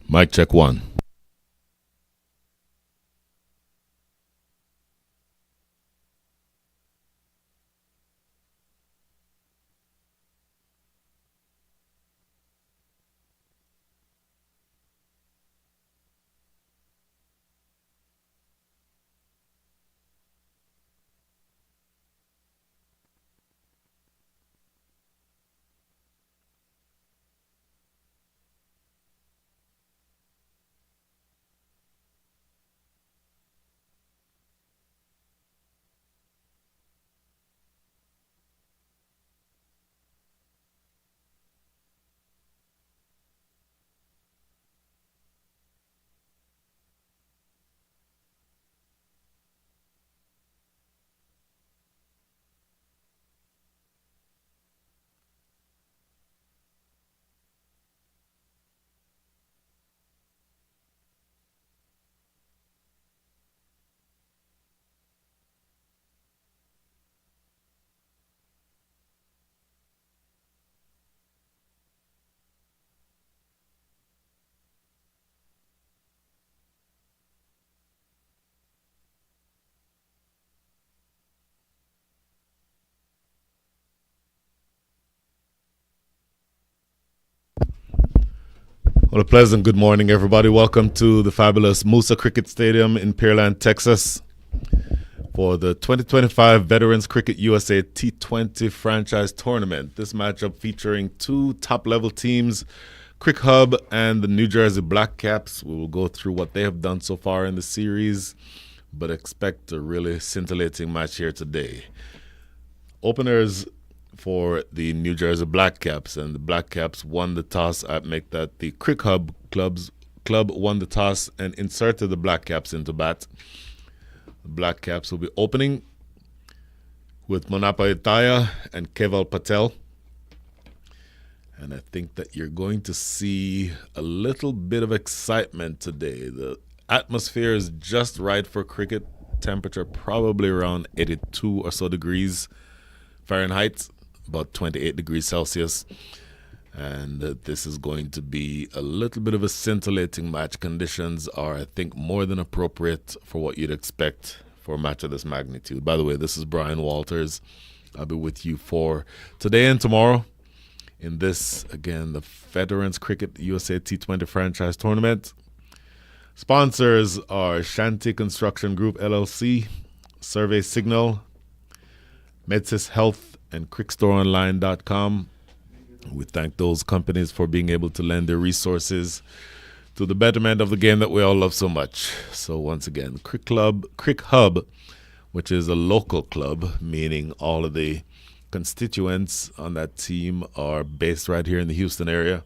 Mic check one. Well, a pleasant good morning, everybody. Welcome to the fabulous Moosa Cricket Stadium in Pearland, Texas, for the 2025 Veterans Cricket USA T20 Franchise Tournament. This matchup featuring two top-level teams, CricHub and the New Jersey Blackcaps. We will go through what they have done so far in the series, but expect a really scintillating match here today. Openers for the New Jersey Blackcaps, and the Blackcaps won the toss. I make that the CricHub club won the toss and inserted the Blackcaps into bat. The Blackcaps will be opening with Monapa Itaya and Keval Patel. And I think that you're going to see a little bit of excitement today. The atmosphere is just right for cricket. Temperature probably around 82 or so degrees Fahrenheit, about 28 degrees Celsius. And this is going to be a little bit of a scintillating match. Conditions are, I think, more than appropriate for what you'd expect for a match of this magnitude. By the way, this is Brian Walters. I'll be with you for today and tomorrow in this, again, the Veterans Cricket USA T20 Franchise Tournament. Sponsors are Shanty Construction Group LLC, Survey Signal, Medsys Health, and CrickStoreOnline.com. We thank those companies for being able to lend their resources to the betterment of the game that we all love so much. So once again, CricHub, which is a local club, meaning all of the constituents on that team are based right here in the Houston area.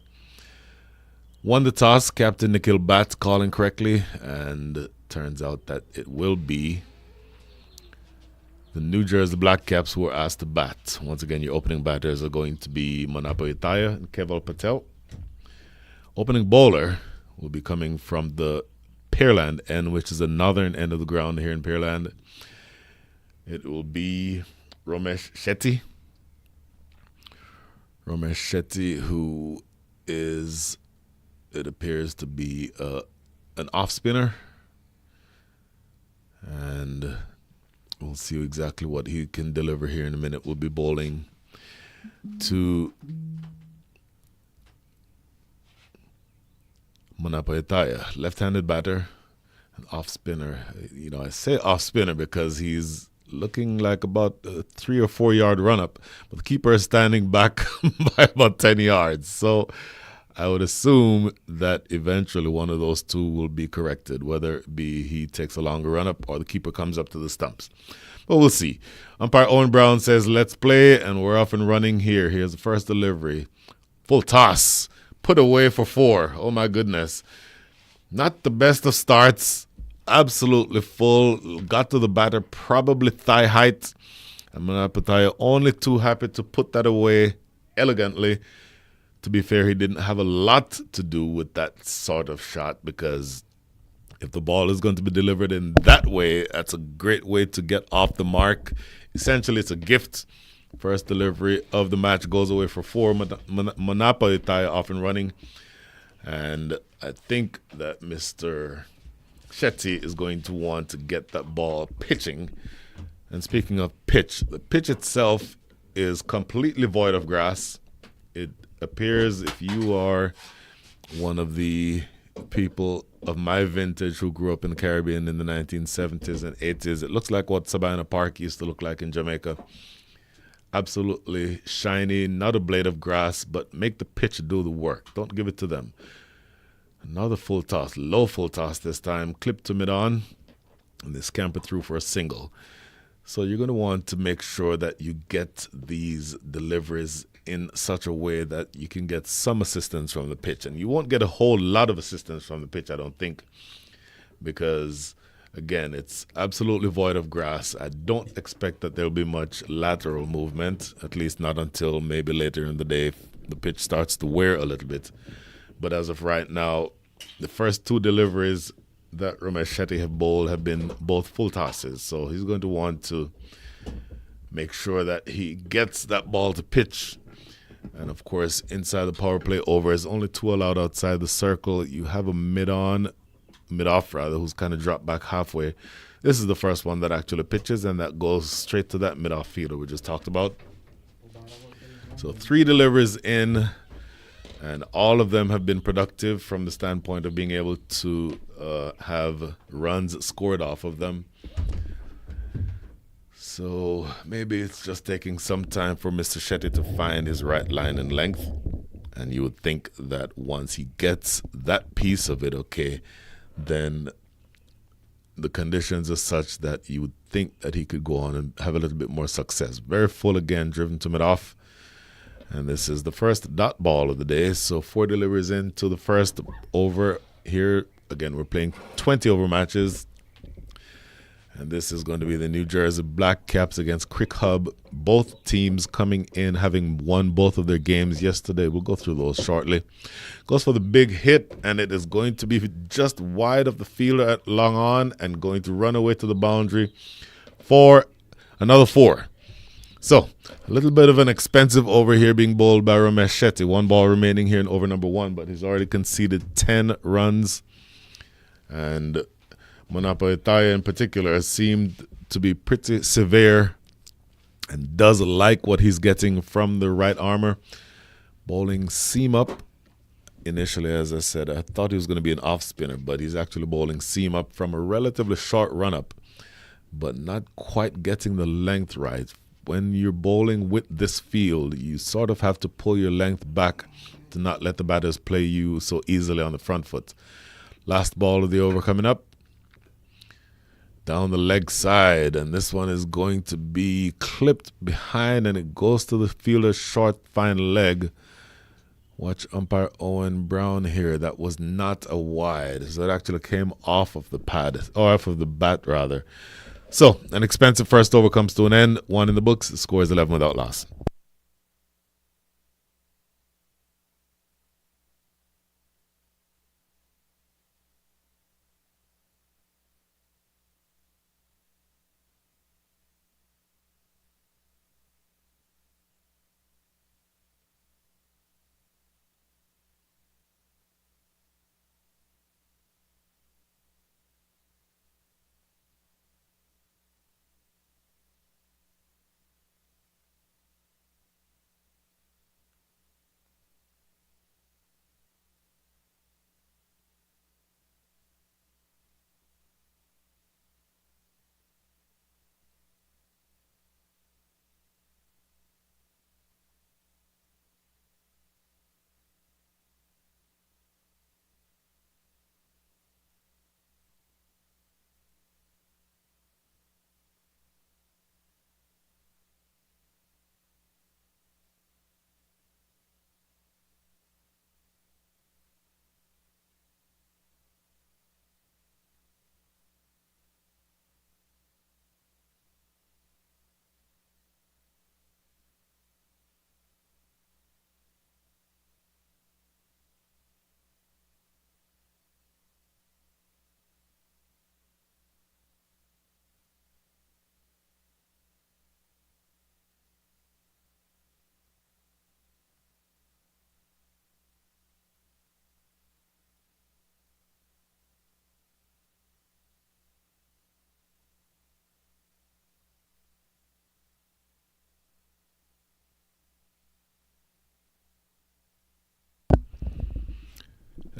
Won the toss, Captain Nikhil Bhatt calling correctly, and turns out that it will be the New Jersey Blackcaps who are asked to bat. Once again, your opening batters are going to be Monapa Itaya and Keval Patel. Opening bowler will be coming from the Pearland end, which is the northern end of the ground here in Pearland. It will be Romesh Shetty. Romesh Shetty, who is, it appears to be an off spinner. And we'll see exactly what he can deliver here in a minute. We'll be bowling to Monapa Itaya, left-handed batter, an off spinner. You know, I say off spinner because he's looking like about a 3 or 4 yard run-up, but the keeper is standing back by about 10 yards. So I would assume that eventually one of those two will be corrected, whether it be he takes a longer run-up or the keeper comes up to the stumps. But we'll see. Umpire Owen Brown says, let's play, and we're off and running here. Here's the first delivery. Full toss. Put away for 4. Oh, my goodness. Not the best of starts. Absolutely full. Got to the batter, probably thigh height. And Manapataya only too happy to put that away elegantly. To be fair, he didn't have a lot to do with that sort of shot, because if the ball is going to be delivered in that way, that's a great way to get off the mark. Essentially, it's a gift. First delivery of the match goes away for 4. Monapa Itaya off and running. And I think that Mr. Shetty is going to want to get that ball pitching. And speaking of pitch, the pitch itself is completely void of grass. It appears, if you are one of the people of my vintage who grew up in the Caribbean in the 1970s and 80s, it looks like what Savannah Park used to look like in Jamaica. Absolutely shiny, not a blade of grass, but make the pitch do the work. Don't give it to them. Another full toss, low full toss this time, clipped to mid-on, and they scamper through for a single. So you're going to want to make sure that you get these deliveries in such a way that you can get some assistance from the pitch. And you won't get a whole lot of assistance from the pitch, I don't think, because, again, it's absolutely void of grass. I don't expect that there'll be much lateral movement, at least not until maybe later in the day if the pitch starts to wear a little bit. But as of right now, the first two deliveries that Ramesh Shetty have bowled have been both full tosses. So he's going to want to make sure that he gets that ball to pitch. And, of course, inside the power play overs, only two allowed outside the circle. You have a mid-off, who's kind of dropped back halfway. This is the first one that actually pitches, and that goes straight to that mid-off fielder we just talked about. So 3 deliveries in, and all of them have been productive from the standpoint of being able to have runs scored off of them. So maybe it's just taking some time for Mr. Shetty to find his right line and length. And you would think that once he gets that piece of it, okay, then the conditions are such that you would think that he could go on and have a little bit more success. Very full again, driven to mid-off. And this is the first dot ball of the day. So 4 deliveries into the first over here. Again, we're playing 20 over matches. And this is going to be the New Jersey Blackcaps against CricHub. Both teams coming in having won both of their games yesterday. We'll go through those shortly. Goes for the big hit, and it is going to be just wide of the fielder at long on and going to run away to the boundary for another 4. So, a little bit of an expensive over here being bowled by Ramesh Shetty. 1 ball remaining here in over number 1, but he's already conceded 10 runs. And Manapayataya in particular seemed to be pretty severe and does like what he's getting from the right armor. Bowling seam up. Initially, as I said, I thought he was going to be an off spinner, but he's actually bowling seam up from a relatively short run up, but not quite getting the length right. When you're bowling with this field, you sort of have to pull your length back to not let the batters play you so easily on the front foot. Last ball of the over coming up. Down the leg side, and this one is going to be clipped behind, and it goes to the fielder's short, fine leg. Watch umpire Owen Brown here. That was not a wide. So it actually came off of the pad, or off of the bat, rather. So, an expensive first over comes to an end. 1 in the books. The score is 11 without loss.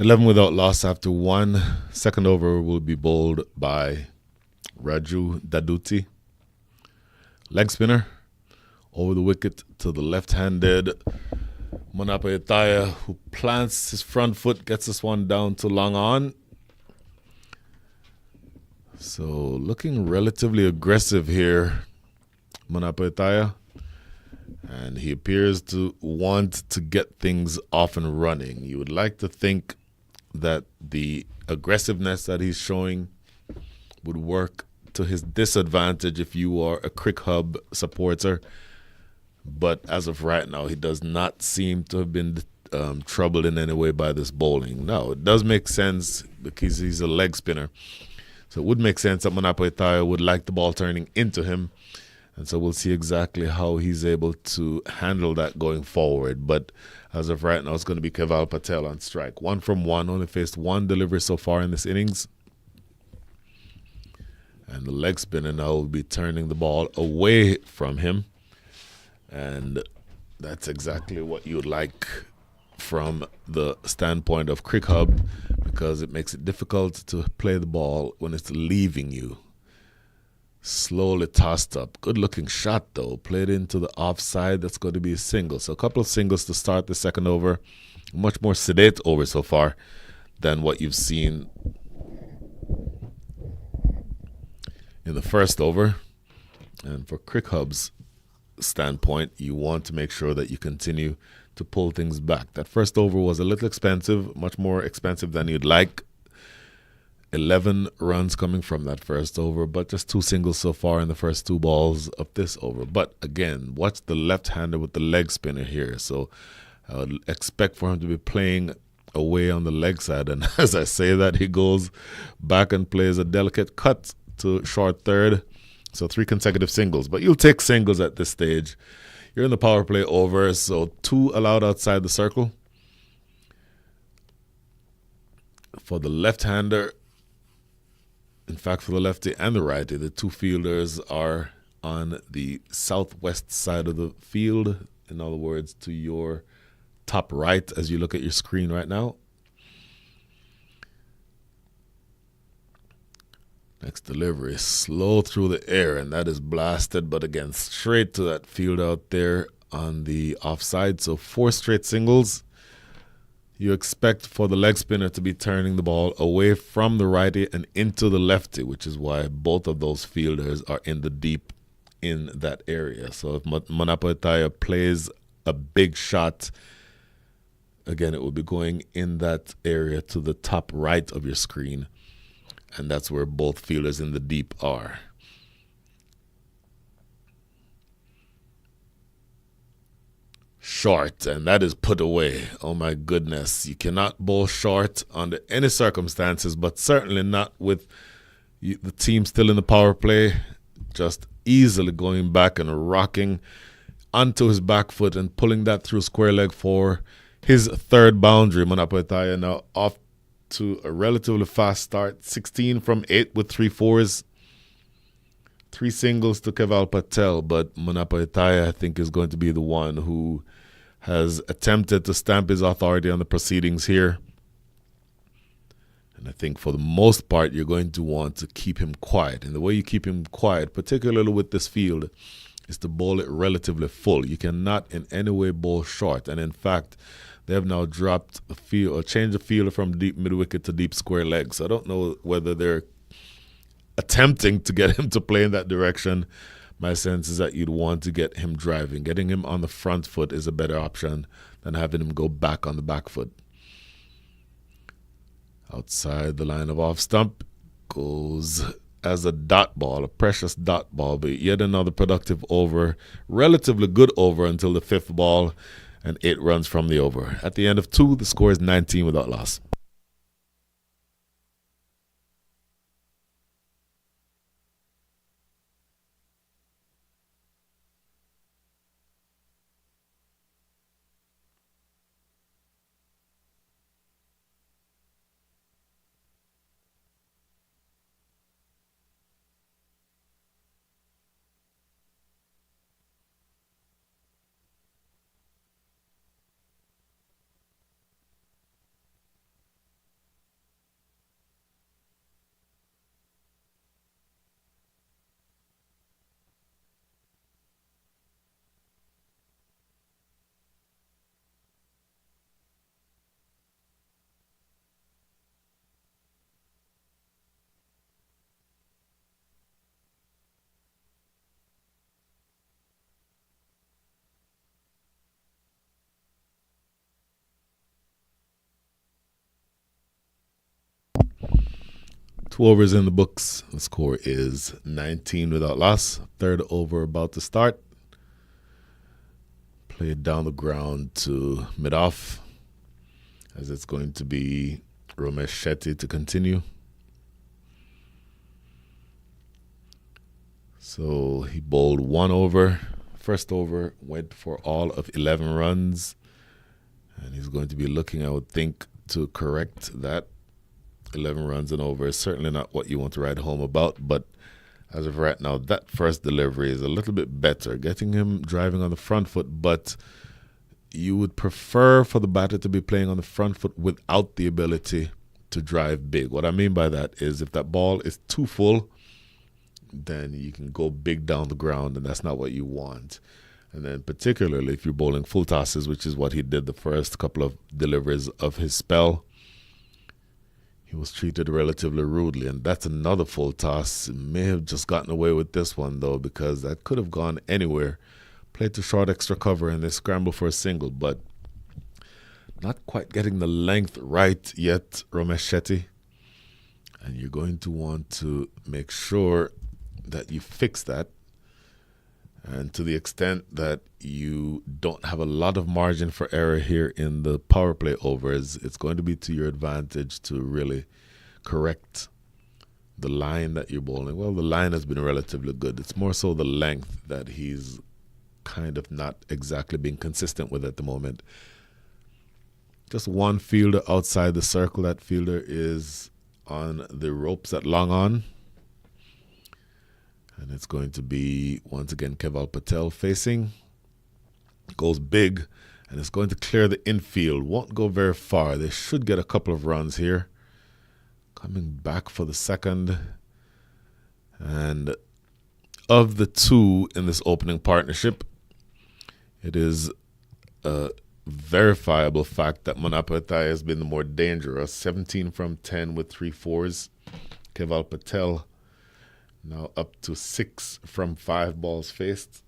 11 without loss after one. Second over will be bowled by Raju Daduti. Leg spinner over the wicket to the left-handed Manapa Itaya, who plants his front foot, gets this one down to long on. So looking relatively aggressive here, Manapa Itaya. And he appears to want to get things off and running. You would like to think that the aggressiveness that he's showing would work to his disadvantage if you are a CricHub supporter. But as of right now, he does not seem to have been troubled in any way by this bowling. No, it does make sense because he's a leg spinner. So it would make sense that Manapa Itaya would like the ball turning into him. And so we'll see exactly how he's able to handle that going forward. But as of right now, it's going to be Keval Patel on strike. 1 from 1, only faced one delivery so far in this innings. And the leg spinner now will be turning the ball away from him. And that's exactly what you would like from the standpoint of CricHub, because it makes it difficult to play the ball when it's leaving you. Slowly tossed up. Good looking shot though. Played into the offside. That's going to be a single. So a couple of singles to start the second over. Much more sedate over so far than what you've seen in the first over. And for CricHub's standpoint, you want to make sure that you continue to pull things back. That first over was a little expensive, much more expensive than you'd like. 11 runs coming from that first over, but just 2 singles so far in the first 2 balls of this over. But again, watch the left-hander with the leg spinner here. So I would expect for him to be playing away on the leg side. And as I say that, he goes back and plays a delicate cut to short third. So 3 consecutive singles. But you'll take singles at this stage. You're in the power play over, so 2 allowed outside the circle. For the left-hander, in fact, for the lefty and the righty, the 2 fielders are on the southwest side of the field. In other words, to your top right as you look at your screen right now. Next delivery, slow through the air, and that is blasted, but again, straight to that field out there on the offside. So 4 straight singles. You expect for the leg spinner to be turning the ball away from the righty and into the lefty, which is why both of those fielders are in the deep in that area. So if Manapa Itaya plays a big shot, again, it will be going in that area to the top right of your screen. And that's where both fielders in the deep are. Short, and that is put away. Oh my goodness. You cannot bowl short under any circumstances, but certainly not with the team still in the power play. Just easily going back and rocking onto his back foot and pulling that through square leg for his 3rd boundary. Manapa Itaya now off to a relatively fast start. 16 from 8 with 3 fours. 3 singles to Keval Patel, but Manapa Itaya, I think, is going to be the one who has attempted to stamp his authority on the proceedings here. And I think for the most part, you're going to want to keep him quiet. And the way you keep him quiet, particularly with this field, is to bowl it relatively full. You cannot in any way bowl short. And in fact, they have now dropped the field or changed the field from deep mid wicket to deep square leg. So I don't know whether they're attempting to get him to play in that direction. My sense is that you'd want to get him driving. Getting him on the front foot is a better option than having him go back on the back foot. Outside the line of off stump goes as a dot ball, a precious dot ball, but yet another productive over, relatively good over until the 5th ball, and 8 runs from the over. At the end of 2, the score is 19 without loss. 2 overs in the books. The score is 19 without loss. Third over about to start. Played down the ground to mid-off, as it's going to be Romesh Shetty to continue. So he bowled 1 over. First over went for all of 11 runs. And he's going to be looking, I would think, to correct that. 11 runs and over is certainly not what you want to write home about. But as of right now, that first delivery is a little bit better, getting him driving on the front foot. But you would prefer for the batter to be playing on the front foot without the ability to drive big. What I mean by that is if that ball is too full, then you can go big down the ground, and that's not what you want. And then particularly if you're bowling full tosses, which is what he did the first couple of deliveries of his spell, he was treated relatively rudely. And that's another full toss. May have just gotten away with this one, though, because that could have gone anywhere. Played to short extra cover, and they scramble for a single, but not quite getting the length right yet, Romesh Shetty. And you're going to want to make sure that you fix that. And to the extent that you don't have a lot of margin for error here in the power play overs, it's going to be to your advantage to really correct the line that you're bowling. Well, the line has been relatively good. It's more so the length that he's kind of not exactly being consistent with at the moment. Just one fielder outside the circle. That fielder is on the ropes at long on. And it's going to be, once again, Keval Patel facing. Goes big, and it's going to clear the infield. Won't go very far. They should get a couple of runs here. Coming back for the second. And of the two in this opening partnership, it is a verifiable fact that Manapatai has been the more dangerous. 17 from 10 with 3 fours. Keval Patel now up to 6 from 5 balls faced.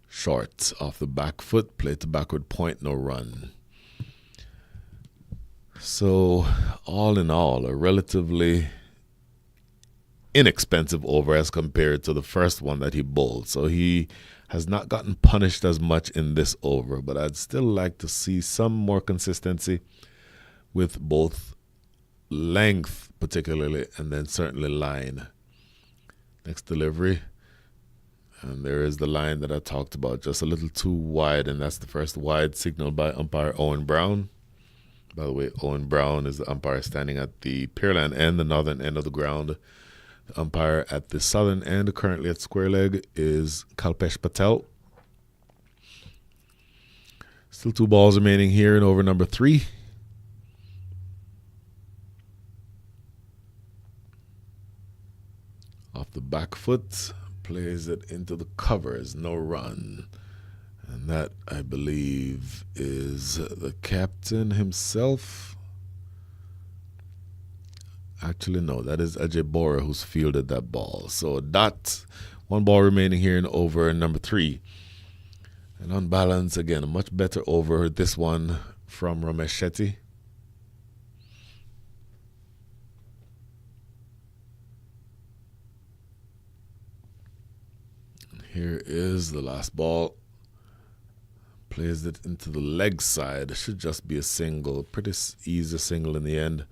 Short off the back foot, played to backward point, no run. So all in all, a relatively inexpensive over as compared to the first one that he bowled. So he has not gotten punished as much in this over, but I'd still like to see some more consistency with both length particularly, and then certainly line. Next delivery, and there is the line that I talked about, just a little too wide, and that's the first wide signaled by umpire Owen Brown. By the way, Owen Brown is the umpire standing at the Pearland end, the northern end of the ground. The umpire at the southern end, currently at square leg, is Kalpesh Patel. Still 2 balls remaining here in over number 3. Off the back foot, plays it into the covers, no run. And that, I believe, is the captain himself. Actually, no, that is Ajay Bora who's fielded that ball. So a dot, 1 ball remaining here in over number 3. And on balance, again, a much better over this one from Romesh Shetty. Here is the last ball. Plays it into the leg side. It should just be a single. Pretty easy single in the end.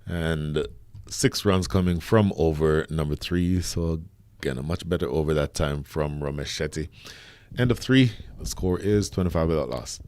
And 6 runs coming from over number 3. So again, a much better over that time from Romesh Shetty. End of 3. The score is 25 without loss.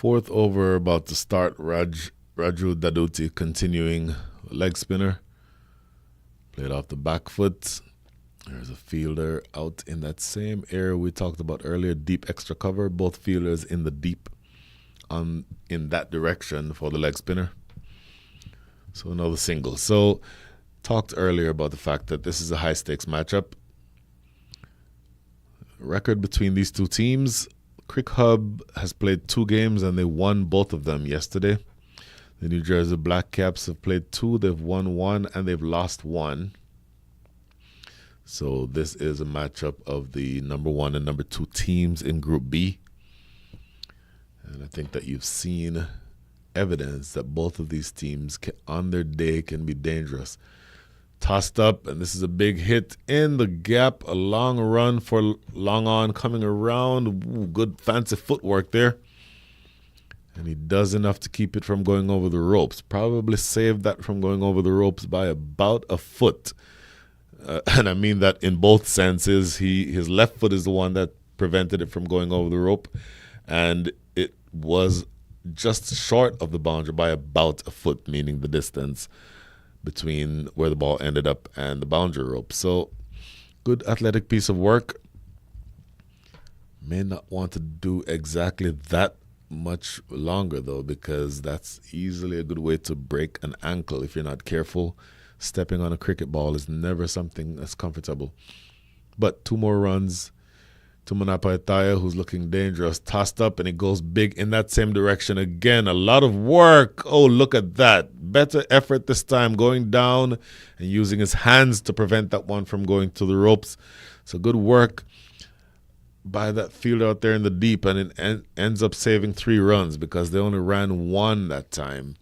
Fourth over about to start. Raju Daduti continuing leg spinner. Played off the back foot. There's a fielder out in that same area we talked about earlier. Deep extra cover. Both fielders in the deep in that direction for the leg spinner. So another single. So talked earlier about the fact that this is a high stakes matchup. Record between these two teams. CricHub has played 2 games and they won both of them yesterday. The New Jersey Blackcaps have played 2, they've won 1 and they've lost 1. So this is a matchup of the number 1 and number 2 teams in Group B. And I think that you've seen evidence that both of these teams on their day can be dangerous. Tossed up, and this is a big hit in the gap. A long run for Long On coming around. Ooh, good fancy footwork there. And he does enough to keep it from going over the ropes. Probably saved that from going over the ropes by about a foot. And I mean that in both senses. His left foot is the one that prevented it from going over the rope. And it was just short of the boundary by about a foot, meaning the distance between where the ball ended up and the boundary rope. So good athletic piece of work. May not want to do exactly that much longer though, because that's easily a good way to break an ankle if you're not careful. Stepping on a cricket ball is never something that's comfortable. But 2 more runs to Manapaitaya, who's looking dangerous. Tossed up, and it goes big in that same direction again. A lot of work. Oh, look at that. Better effort this time, going down and using his hands to prevent that one from going to the ropes. So good work by that fielder out there in the deep, and it ends up saving 3 runs because they only ran 1 that time.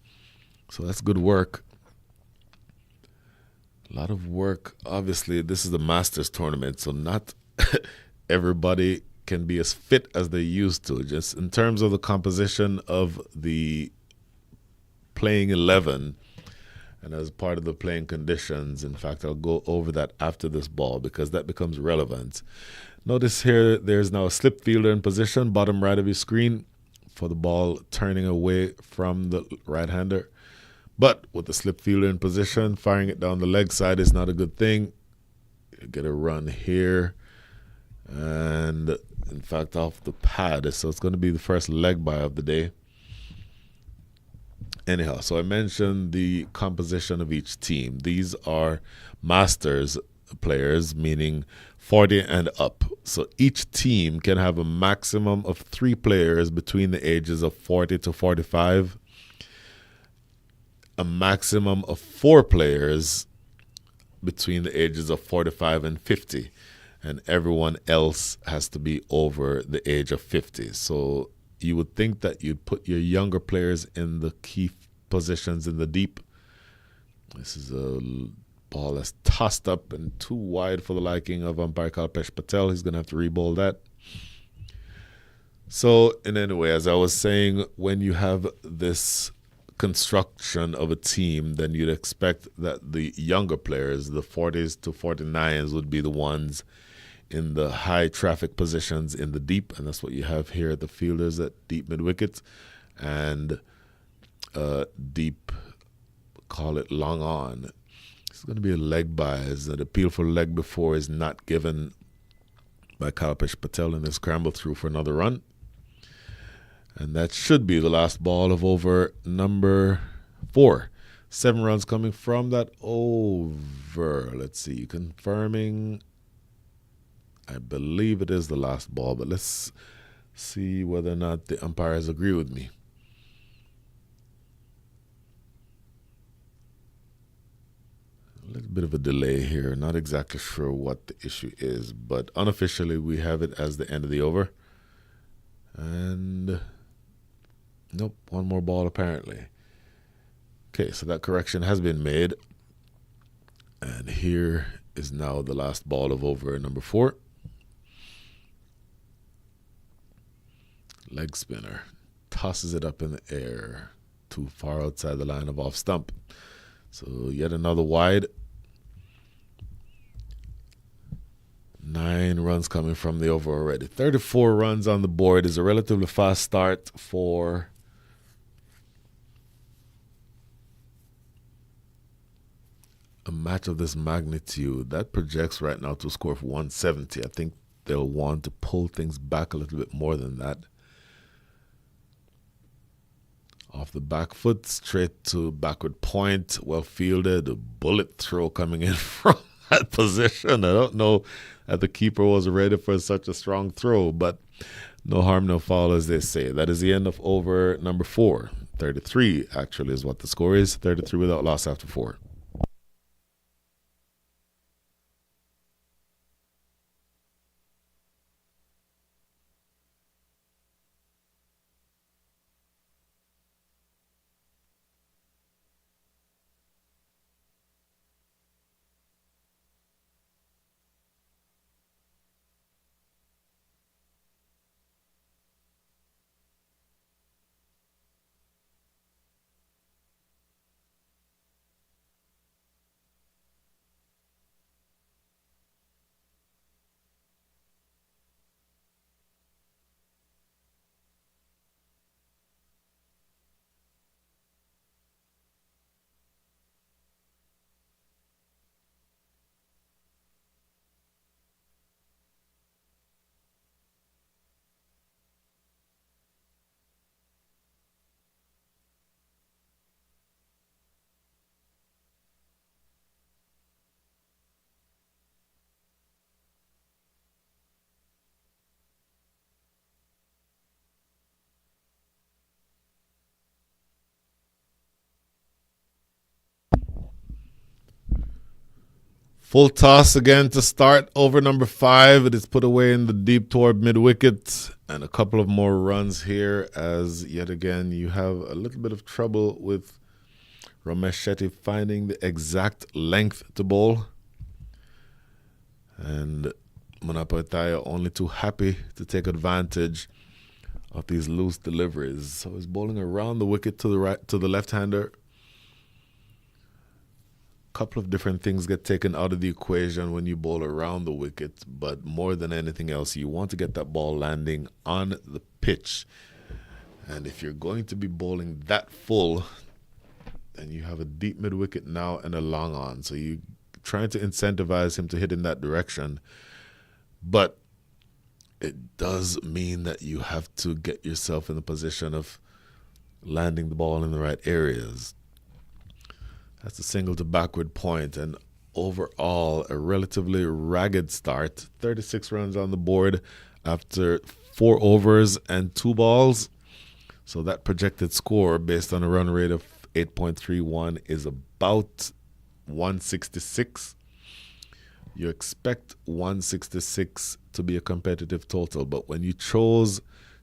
So that's good work. A lot of work. Obviously, this is the Masters tournament, so not everybody can be as fit as they used to. Just in terms of the composition of the playing 11 and as part of the playing conditions. In fact, I'll go over that after this ball because that becomes relevant. Notice here there's now a slip fielder in position, bottom right of your screen, for the ball turning away from the right-hander. But with the slip fielder in position, firing it down the leg side is not a good thing. You get a run here. And in fact, off the pad. So it's going to be the first leg by of the day. Anyhow, so I mentioned the composition of each team. These are Masters players, meaning 40 and up. So each team can have a maximum of 3 players between the ages of 40 to 45. A maximum of 4 players between the ages of 45 and 50. And everyone else has to be over the age of 50. So you would think that you'd put your younger players in the key positions in the deep. This is a ball that's tossed up and too wide for the liking of umpire Kalpesh Patel. He's going to have to re-bowl that. So, in any way, as I was saying, when you have this construction of a team, then you'd expect that the younger players, the 40s to 49s, would be the ones in the high traffic positions in the deep, and that's what you have here at the fielders at deep mid wicket and deep, call it long on. It's going to be a leg by, as an appeal for leg before is not given by Kalpesh Patel in this scramble through for another run. And that should be the last ball of over number 4. 7 runs coming from that over. Let's see, confirming. I believe it is the last ball, but let's see whether or not the umpires agree with me. A little bit of a delay here. Not exactly sure what the issue is, but unofficially we have it as the end of the over. And nope, 1 more ball apparently. Okay, so that correction has been made. And here is now the last ball of over number 4. Leg spinner. Tosses it up in the air. Too far outside the line of off stump. So yet another wide. 9 runs coming from the over already. 34 runs on the board is a relatively fast start for a match of this magnitude. That projects right now to a score of 170. I think they'll want to pull things back a little bit more than that. Off the back foot, straight to backward point, well fielded, a bullet throw coming in from that position. I don't know that the keeper was ready for such a strong throw, but no harm, no foul, as they say. That is the end of over number 4. 33 actually is what the score is. 33 without loss after 4. Full toss again to start over number 5. It is put away in the deep toward mid wicket, and a couple of more runs here as yet again you have a little bit of trouble with Ramesh Shetty finding the exact length to bowl. And Munapataya only too happy to take advantage of these loose deliveries. So he's bowling around the wicket to the right, to the left-hander. Couple of different things get taken out of the equation when you bowl around the wicket, but more than anything else, you want to get that ball landing on the pitch. And if you're going to be bowling that full, then you have a deep mid wicket now and a long on, so you're trying to incentivize him to hit in that direction. But it does mean that you have to get yourself in the position of landing the ball in the right areas. That's a single to backward point, and overall a relatively ragged start. 36 runs on the board after 4 overs and 2 balls. So that projected score based on a run rate of 8.31 is about 166. You expect 166 to be a competitive total, but when you chose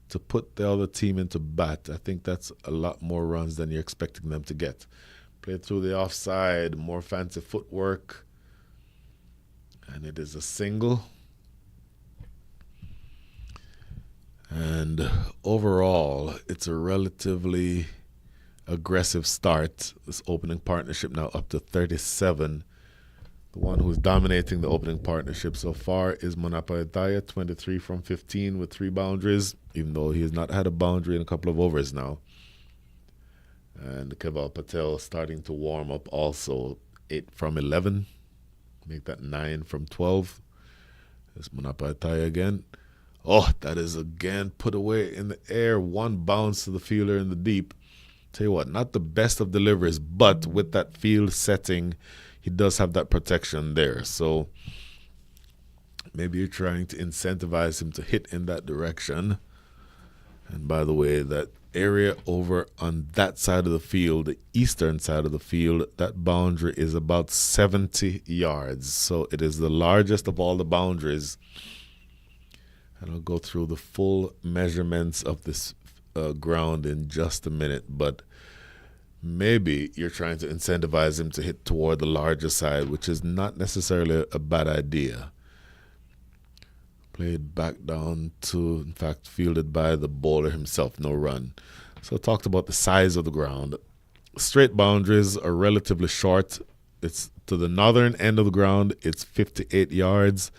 to put the other team into bat, I think that's a lot more runs than you're expecting them to get. Played through the offside, more fancy footwork, and it is a single. And overall, it's a relatively aggressive start. This opening partnership now up to 37. The one who's dominating the opening partnership so far is Munapataya, 23 from 15 with 3 boundaries, even though he has not had a boundary in a couple of overs now. And Keval Patel starting to warm up also, 8 from 11. Make that 9 from 12. There's Munapataya again. Oh, that is again put away in the air. 1 bounce to the fielder in the deep. Tell you what, not the best of deliveries, but with that field setting, he does have that protection there. So maybe you're trying to incentivize him to hit in that direction. And by the way, that area over on that side of the field, the eastern side of the field, that boundary is about 70 yards. So it is the largest of all the boundaries. And I'll go through the full measurements of this ground in just a minute, but maybe you're trying to incentivize him to hit toward the larger side, which is not necessarily a bad idea. Played back down to, in fact, fielded by the bowler himself, no run. So I talked about the size of the ground. Straight boundaries are relatively short. It's to the northern end of the ground, it's 58 yards.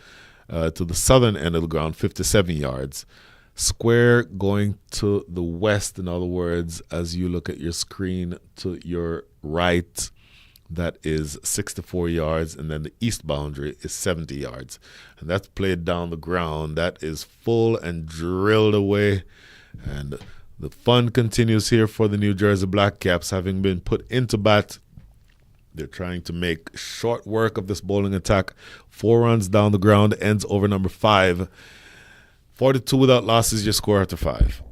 to the southern end of the ground, 57 yards. Square going to the west, in other words, as you look at your screen to your right, that is 64 yards, and then the east boundary is 70 yards. And that's played down the ground. That is full and drilled away. And the fun continues here for the New Jersey Blackcaps, having been put into bat. They're trying to make short work of this bowling attack. 4 runs down the ground, ends over number 5. 42 without losses, your score after 5.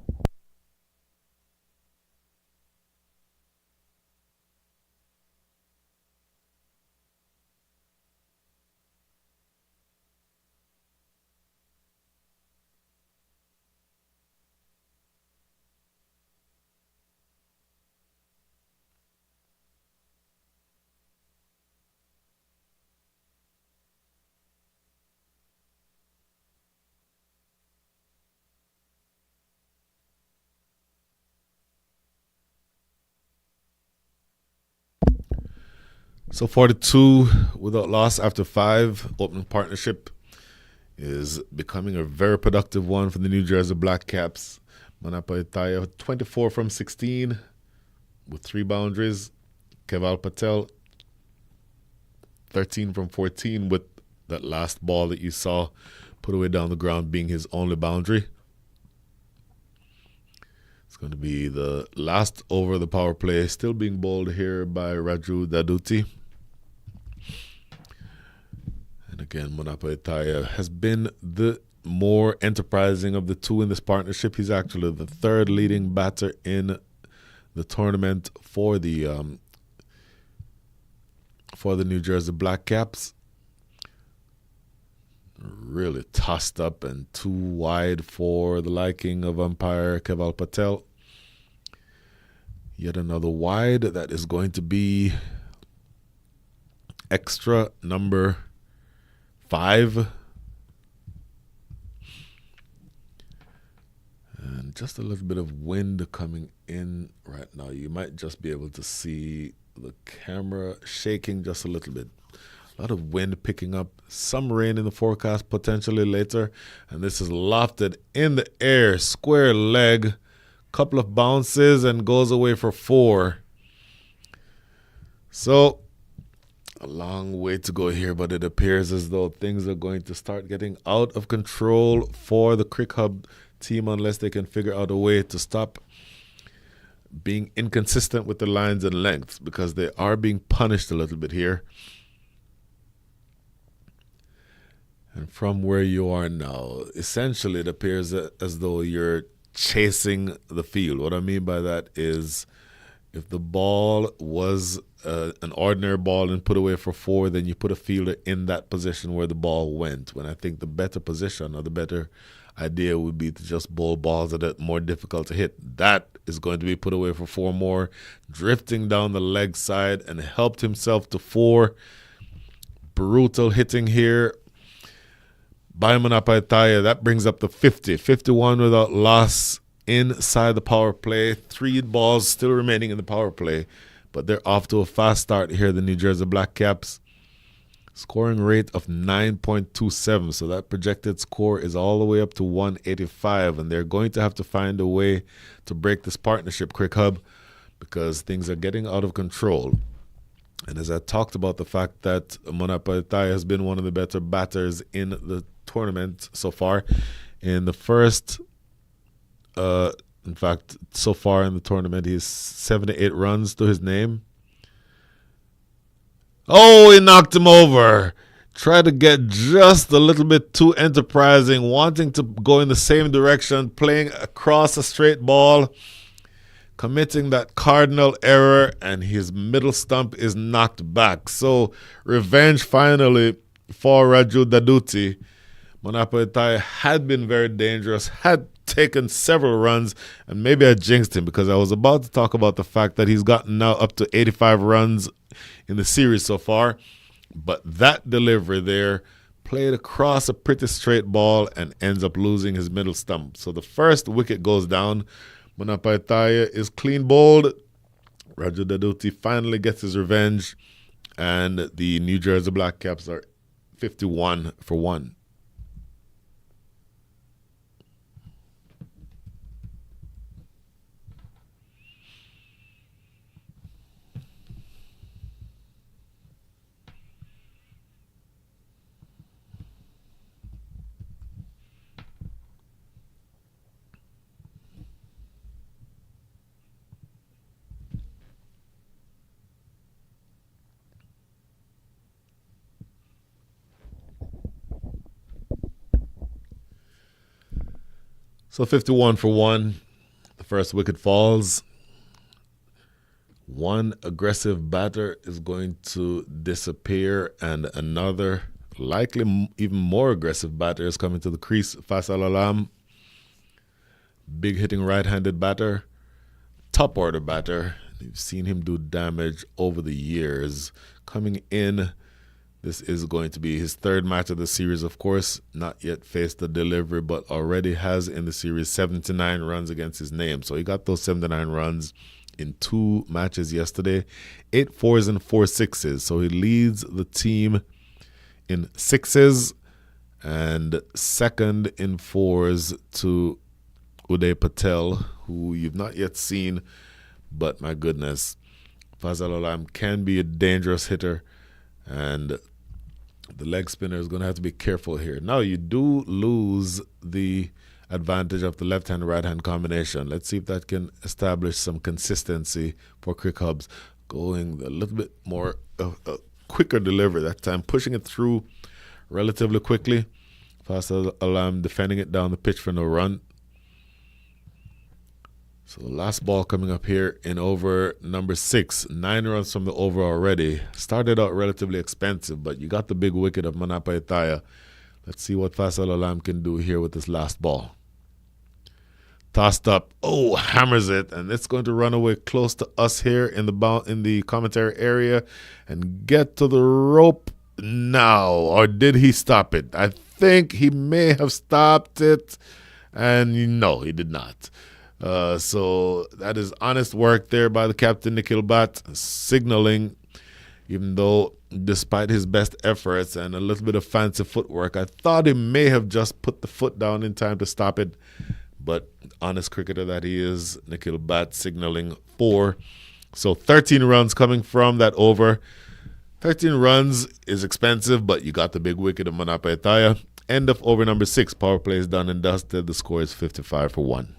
So 42 without loss after 5. Opening partnership is becoming a very productive one for the New Jersey Blackcaps. Manapa Itaya, 24 from 16 with 3 boundaries. Keval Patel, 13 from 14 with that last ball that you saw put away down the ground being his only boundary. It's going to be the last over of the power play, still being bowled here by Raju Daduti. And again, Manapa Itaya has been the more enterprising of the two in this partnership. He's actually the 3rd leading batter in the tournament for the New Jersey Blackcaps. Really tossed up and too wide for the liking of umpire Keval Patel. Yet another wide. That is going to be extra number 5. And just a little bit of wind coming in right now. You might just be able to see the camera shaking just a little bit. A lot of wind picking up. Some rain in the forecast potentially later. And this is lofted in the air. Square leg. Couple of bounces and goes away for 4. So a long way to go here, but it appears as though things are going to start getting out of control for the CricHub team unless they can figure out a way to stop being inconsistent with the lines and lengths, because they are being punished a little bit here. And from where you are now, essentially it appears as though you're chasing the field. What I mean by that is if the ball was an ordinary ball and put away for 4, then you put a fielder in that position where the ball went. When I think the better position or the better idea would be to just bowl balls that are more difficult to hit. That is going to be put away for 4 more, drifting down the leg side and helped himself to 4. Brutal hitting here by Manapa Itaya. That brings up the 50. 51 without loss inside the power play. 3 balls still remaining in the power play, but they're off to a fast start here, the New Jersey Blackcaps. Scoring rate of 9.27, so that projected score is all the way up to 185, and they're going to have to find a way to break this partnership, CricHub, because things are getting out of control. And as I talked about the fact that Manapa Itaya has been one of the better batters in the tournament so far, in the first, in fact, so far in the tournament, he's 78 runs to his name. Oh, he knocked him over. Tried to get just a little bit too enterprising, wanting to go in the same direction, playing across a straight ball, committing that cardinal error, and his middle stump is knocked back. So, revenge finally for Raju Daduti. Manapa Itaya had been very dangerous, had taken several runs, and maybe I jinxed him because I was about to talk about the fact that he's gotten now up to 85 runs in the series so far. But that delivery there played across a pretty straight ball and ends up losing his middle stump. So the first wicket goes down. Manapa Itaya is clean bowled. Raju Daduti finally gets his revenge, and the New Jersey Blackcaps are 51 for 1. So 51 for 1. The first wicket falls. One aggressive batter is going to disappear, and another, likely even more aggressive batter, is coming to the crease. Faisal Alam, big hitting right-handed batter, top order batter. You've seen him do damage over the years. Coming in, this is going to be his third match of the series, of course. Not yet faced the delivery, but already has in the series 79 runs against his name. So he got those 79 runs in 2 matches yesterday. 8 fours and 4 sixes. So he leads the team in sixes and second in fours to Uday Patel, who you've not yet seen, but my goodness, Faisal Alam can be a dangerous hitter, and the leg spinner is going to have to be careful here. Now, you do lose the advantage of the left-hand, right-hand combination. Let's see if that can establish some consistency for CricHubs. Going a little bit more, quicker delivery that time, pushing it through relatively quickly. Faisal Alam defending it down the pitch for no run. So last ball coming up here in over number 6. 9 runs from the over already. Started out relatively expensive, but you got the big wicket of Manapa Itaya. Let's see what Faisal Alam can do here with this last ball. Tossed up. Oh, hammers it. And it's going to run away close to us here in the commentary area and get to the rope now. Or did he stop it? I think he may have stopped it. And no, he did not. So that is honest work there by the captain, Nikhil Bhatt, signaling, even though despite his best efforts and a little bit of fancy footwork, I thought he may have just put the foot down in time to stop it. But honest cricketer that he is, Nikhil Bhatt signaling 4. So 13 runs coming from that over. 13 runs is expensive, but you got the big wicket of Manapa Itaya. End of over number 6. Power play is done and dusted. The score is 55 for 1.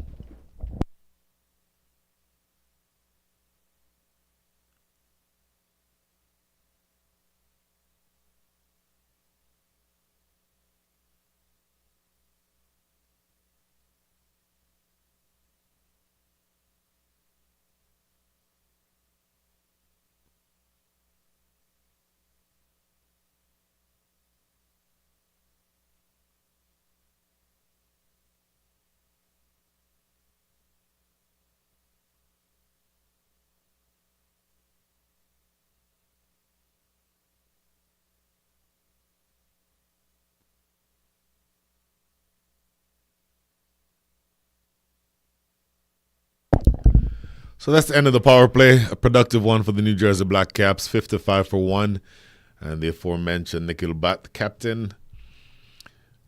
So that's the end of the power play. A productive one for the New Jersey Blackcaps, 55 for 1. And the aforementioned Nikhil Bhatt, the captain,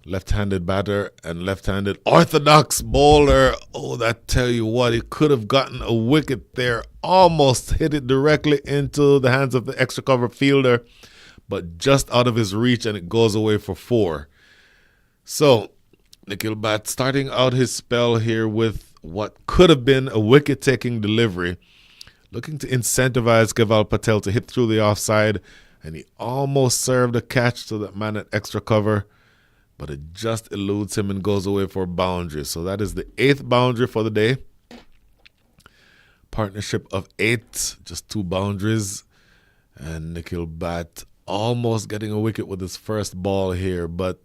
left-handed batter and left-handed orthodox bowler. Oh, that tell you what, he could have gotten a wicket there. Almost hit it directly into the hands of the extra cover fielder, but just out of his reach, and it goes away for 4. So Nikhil Bhatt starting out his spell here with what could have been a wicket-taking delivery, looking to incentivize Keval Patel to hit through the offside, and he almost served a catch to that man at extra cover, but it just eludes him and goes away for a boundary. So that is the 8th boundary for the day. Partnership of 8, just 2 boundaries, and Nikhil Bhatt almost getting a wicket with his first ball here, but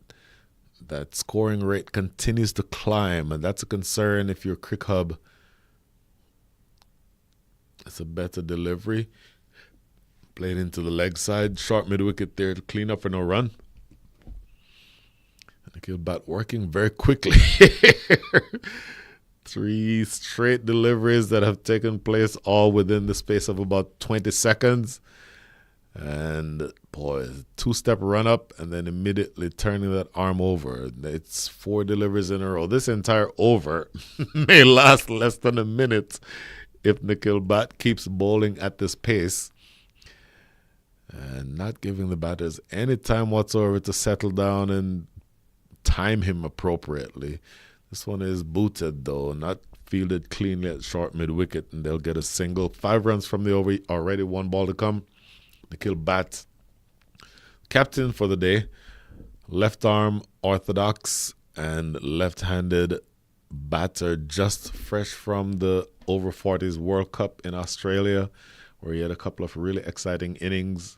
that scoring rate continues to climb, and that's a concern if you're CricHub. It's a better delivery. Played into the leg side. Short mid-wicket there to clean up for no run. Nikhil Bhatt working very quickly. 3 straight deliveries that have taken place all within the space of about 20 seconds. And boy, 2-step run up and then immediately turning that arm over. It's 4 deliveries in a row. This entire over may last less than a minute if Nikhil Bhatt keeps bowling at this pace and not giving the batters any time whatsoever to settle down and time him appropriately. This one is booted though, not fielded cleanly at short mid-wicket, and they'll get a single. 5 runs from the over, already 1 ball to come. Nikhil Bhatt, captain for the day, left arm orthodox and left-handed batter just fresh from the over 40s World Cup in Australia, where he had a couple of really exciting innings.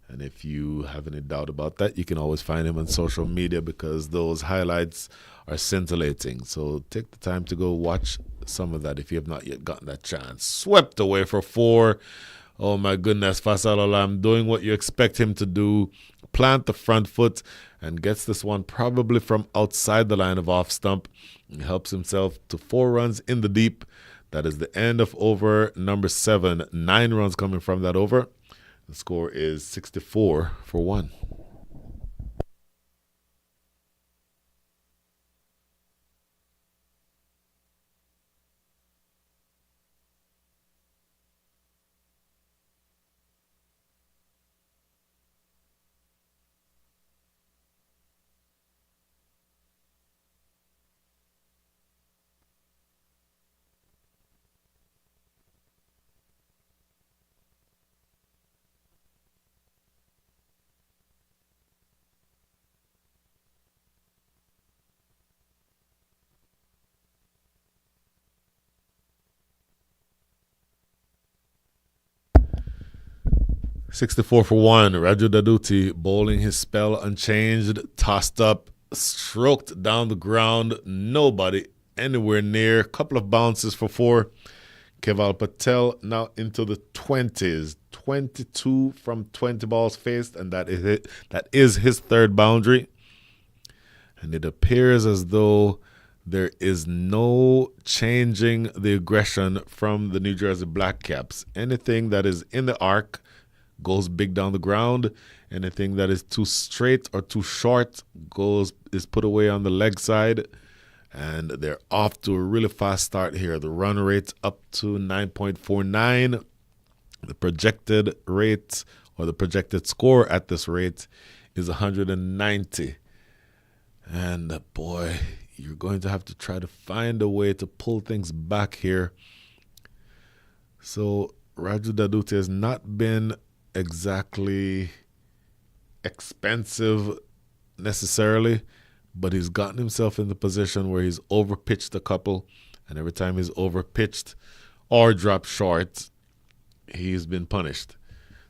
And if you have any doubt about that, you can always find him on social media because those highlights are scintillating. So take the time to go watch some of that if you have not yet gotten that chance. Swept away for 4. Oh my goodness, Faisal Alam doing what you expect him to do. Plant the front foot and gets this one probably from outside the line of off stump. He helps himself to 4 runs in the deep. That is the end of over number 7. 9 runs coming from that over. The score is 64 for 1. $64 for 1. Raju Daduti bowling his spell unchanged, tossed up, stroked down the ground. Nobody anywhere near. Couple of bounces for 4. Keval Patel now into the 20s. 22 from 20 balls faced, and that is it. That is his third boundary. And it appears as though there is no changing the aggression from the New Jersey Blackcaps. Anything that is in the arc goes big down the ground. Anything that is too straight or too short is put away on the leg side. And they're off to a really fast start here. The run rate's up to 9.49. The projected rate or the projected score at this rate is 190. And boy, you're going to have to try to find a way to pull things back here. So Raju Daduti has not been exactly expensive necessarily, but he's gotten himself in the position where he's overpitched a couple, and every time he's overpitched or dropped short, he's been punished.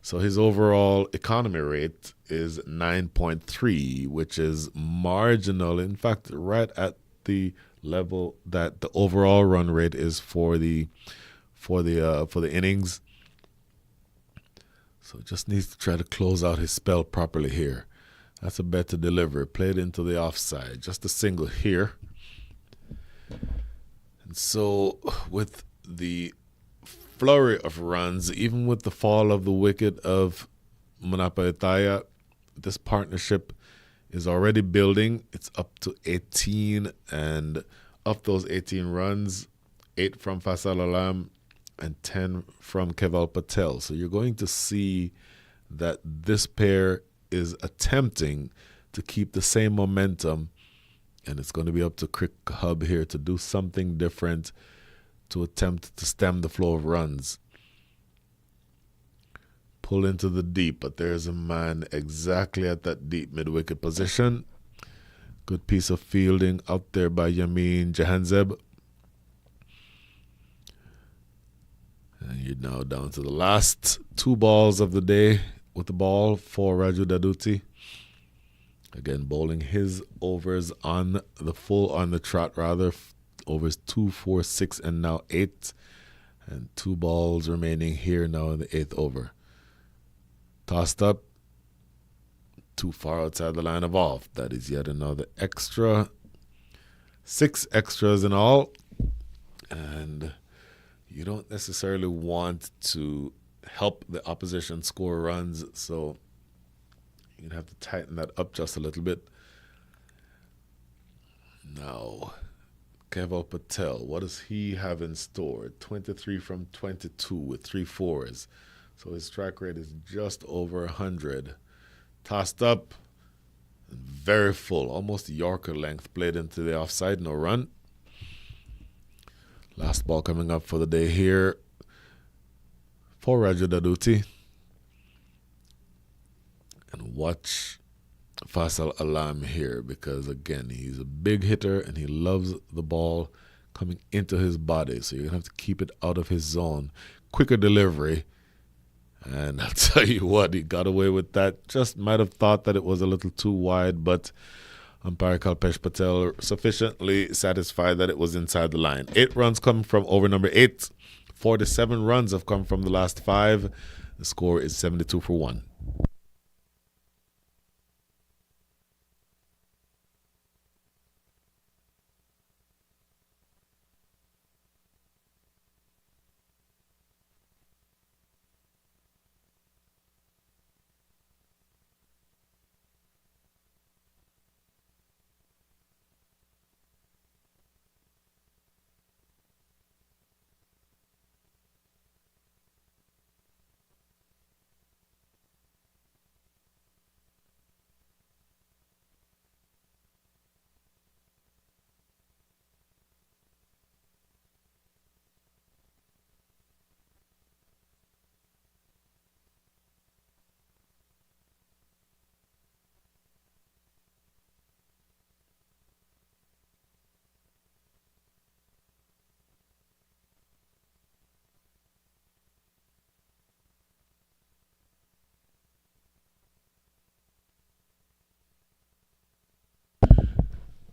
So his overall economy rate is 9.3, which is marginal. In fact, right at the level that the overall run rate is for the innings. So just needs to try to close out his spell properly here. That's a better delivery. Played into the offside. Just a single here. And so with the flurry of runs, even with the fall of the wicket of Munapa Itaya, this partnership is already building. It's up to 18, and of those 18 runs, 8 from Faisal Alam and 10 from Keval Patel. So you're going to see that this pair is attempting to keep the same momentum, and it's going to be up to CricHub here to do something different to attempt to stem the flow of runs. Pull into the deep, but there's a man exactly at that deep mid-wicket position. Good piece of fielding out there by Yamin Jahanzeb. And you're now down to the last 2 balls of the day with the ball for Raju Daduti. Again, bowling his overs on the trot rather. Overs 2, 4, 6, and now 8. And 2 balls remaining here now in the 8th over. Tossed up. Too far outside the line of off. That is yet another extra. 6 extras in all. And you don't necessarily want to help the opposition score runs, so you're going to have to tighten that up just a little bit. Now, Keval Patel, what does he have in store? 23 from 22 with 3 fours. So his strike rate is just over 100. Tossed up, and very full, almost Yorker length, played into the offside, no run. Last ball coming up for the day here for Raju Daduti. And watch Faisal Alam here because, again, he's a big hitter and he loves the ball coming into his body. So you're going to have to keep it out of his zone. Quicker delivery. And I'll tell you what, he got away with that. Just might have thought that it was a little too wide, but umpire Kalpesh Patel sufficiently satisfied that it was inside the line. 8 runs come from over number 8. 47 runs have come from the last 5. The score is 72 for 1.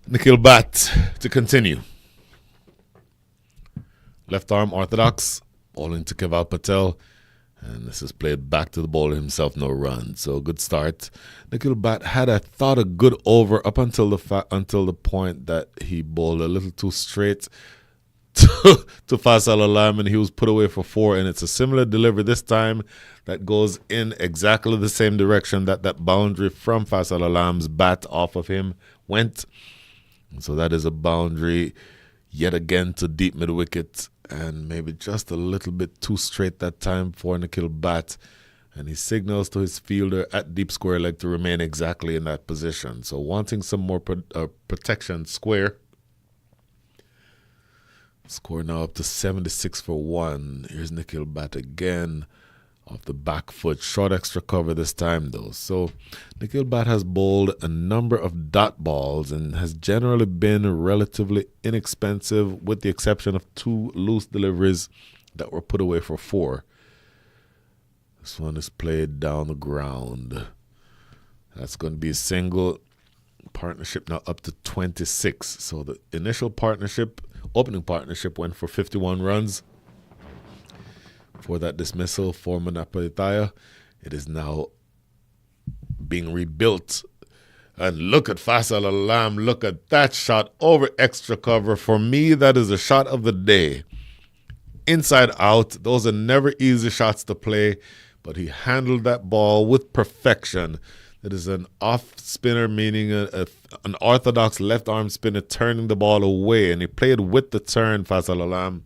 Nikhil Bat to continue. Left arm orthodox, bowling to Keval Patel. And this is played back to the bowler himself, no run. So good start. Nikhil Bat had, I thought, a good over up until the point that he bowled a little too straight to Faisal Alam, and he was put away for 4. And it's a similar delivery this time that goes in exactly the same direction that boundary from Faisal Alam's bat off of him went. And so that is a boundary yet again to deep mid wicket, and maybe just a little bit too straight that time for Nikhil Bat. And he signals to his fielder at deep square leg to remain exactly in that position. So wanting some more protection square. Score now up to 76 for 1. Here's Nikhil Bat again. Off the back foot. Short extra cover this time, though. So Nikhil Bat has bowled a number of dot balls and has generally been relatively inexpensive, with the exception of 2 loose deliveries that were put away for 4. This one is played down the ground. That's going to be a single. Partnership now up to 26. So the initial opening partnership went for 51 runs. For that dismissal for Manapalitaya, it is now being rebuilt. And look at Faisal Alam. Look at that shot over extra cover. For me, that is a shot of the day. Inside out. Those are never easy shots to play, but he handled that ball with perfection. It is an off spinner, meaning an orthodox left arm spinner turning the ball away. And he played with the turn, Faisal Alam,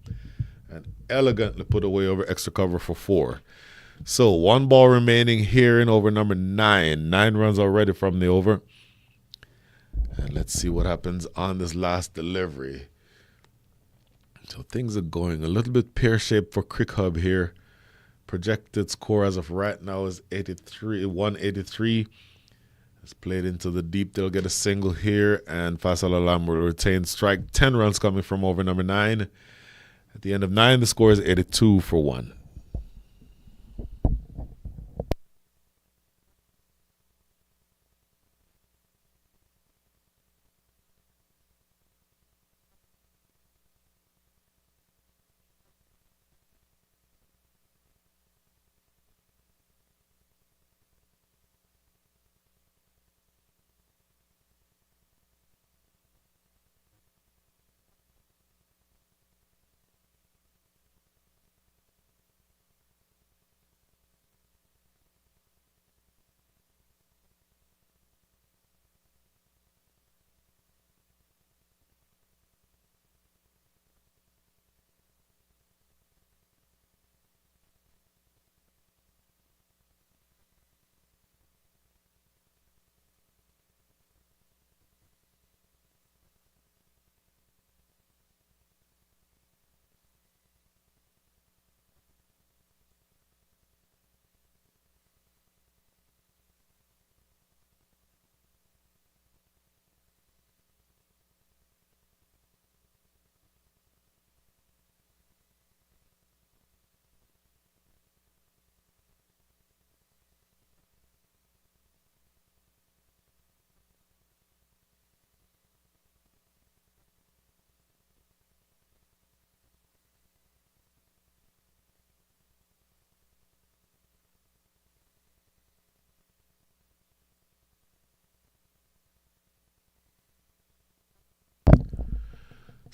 and elegantly put away over extra cover for 4. So 1 ball remaining here in over number 9. 9 runs already from the over. And let's see what happens on this last delivery. So things are going a little bit pear-shaped for CricHub here. Projected score as of right now is 183. It's played into the deep. They'll get a single here, and Faisal Alam will retain strike. 10 runs coming from over number 9. At the end of 9, the score is 82 for 1.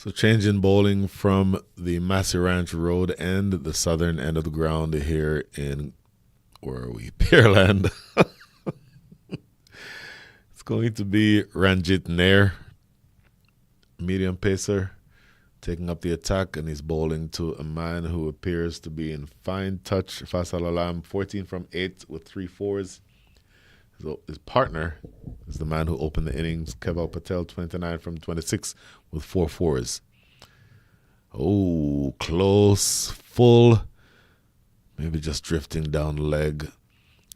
So changing bowling from the Massey Ranch Road end, the southern end of the ground here in, where are we? Pearland. It's going to be Ranjit Nair, medium pacer, taking up the attack, and he's bowling to a man who appears to be in fine touch. Faisal Alam, 14 from 8 with 3 fours. So his partner is the man who opened the innings, Keval Patel, 29 from 26 with 4 fours. Oh, close, full, maybe just drifting down the leg.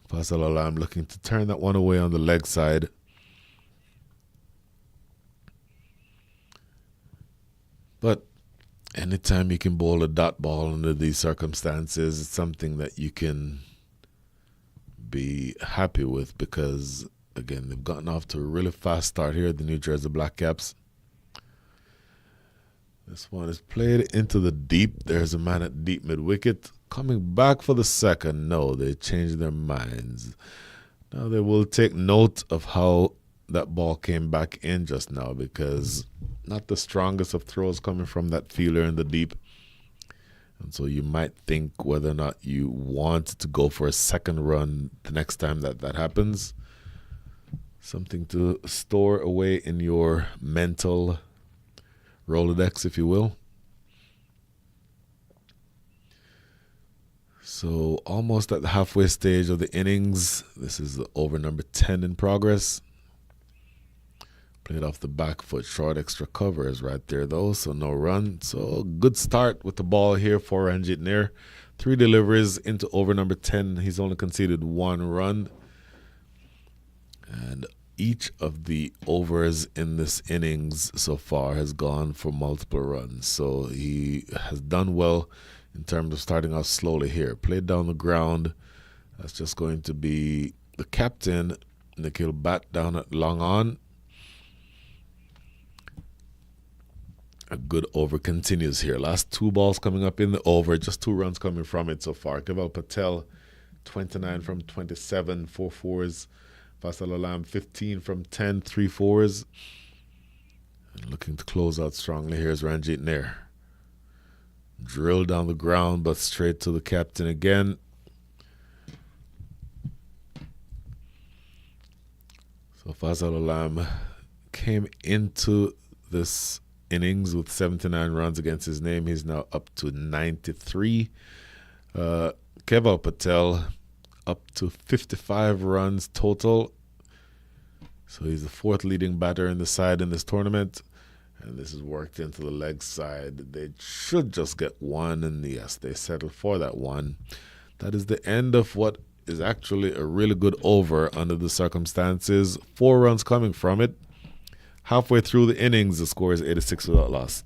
Faisal Alam looking to turn that one away on the leg side. But anytime you can bowl a dot ball under these circumstances, it's something that you can be happy with because, again, they've gotten off to a really fast start here, the New Jersey Blackcaps. This one is played into the deep. There's a man at deep mid-wicket. Coming back for the second. No, they changed their minds. Now they will take note of how that ball came back in just now because not the strongest of throws coming from that fielder in the deep. And so you might think whether or not you want to go for a second run the next time that happens. Something to store away in your mental Rolodex, if you will. So almost at the halfway stage of the innings. This is the over number 10 in progress. Played off the back foot, short extra cover is right there though, so no run. So good start with the ball here for Ranjit Nair. 3 deliveries into over number 10. He's only conceded 1 run. And each of the overs in this innings so far has gone for multiple runs. So he has done well in terms of starting off slowly here. Played down the ground. That's just going to be the captain, Nikhil Bat, down at long on. A good over continues here. Last 2 balls coming up in the over. Just 2 runs coming from it so far. Keval Patel, 29 from 27, 4 fours. Faisal Alam, 15 from 10, 3 fours. And looking to close out strongly here is Ranjit Nair. Drilled down the ground, but straight to the captain again. So Faisal Alam came into this innings with 79 runs against his name. He's now up to 93. Keval Patel up to 55 runs total. So he's the 4th leading batter in the side in this tournament. And this is worked into the leg side. They should just get 1, and yes, they settled for that 1. That is the end of what is actually a really good over under the circumstances. 4 runs coming from it. Halfway through the innings, the score is 86 without loss.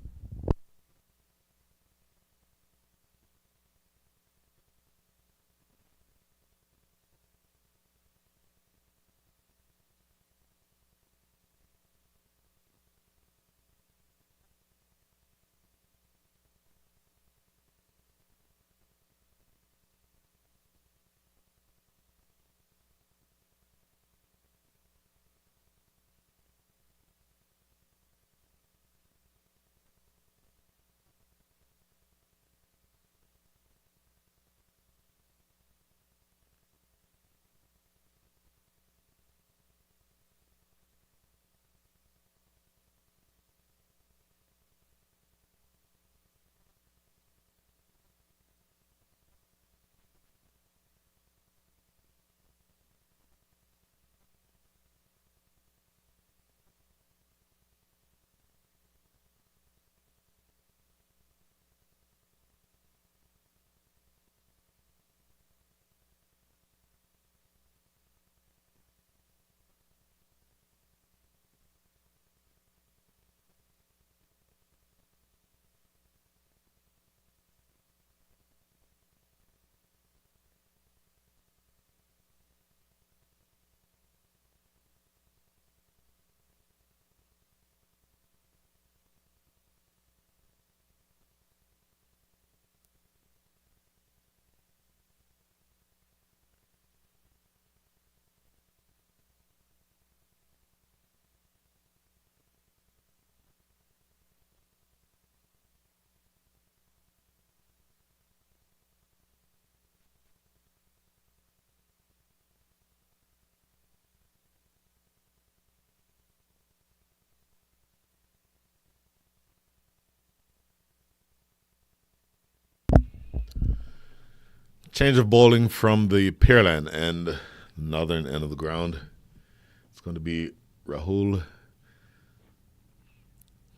Change of bowling from the Pearland end, northern end of the ground. It's going to be Rahul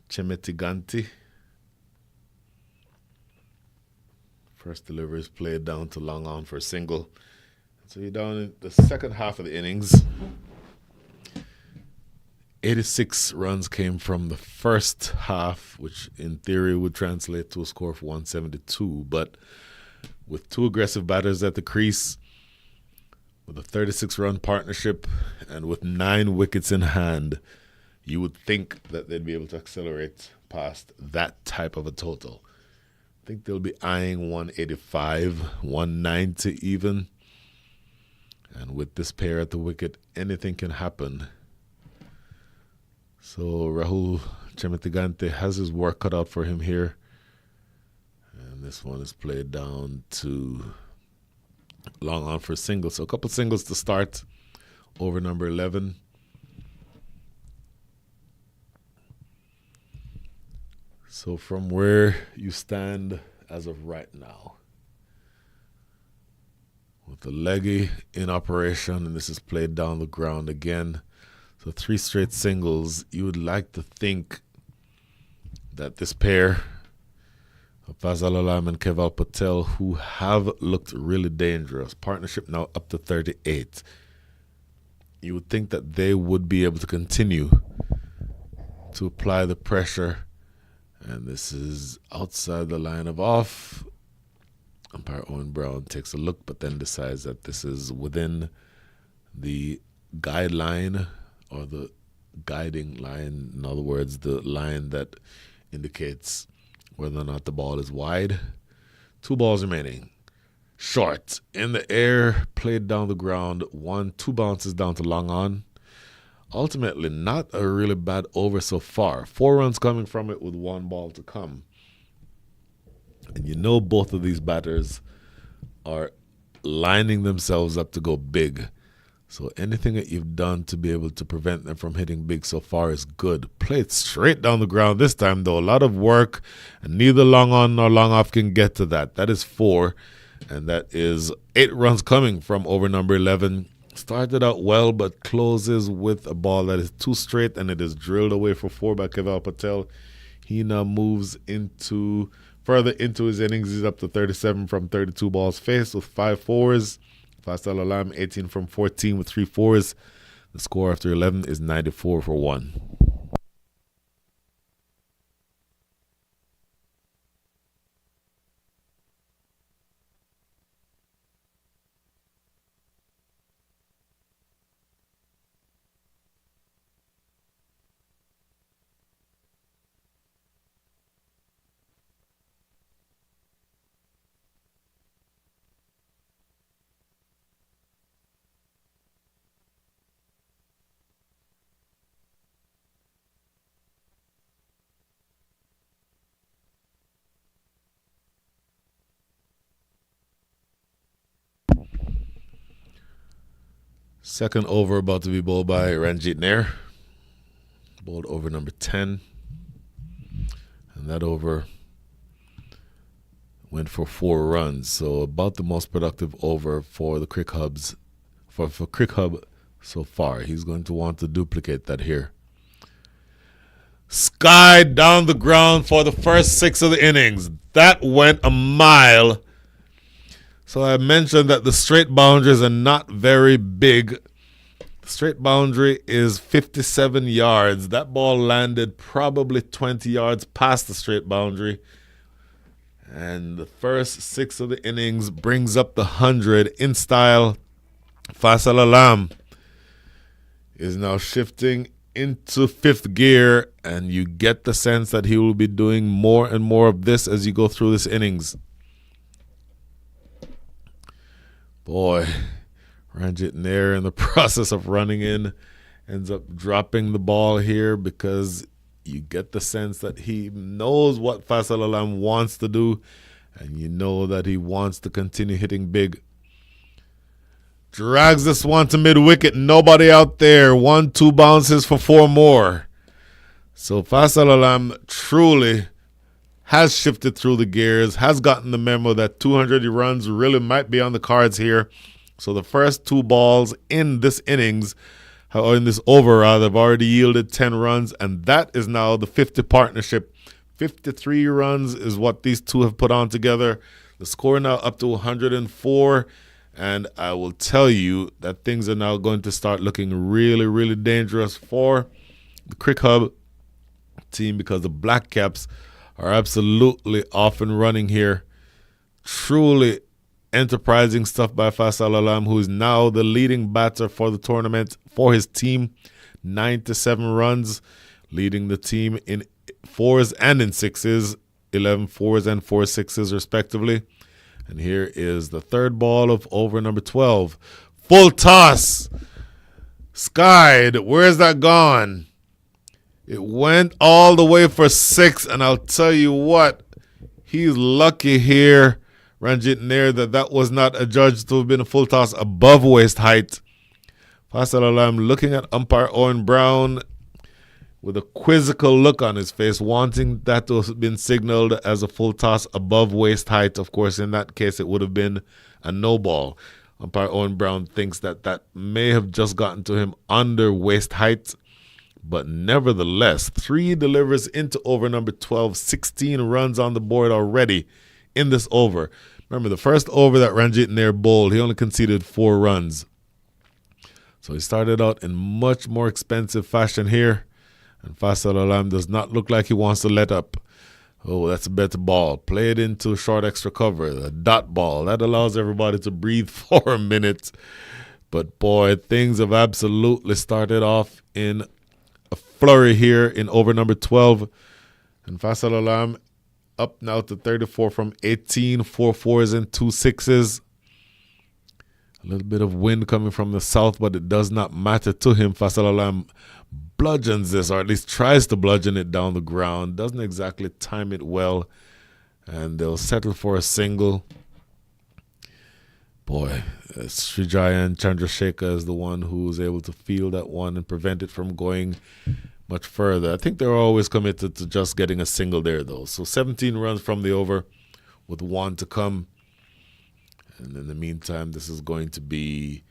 Chemetiganti. First delivery is played down to long on for a single. So you're down in the second half of the innings. 86 runs came from the first half, which in theory would translate to a score of 172. But with two aggressive batters at the crease, with a 36-run partnership, and with 9 wickets in hand, you would think that they'd be able to accelerate past that type of a total. I think they'll be eyeing 185, 190 even. And with this pair at the wicket, anything can happen. So Rahul Chemitigante has his work cut out for him here. And this one is played down to long on for a single. So a couple singles to start over number 11. So from where you stand as of right now, with the leggy in operation, and this is played down the ground again. So 3 straight singles. You would like to think that this pair of Fazal Alam and Keval Patel, who have looked really dangerous, partnership now up to 38, you would think that they would be able to continue to apply the pressure. And this is outside the line of off. Umpire Owen Brown takes a look, but then decides that this is within the guideline, or the guiding line. In other words, the line that indicates whether or not the ball is wide. 2 balls remaining. Short, in the air, played down the ground. 2 bounces down to long on. Ultimately, not a really bad over so far. 4 runs coming from it with 1 ball to come. And you know both of these batters are lining themselves up to go big. So anything that you've done to be able to prevent them from hitting big so far is good. Played straight down the ground this time, though. A lot of work, and neither long on nor long off can get to that. That is 4, and that is 8 runs coming from over number 11. Started out well, but closes with a ball that is too straight, and it is drilled away for 4 by Keval Patel. He now moves further into his innings. He's up to 37 from 32 balls faced with 5 fours. Faisal Alam 18 from 14 with 3 fours. The score after 11 is 94 for 1. Second over about to be bowled by Ranjit Nair. Bowled over number 10. And that over went for 4 runs. So about the most productive over for the CricHubs, for CricHub so far. He's going to want to duplicate that here. Sky down the ground for the first 6 of the innings. That went a mile. So I mentioned that the straight boundaries are not very big. The straight boundary is 57 yards. That ball landed probably 20 yards past the straight boundary. And the first 6 of the innings brings up the 100 in style. Faisal Alam is now shifting into 5th gear, and you get the sense that he will be doing more and more of this as you go through this innings. Boy, Ranjit Nair, in the process of running in, ends up dropping the ball here because you get the sense that he knows what Faisal Alam wants to do, and you know that he wants to continue hitting big. Drags this one to mid-wicket. Nobody out there. 1-2 bounces for 4 more. So Faisal Alam truly has shifted through the gears, has gotten the memo that 200 runs really might be on the cards here. So the first 2 balls in this innings, or in this over rather, have already yielded 10 runs, and that is now the 50 partnership. 53 runs is what these two have put on together. The score now up to 104, and I will tell you that things are now going to start looking really, really dangerous for the CricHub team, because the Blackcaps are absolutely off and running here. Truly enterprising stuff by Faisal Alam, who is now the leading batter for the tournament for his team. 97 runs, leading the team in 4s and in 6s, 11 4s and 4 6s respectively. And here is the third ball of over number 12. Full toss. Skied. Where's that gone? It went all the way for 6, and I'll tell you what, he's lucky here, Ranjit Nair, that was not adjudged to have been a full toss above waist height. Faisal Alam looking at umpire Owen Brown with a quizzical look on his face, wanting that to have been signaled as a full toss above waist height. Of course, in that case, it would have been a no ball. Umpire Owen Brown thinks that may have just gotten to him under waist height. But nevertheless, 3 delivers into over number 12, 16 runs on the board already in this over. Remember, the first over that Ranjit Nair bowled, he only conceded 4 runs. So he started out in much more expensive fashion here. And Faisal Alam does not look like he wants to let up. Oh, that's a better ball. Play it into short extra cover, the dot ball. That allows everybody to breathe for a minute. But boy, things have absolutely started off in a flurry here in over number 12. And Faisal Alam up now to 34 from 18, 4 4s and 2 6s. A little bit of wind coming from the south, but it does not matter to him. Faisal Alam bludgeons this, or at least tries to bludgeon it down the ground. Doesn't exactly time it well. And they'll settle for a single. Boy, Srijayan Chandrasekhar is the one who's able to field that one and prevent it from going much further. I think they're always committed to just getting a single there, though. So 17 runs from the over with 1 to come. And in the meantime, this is going to be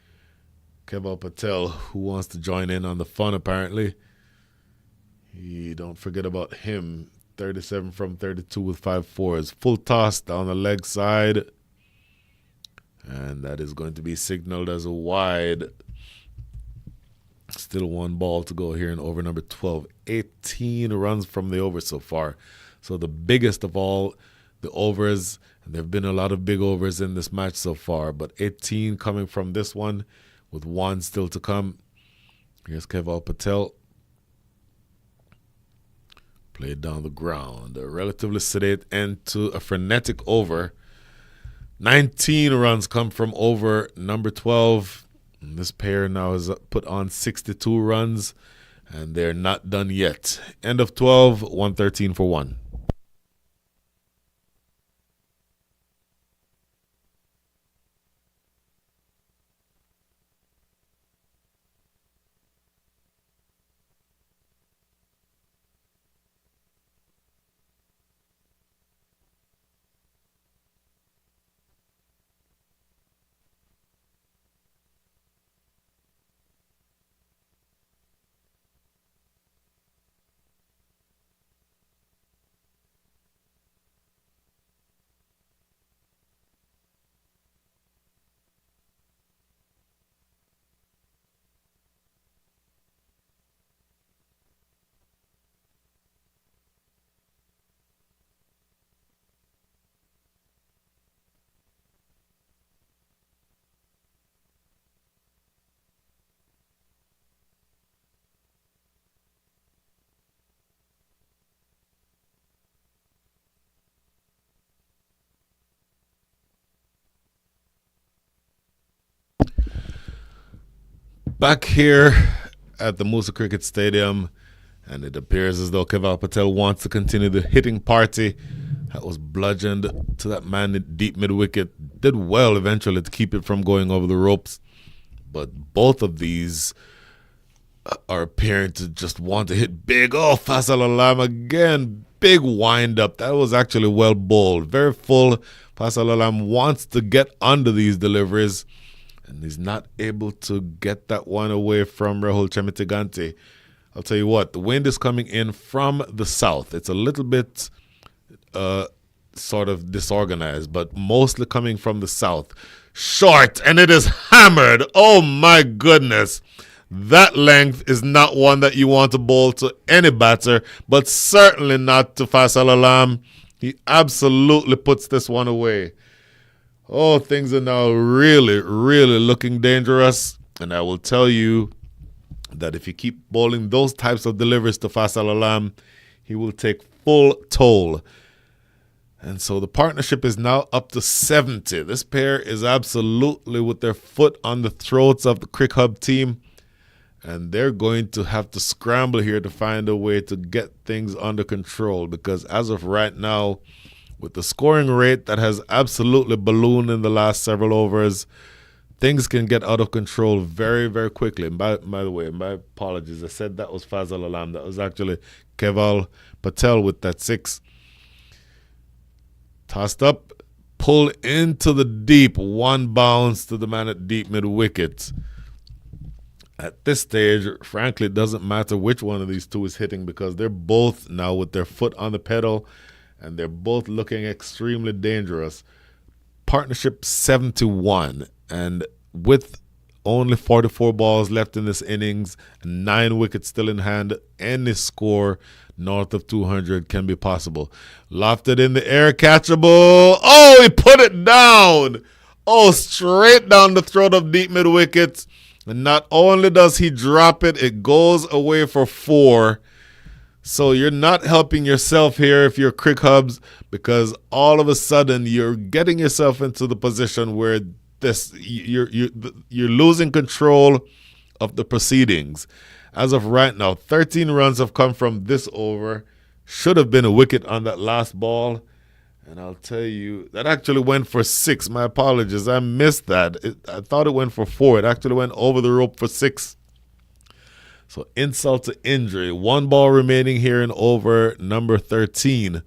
Keval Patel, who wants to join in on the fun, apparently. Don't forget about him. 37 from 32 with 5 4s. Full toss down the leg side. And that is going to be signaled as a wide. Still 1 ball to go here in over number 12. 18 runs from the over so far. So the biggest of all the overs. And there have been a lot of big overs in this match so far. But 18 coming from this one with 1 still to come. Here's Keval Patel. Played down the ground. A relatively sedate end to a frenetic over. 19 runs come from over number 12. And this pair now has put on 62 runs, and they're not done yet. End of 12, 113 for 1. Back here at the Moosa Cricket Stadium, and it appears as though Keval Patel wants to continue the hitting party. That was bludgeoned to that man in deep mid-wicket. Did well eventually to keep it from going over the ropes. But both of these are appearing to just want to hit big. Oh, Faisal Alam again big wind-up. That was actually well bowled. Very full. Faisal Alam wants to get under these deliveries, and he's not able to get that one away from Rahul Chemitigante. I'll tell you what, the wind is coming in from the south. It's a little bit sort of disorganized, but mostly coming from the south. Short, and it is hammered. Oh my goodness. That length is not one that you want to bowl to any batter, but certainly not to Faisal Alam. He absolutely puts this one away. Oh, things are now really, really looking dangerous. And I will tell you that if you keep bowling those types of deliveries to Faisal Alam, he will take full toll. And so the partnership is now up to 70. This pair is absolutely with their foot on the throats of the CricHub team. And they're going to have to scramble here to find a way to get things under control. Because as of right now, with the scoring rate that has absolutely ballooned in the last several overs, things can get out of control very, very quickly. And by the way, my apologies. I said that was Faisal Alam. That was actually Keval Patel with that 6. Tossed up, pulled into the deep. One bounce to the man at deep mid-wicket. At this stage, frankly, it doesn't matter which one of these two is hitting because they're both now with their foot on the pedal and they're both looking extremely dangerous. Partnership 71, and with only 44 balls left in this innings, 9 wickets still in hand, any score north of 200 can be possible. Lofted in the air, catchable. Oh, he put it down. Oh, straight down the throat of deep mid-wicket. And not only does he drop it, it goes away for 4. So you're not helping yourself here if you're CricHubs, because all of a sudden you're getting yourself into the position where you're losing control of the proceedings. As of right now, 13 runs have come from this over. Should have been a wicket on that last ball. And I'll tell you, that actually went for 6. My apologies. I missed that. I thought it went for 4. It actually went over the rope for 6. So insult to injury. 1 ball remaining here in over number 13.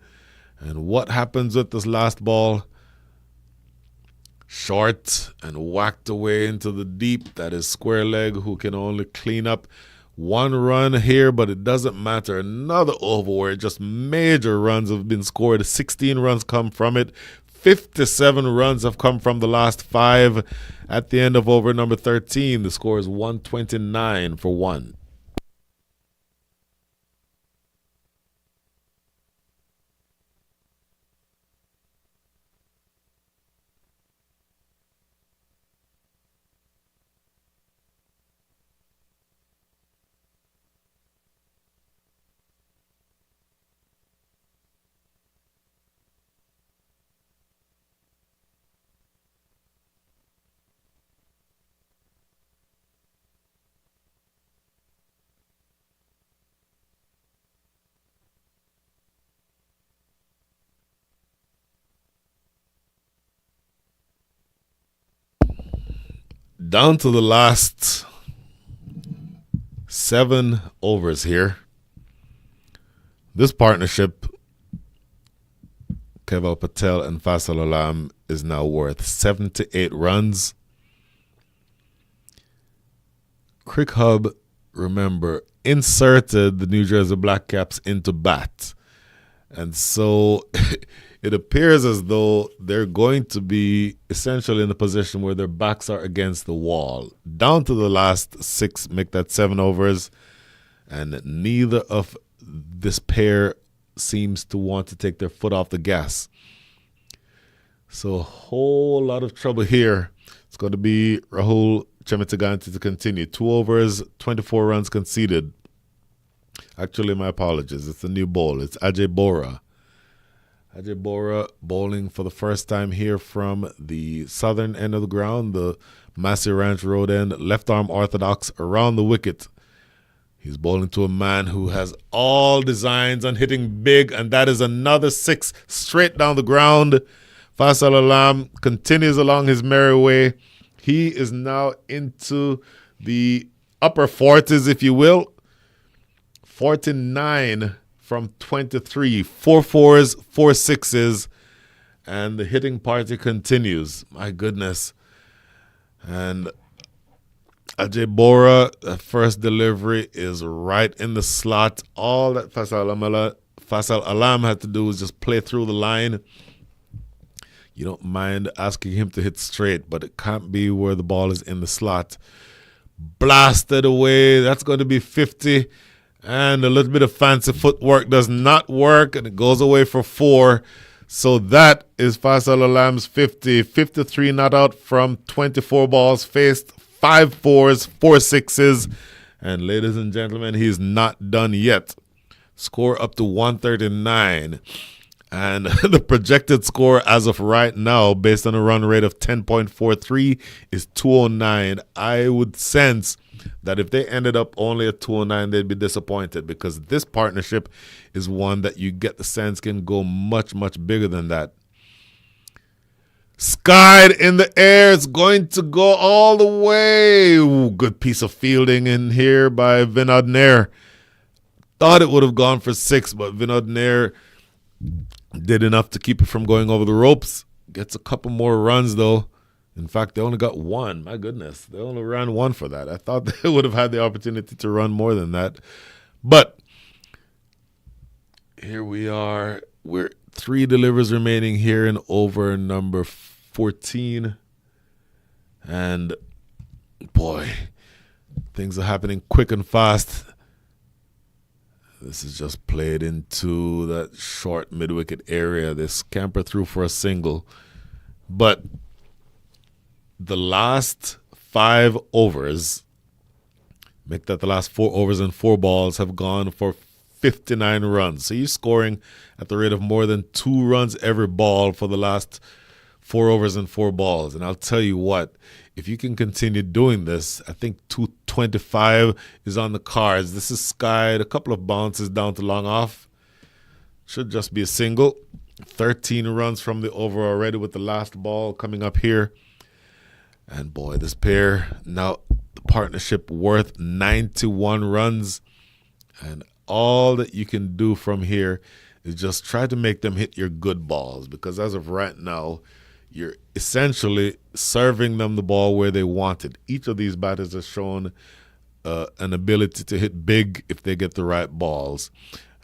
And what happens with this last ball? Short and whacked away into the deep. That is square leg, who can only clean up 1 run here, but it doesn't matter. Another over where just major runs have been scored. 16 runs come from it. 57 runs have come from the last 5. At the end of over number 13, the score is 129 for 1. Down to the last 7 overs here. This partnership, Keval Patel and Faisal Alam, is now worth 78 runs. CricHub, remember, inserted the New Jersey Blackcaps into bat. And so it appears as though they're going to be essentially in a position where their backs are against the wall. Down to the last 6, make that 7 overs. And neither of this pair seems to want to take their foot off the gas. So a whole lot of trouble here. It's going to be Rahul Chemitigante to continue. 2 overs, 24 runs conceded. Actually, my apologies. It's a new ball. It's Ajay Bora. Ajay Bora bowling for the first time here from the southern end of the ground, the Massey Ranch Road end, left arm orthodox around the wicket. He's bowling to a man who has all designs on hitting big, and that is another 6 straight down the ground. Faisal Alam continues along his merry way. He is now into the upper 40s, if you will. 49 from 23. 4 fours, 4 sixes, and the hitting party continues. My goodness. And Ajay Bora, the first delivery is right in the slot. All that Faisal Alam had to do was just play through the line. You don't mind asking him to hit straight, but it can't be where the ball is in the slot. Blasted away. That's going to be 50. And a little bit of fancy footwork does not work, and it goes away for 4. So that is Faisal Alam's 50. 53 not out from 24 balls faced. 5 fours, 4 sixes. And ladies and gentlemen, he's not done yet. Score up to 139. And the projected score as of right now, based on a run rate of 10.43, is 209. I would sense that if they ended up only at 209, they'd be disappointed, because this partnership is one that you get the sense can go much, much bigger than that. Skied in the air. It's going to go all the way. Ooh, good piece of fielding in here by Vinod Nair. Thought it would have gone for 6, but Vinod Nair did enough to keep it from going over the ropes. Gets a couple more runs, though. In fact, they only got 1. My goodness. They only ran 1 for that. I thought they would have had the opportunity to run more than that. But here we are. We're 3 delivers remaining here in over number 14. And boy, things are happening quick and fast. This is just played into that short mid-wicket area. They scamper through for a single. But the last 5 overs, make that the last 4 overs and 4 balls, have gone for 59 runs. So you're scoring at the rate of more than 2 runs every ball for the last 4 overs and 4 balls. And I'll tell you what, if you can continue doing this, I think 225 is on the cards. This is skied, a couple of bounces down to long off. Should just be a single. 13 runs from the over already with the last ball coming up here. And boy, this pair, now the partnership worth 91 runs. And all that you can do from here is just try to make them hit your good balls, because as of right now, you're essentially serving them the ball where they want it. Each of these batters has shown an ability to hit big if they get the right balls.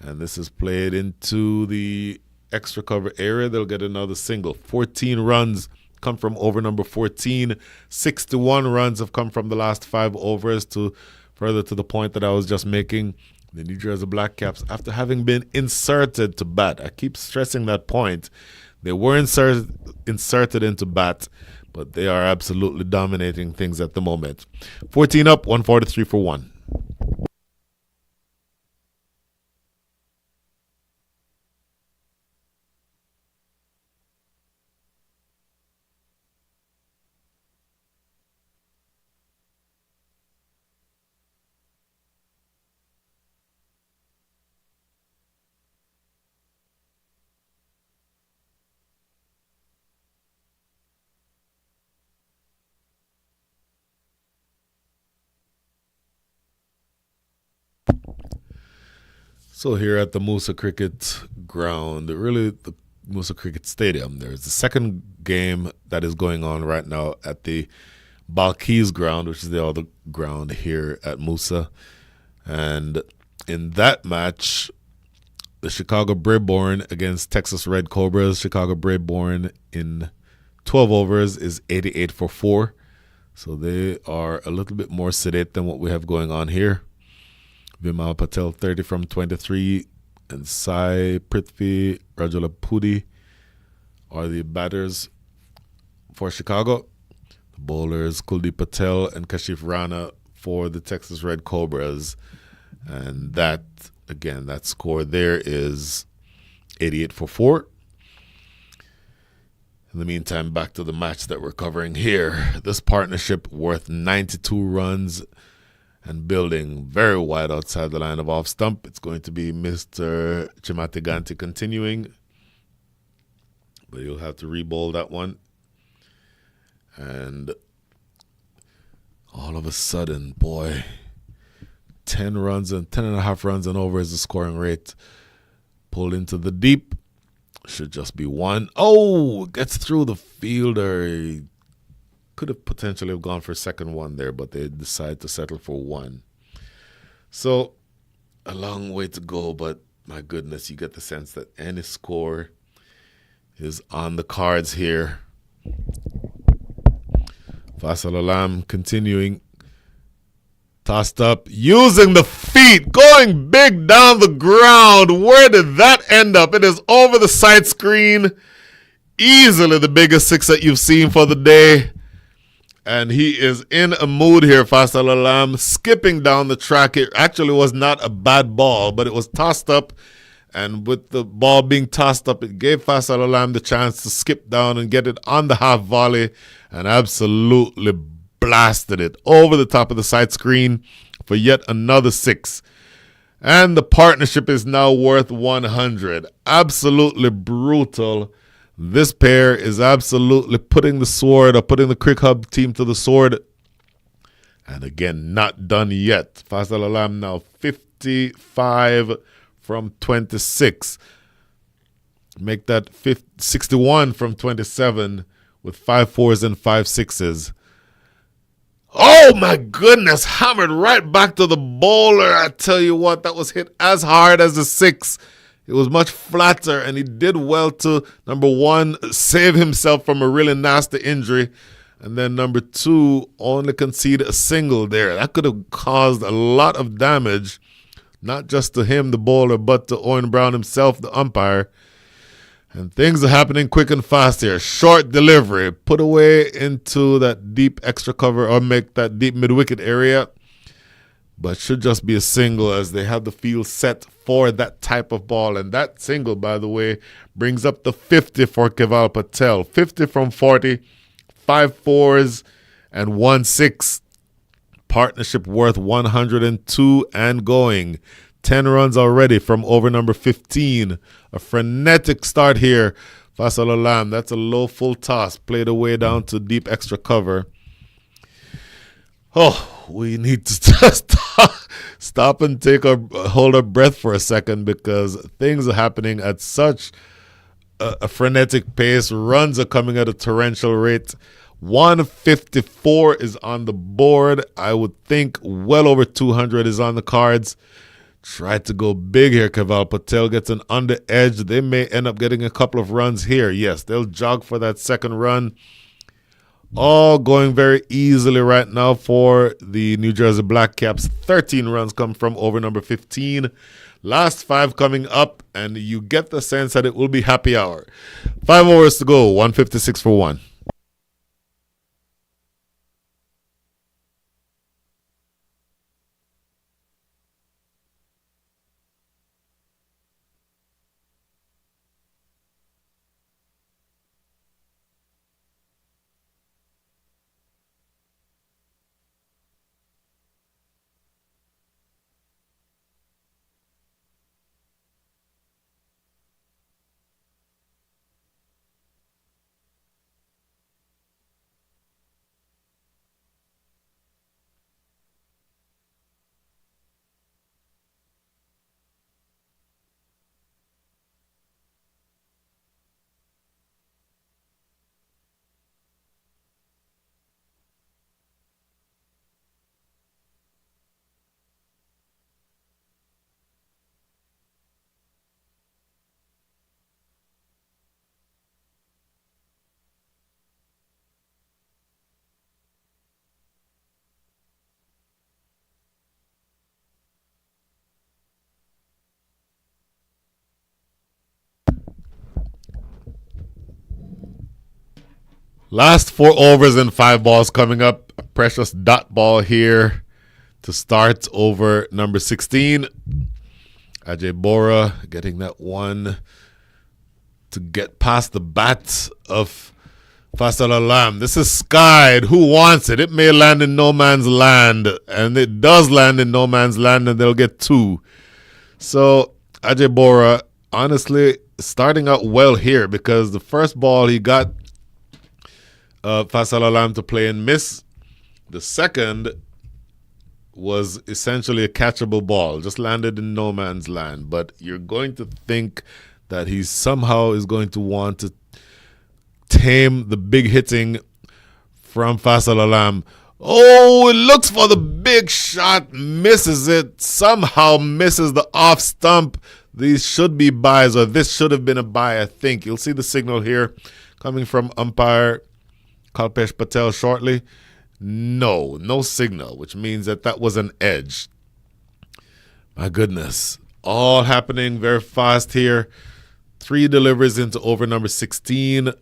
And this is played into the extra cover area. They'll get another single. 14 runs come from over number 14. 61 runs have come from the last 5 overs, to further to the point that I was just making. The New Jersey Blackcaps, after having been inserted to bat, I keep stressing that point. They were inserted into bat, but they are absolutely dominating things at the moment. 14 up, 143 for 1. So here at the Moosa Cricket Ground, really the Moosa Cricket Stadium, there's the second game that is going on right now at the Balkis Ground, which is the other ground here at Moosa. And in that match, the Chicago Braeborn against Texas Red Cobras. Chicago Braeborn in 12 overs is 88 for 4. So they are a little bit more sedate than what we have going on here. Vimal Patel 30 from 23, and Sai Prithvi Rajulapudi are the batters for Chicago. The bowlers Kuldeep Patel and Kashif Rana for the Texas Red Cobras. And that, again, that score there is 88 for 4. In the meantime, back to the match that we're covering here. This partnership worth 92 runs and building very wide outside the line of off stump. It's going to be Mr. Chimatiganti continuing, but you'll have to re-bowl that one. And all of a sudden, boy, 10 runs and 10.5 runs and over is the scoring rate. Pulled into the deep. Should just be one. Oh, gets through the fielder. He could have potentially have gone for a second one there, but they decided to settle for one. So a long way to go, but my goodness, you get the sense that any score is on the cards here. Faisal Alam continuing. Tossed up, using the feet, going big down the ground. Where did that end up? It is over the side screen. Easily the biggest six that you've seen for the day. And he is in a mood here, Faisal Alam, skipping down the track. It actually was not a bad ball, but it was tossed up. And with the ball being tossed up, it gave Faisal Alam the chance to skip down and get it on the half volley and absolutely blasted it over the top of the side screen for yet another six. And the partnership is now worth 100. Absolutely brutal. This pair is absolutely putting the CricHub team to the sword. And again, not done yet. Faisal Alam now 55 from 26. Make that 61 from 27 with 5 4s and 5 6s. Oh my goodness, hammered right back to the bowler. I tell you what, that was hit as hard as a 6. It was much flatter, and he did well to, number 1, save himself from a really nasty injury. And then number 2, only concede a single there. That could have caused a lot of damage, not just to him, the bowler, but to Owen Brown himself, the umpire. And things are happening quick and fast here. Short delivery, put away into that deep extra cover or make that deep mid-wicket area. But should just be a single as they have the field set for that type of ball. And that single, by the way, brings up the 50 for Keval Patel. 50 from 40, 5 4s and 1 6. Partnership worth 102 and going. 10 runs already from over number 15. A frenetic start here. Faisal Alam, that's a low full toss. Played away down to deep extra cover. Oh, we need to just stop and hold our breath for a second because things are happening at such a frenetic pace. Runs are coming at a torrential rate. 154 is on the board. I would think well over 200 is on the cards. Tried to go big here. Keval Patel gets an under edge. They may end up getting a couple of runs here. Yes, they'll jog for that second run. All going very easily right now for the New Jersey Blackcaps. 13 runs come from over number 15. Last 5 coming up, and you get the sense that it will be happy hour. 5 overs to go. 156 for 1. Last 4 overs and 5 balls coming up. A precious dot ball here to start over number 16. Ajay Bora getting that one to get past the bat of Faisal Alam. This is skied. Who wants it? It may land in no man's land. And it does land in no man's land, and they'll get 2. So Ajay Bora, honestly, starting out well here because the first ball he got Faisal Alam to play and miss. The second was essentially a catchable ball, just landed in no man's land. But you're going to think that he somehow is going to want to tame the big hitting from Faisal Alam. Oh, it looks for the big shot, misses it, somehow misses the off stump. These should be buys, or this should have been a buy, I think. You'll see the signal here coming from umpire Kalpesh Patel shortly. No signal, which means that was an edge. My goodness. All happening very fast here. 3 deliveries into over number 16.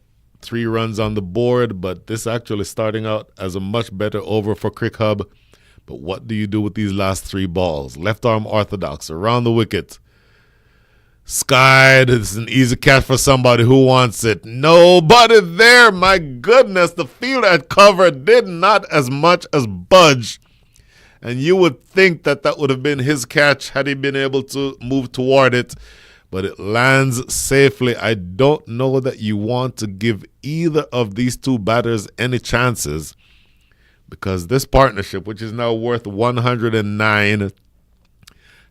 3 runs on the board, but this actually starting out as a much better over for CricHub. But what do you do with these last 3 balls? Left arm orthodox around the wicket. Sky, this is an easy catch for somebody who wants it. Nobody there. My goodness, the fielder at cover did not as much as budge. And you would think that would have been his catch had he been able to move toward it. But it lands safely. I don't know that you want to give either of these 2 batters any chances, because this partnership, which is now worth 109,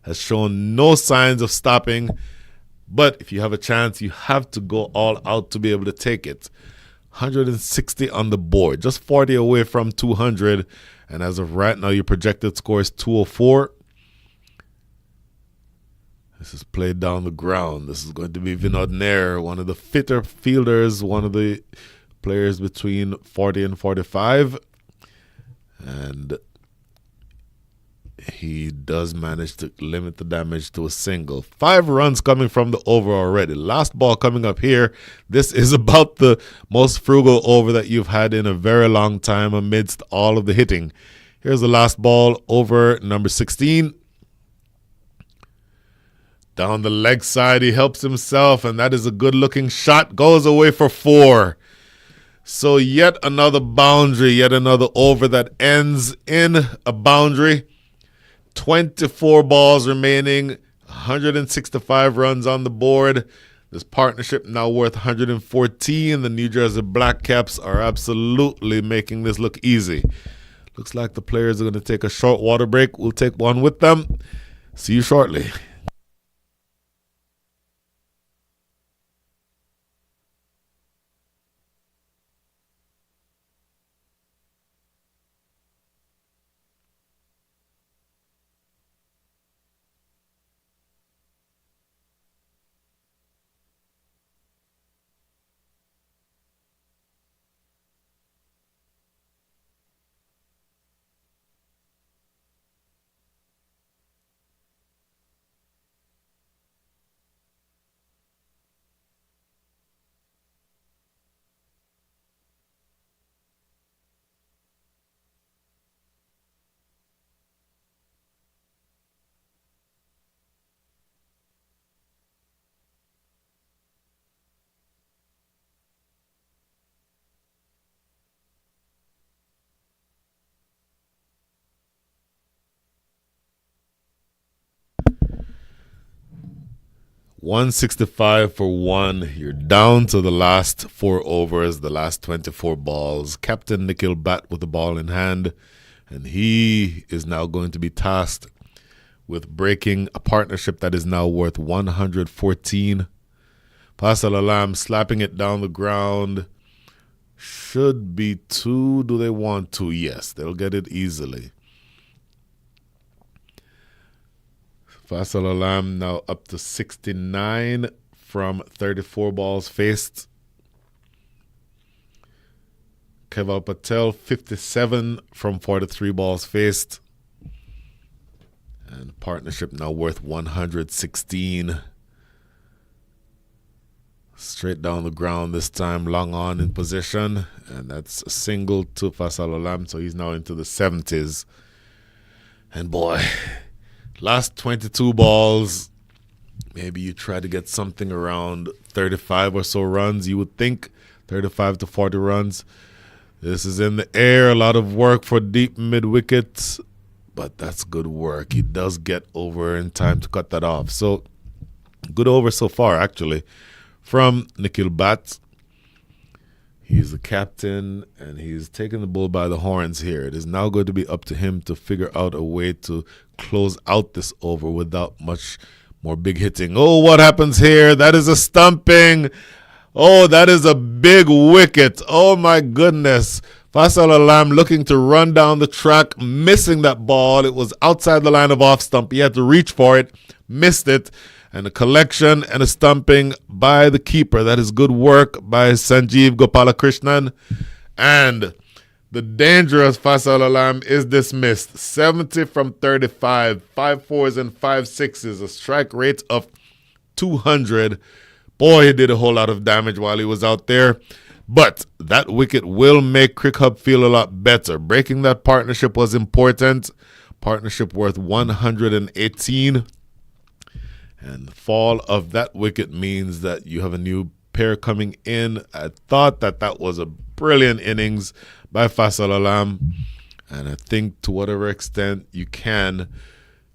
has shown no signs of stopping. But if you have a chance, you have to go all out to be able to take it. 160 on the board, just 40 away from 200. And as of right now, your projected score is 204. This is played down the ground. This is going to be Vinod Nair, one of the fitter fielders, one of the players between 40 and 45. And he does manage to limit the damage to a single. 5 runs coming from the over already. Last ball coming up here. This is about the most frugal over that you've had in a very long time amidst all of the hitting. Here's the last ball, over number 16. Down the leg side, he helps himself, and that is a good-looking shot. Goes away for 4. So yet another boundary, yet another over that ends in a boundary. 24 balls remaining, 165 runs on the board. This partnership now worth 114. The New Jersey Blackcaps are absolutely making this look easy. Looks like the players are going to take a short water break. We'll take one with them. See you shortly. $165 for 1. You're down to the last 4 overs, the last 24 balls. Captain Nikhil Bhatt with the ball in hand, and he is now going to be tasked with breaking a partnership that is now worth 114. Faisal Alam slapping it down the ground. Should be 2. Do they want to? Yes, they'll get it easily. Faisal Alam now up to 69 from 34 balls faced. Keval Patel 57 from 43 balls faced. And partnership now worth 116. Straight down the ground this time, long on in position. And that's a single to Faisal Alam, so he's now into the 70s. And boy, last 22 balls, maybe you try to get something around 35 or so runs. You would think 35 to 40 runs. This is in the air, a lot of work for deep mid-wicket, but that's good work. He does get over in time to cut that off. So good over so far, actually, from Nikhil Bhatt. He's the captain, and he's taking the bull by the horns here. It is now going to be up to him to figure out a way to close out this over without much more big hitting. Oh, what happens here? That is a stumping. Oh, that is a big wicket. Oh, my goodness. Faisal Alam looking to run down the track, missing that ball. It was outside the line of off stump. He had to reach for it, missed it. And a collection and a stumping by the keeper. That is good work by Sanjeev Gopalakrishnan. And the dangerous Faisal Alam is dismissed. 70 from 35. 5 fours and 5 sixes. A strike rate of 200. Boy, he did a whole lot of damage while he was out there. But that wicket will make CricHub feel a lot better. Breaking that partnership was important. Partnership worth 118. And the fall of that wicket means that you have a new pair coming in. I thought that was a brilliant innings by Faisal Alam. And I think to whatever extent you can,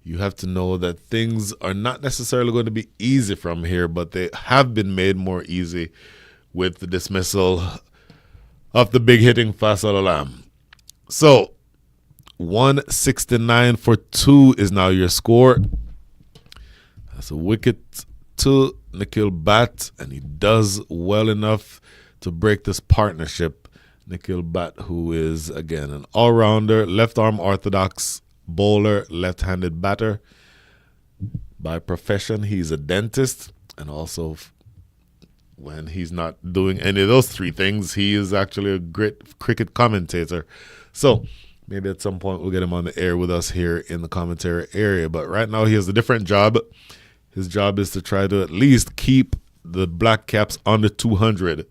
you have to know that things are not necessarily going to be easy from here, but they have been made more easy with the dismissal of the big hitting Faisal Alam. So 169 for 2 is now your score. That's a wicket to Nikhil Bhatt, and he does well enough to break this partnership. Nikhil Bhatt, who is, again, an all-rounder, left-arm orthodox bowler, left-handed batter. By profession, he's a dentist, and also when he's not doing any of those three things, he is actually a great cricket commentator. So maybe at some point we'll get him on the air with us here in the commentary area. But right now he has a different job. His job is to try to at least keep the Blackcaps under 200.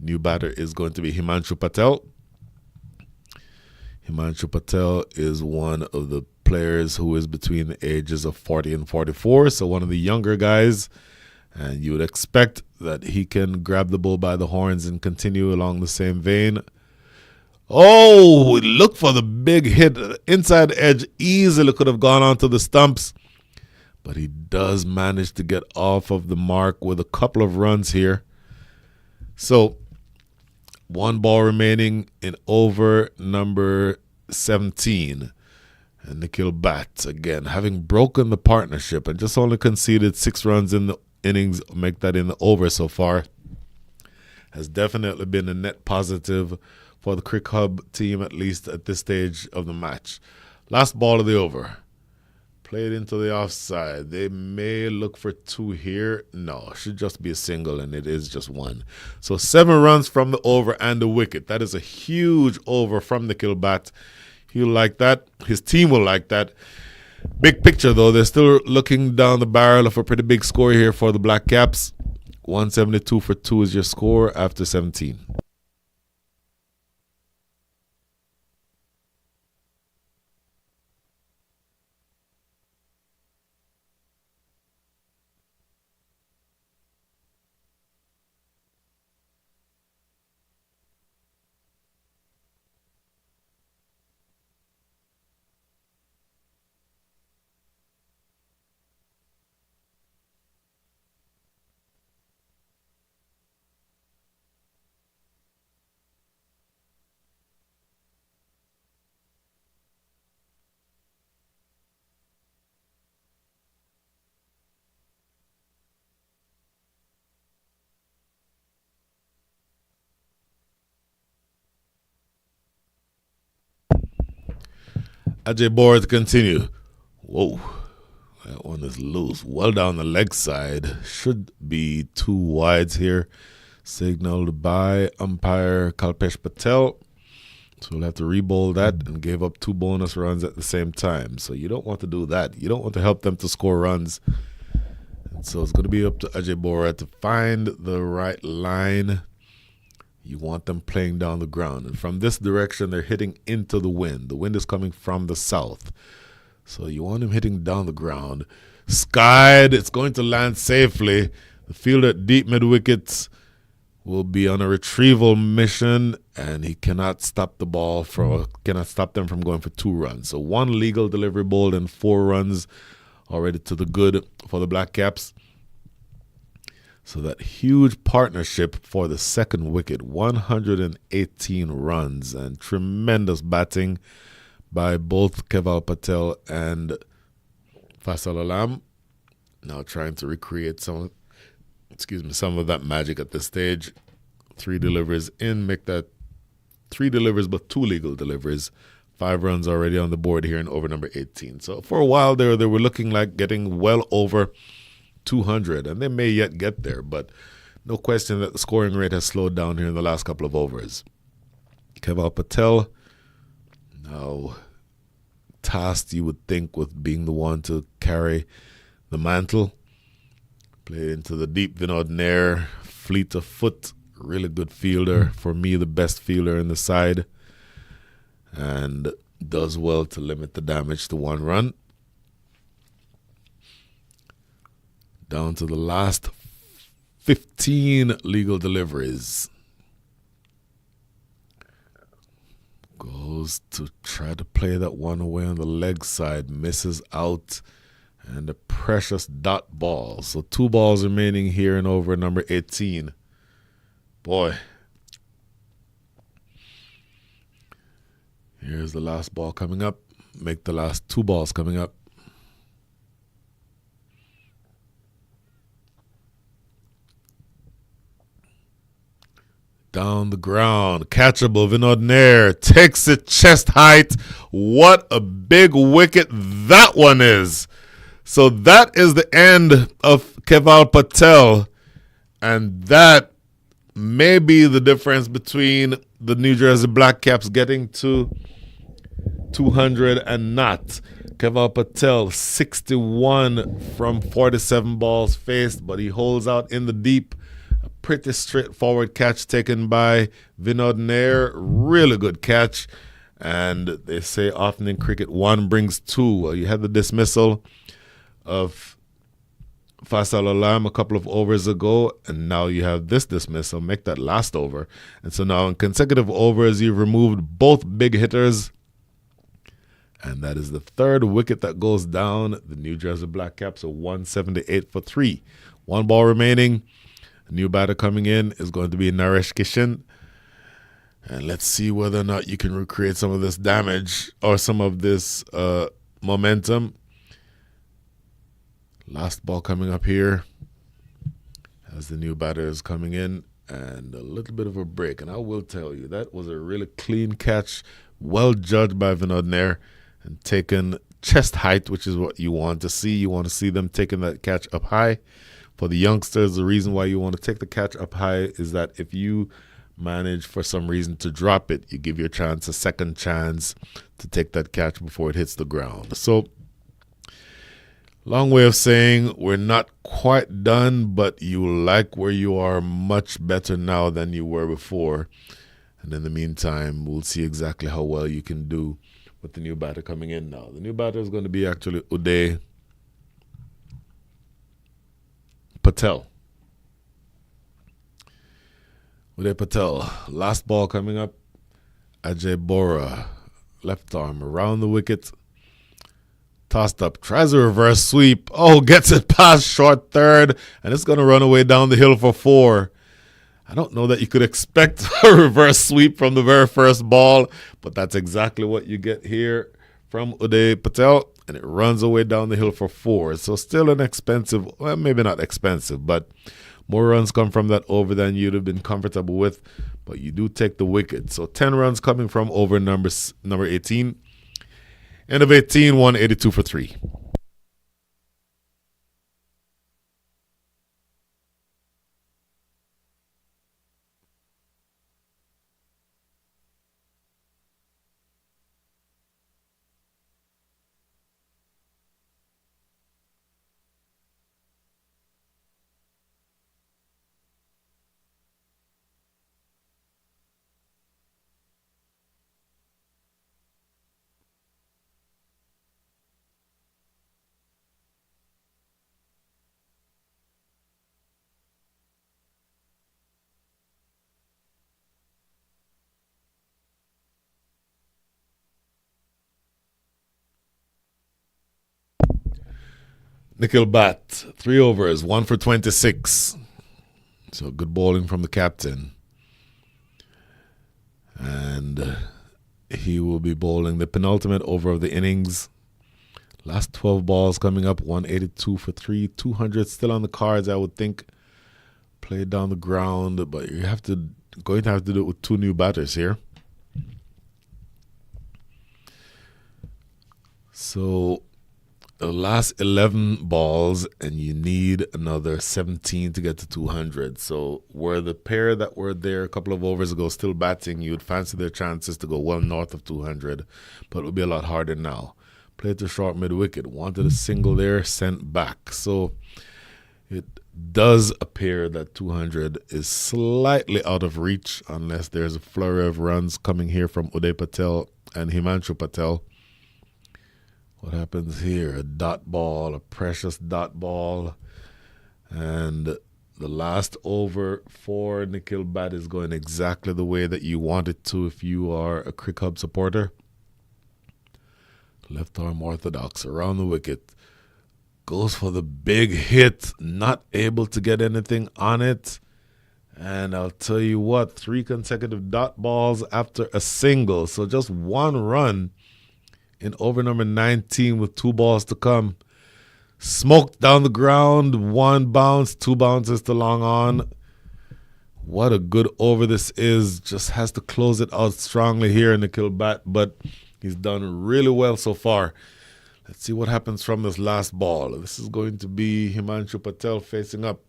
New batter is going to be Himanshu Patel. Himanshu Patel is one of the players who is between the ages of 40 and 44, so one of the younger guys. And you would expect that he can grab the bull by the horns and continue along the same vein. Oh, look for the big hit. Inside edge easily could have gone onto the stumps. But he does manage to get off of the mark with a couple of runs here. So, one ball remaining in over number 17. And Nikhil Bhatt, again, having broken the partnership and just only conceded 6 runs in the innings, make that in the over so far, has definitely been a net positive for the CricHub team, at least at this stage of the match. Last ball of the over. Played into the offside. They may look for 2 here. No, it should just be a single, and it is just 1. So 7 runs from the over and the wicket. That is a huge over from Nikhil Bhatt. He'll like that. His team will like that. Big picture, though, they're still looking down the barrel of a pretty big score here for the Blackcaps. 172 for 2 is your score after 17. Ajay Bora to continue. Whoa, that one is loose. Well down the leg side. Should be 2 wides here. Signaled by umpire Kalpesh Patel. So we'll have to re-bowl that and gave up 2 bonus runs at the same time. So you don't want to do that. You don't want to help them to score runs. And so it's going to be up to Ajay Bora to find the right line. You want them playing down the ground. And from this direction, they're hitting into the wind. The wind is coming from the south. So you want him hitting down the ground. Skied. It's going to land safely. The fielder at deep mid-wickets will be on a retrieval mission, and he cannot stop them from going for 2 runs. So 1 legal delivery bowled and 4 runs already to the good for the Blackcaps. So that huge partnership for the second wicket, 118 runs, and tremendous batting by both Keval Patel and Faisal Alam. Now trying to recreate some of that magic at this stage. 3 deliveries in, make that 3 deliveries but 2 legal deliveries. 5 runs already on the board here in over number 18. So for a while there, they were looking like getting well over 200, and they may yet get there, but no question that the scoring rate has slowed down here in the last couple of overs. Keval Patel now tasked, you would think, with being the one to carry the mantle. Played into the deep. Vinod Nair, fleet of foot, really good fielder. For me, the best fielder in the side. And does well to limit the damage to 1 run. Down to the last 15 legal deliveries. Goes to try to play that one away on the leg side. Misses out. And a precious dot ball. So 2 balls remaining here and over number 18. Boy. Here's the last ball coming up. Make the last 2 balls coming up. Down the ground. Catchable. Vinod Nair takes it chest height. What a big wicket that one is. So that is the end of Keval Patel. And that may be the difference between the New Jersey Blackcaps getting to 200 and not. Keval Patel, 61 from 47 balls faced, but he holds out in the deep. A pretty straightforward catch taken by Vinod Nair. Really good catch. And they say often in cricket, 1 brings 2. Well, you had the dismissal of Faisal Alam a couple of overs ago, and now you have this dismissal. Make that last over. And so now in consecutive overs, you've removed both big hitters. And that is the 3rd wicket that goes down. The New Jersey Blackcaps are 178 for 3. 1 ball remaining. A new batter coming in is going to be Naresh Kishan. And let's see whether or not you can recreate some of this damage or some of this momentum. Last ball coming up here as the new batter is coming in, and a little bit of a break. And I will tell you, that was a really clean catch, well judged by Vinod Nair, and taken chest height, which is what you want to see. You want to see them taking that catch up high. For the youngsters, the reason why you want to take the catch up high is that if you manage for some reason to drop it, you give your chance a second chance to take that catch before it hits the ground. So long way of saying we're not quite done, but you like where you are much better now than you were before. And in the meantime, we'll see exactly how well you can do with the new batter coming in now. The new batter is going to be actually Uday Patel. Uday Patel. Last ball coming up. Ajay Bora. Left arm around the wicket. Tossed up, tries a reverse sweep. Oh, gets it past short third, and it's going to run away down the hill for 4. I don't know that you could expect a reverse sweep from the very first ball, but that's exactly what you get here from Uday Patel, and it runs away down the hill for 4. So still an expensive, well, maybe not expensive, but more runs come from that over than you'd have been comfortable with, but you do take the wicket. So 10 runs coming from over number 18. End of 18, 182 for 3. Nikhil Bhatt, 3 overs, 1 for 26. So good bowling from the captain. And he will be bowling the penultimate over of the innings. Last 12 balls coming up, 182 for 3, 200 still on the cards, I would think. Played down the ground, but you're going to have to do it with two new batters here. So the last 11 balls, and you need another 17 to get to 200. So where the pair that were there a couple of overs ago still batting, you would fancy their chances to go well north of 200, but it would be a lot harder now. Played to short mid-wicket, wanted a single there, sent back. So it does appear that 200 is slightly out of reach unless there's a flurry of runs coming here from Uday Patel and Himanshu Patel. What happens here? A dot ball, a precious dot ball. And the last over for Nikhil Bat is going exactly the way that you want it to if you are a CricHub supporter. Left arm orthodox around the wicket. Goes for the big hit. Not able to get anything on it. And I'll tell you what, 3 consecutive dot balls after a single. So just one run in over number 19 with 2 balls to come. Smoked down the ground, 1 bounce, 2 bounces to long on. What a good over this is. Just has to close it out strongly here in Nikhil Bat, but he's done really well so far. Let's see what happens from this last ball. This is going to be Himanshu Patel facing up.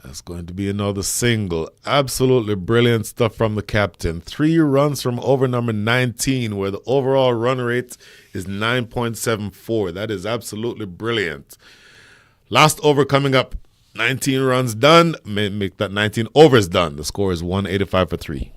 That's going to be another single. Absolutely brilliant stuff from the captain. 3 runs from over number 19, where the overall run rate is 9.74. That is absolutely brilliant. Last over coming up. 19 runs done. Make that 19 overs done. The score is 185 for 3.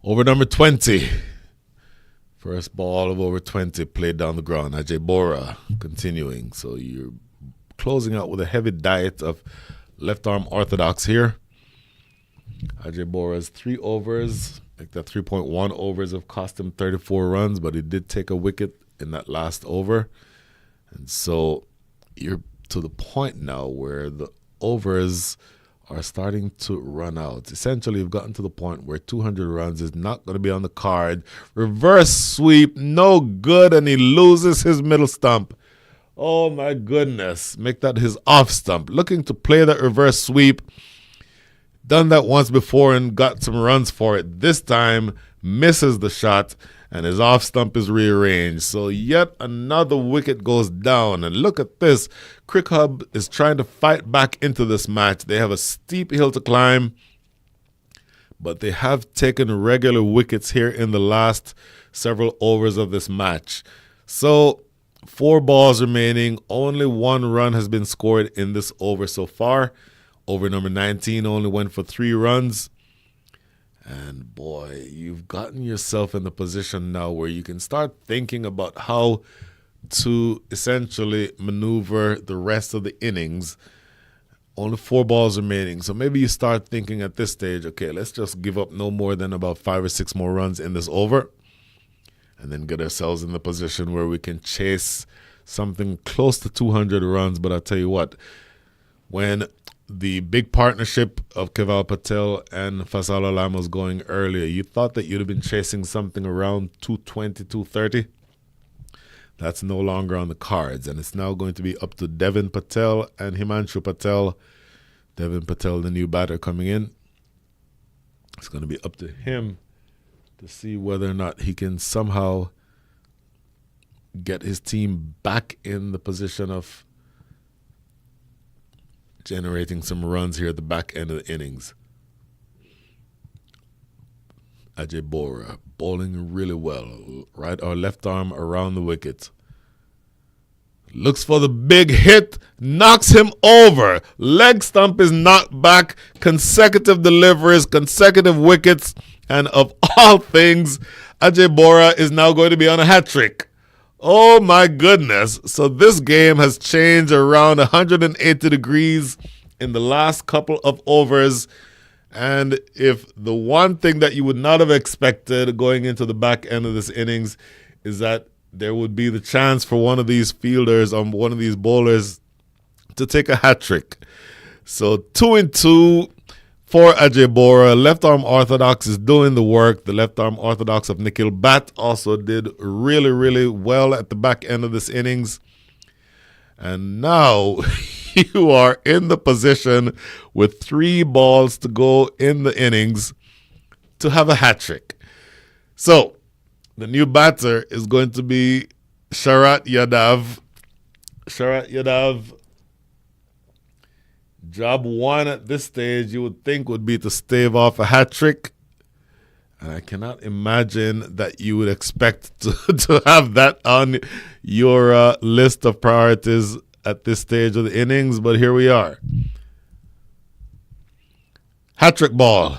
Over number 20. First ball of over 20 played down the ground. Ajay Bora continuing. So you're closing out with a heavy diet of left arm orthodox here. Ajay Bora's 3 overs. Like that 3.1 overs have cost him 34 runs, but he did take a wicket in that last over. And so you're to the point now where the overs are starting to run out. Essentially, you've gotten to the point where 200 runs is not going to be on the card. Reverse sweep, no good, and he loses his middle stump. Oh, my goodness. Make that his off stump. Looking to play that reverse sweep. Done that once before and got some runs for it. This time, misses the shot, and his off stump is rearranged. So yet another wicket goes down. And look at this. CricHub is trying to fight back into this match. They have a steep hill to climb, but they have taken regular wickets here in the last several overs of this match. So 4 balls remaining. Only 1 run has been scored in this over so far. Over number 19 only went for 3 runs. And boy, you've gotten yourself in the position now where you can start thinking about how to essentially maneuver the rest of the innings. Only 4 balls remaining. So maybe you start thinking at this stage, okay, let's just give up no more than about 5 or 6 more runs in this over. And then get ourselves in the position where we can chase something close to 200 runs. But I'll tell you what, when the big partnership of Keval Patel and Fasal Alam was going earlier, you thought that you'd have been chasing something around 220, 230. That's no longer on the cards, and it's now going to be up to Devin Patel and Himanshu Patel. Devin Patel, the new batter coming in. It's going to be up to him to see whether or not he can somehow get his team back in the position of generating some runs here at the back end of the innings. Ajay Bora bowling really well. Right or left arm around the wicket. Looks for the big hit. Knocks him over. Leg stump is knocked back. Consecutive deliveries. Consecutive wickets. And of all things, Ajay Bora is now going to be on a hat trick. Oh my goodness. So this game has changed around 180 degrees in the last couple of overs. And if the one thing that you would not have expected going into the back end of this innings is that there would be the chance for one of these fielders or one of these bowlers to take a hat trick. So 2-2 for Ajay Bora. Left arm orthodox is doing the work. The left arm orthodox of Nikhil Bhatt also did really, really well at the back end of this innings. And now you are in the position with 3 balls to go in the innings to have a hat trick. So the new batter is going to be Sharat Yadav. Sharat Yadav, job one at this stage you would think would be to stave off a hat trick. And I cannot imagine that you would expect to have that on your list of priorities at this stage of the innings, but here we are. Hat-trick ball.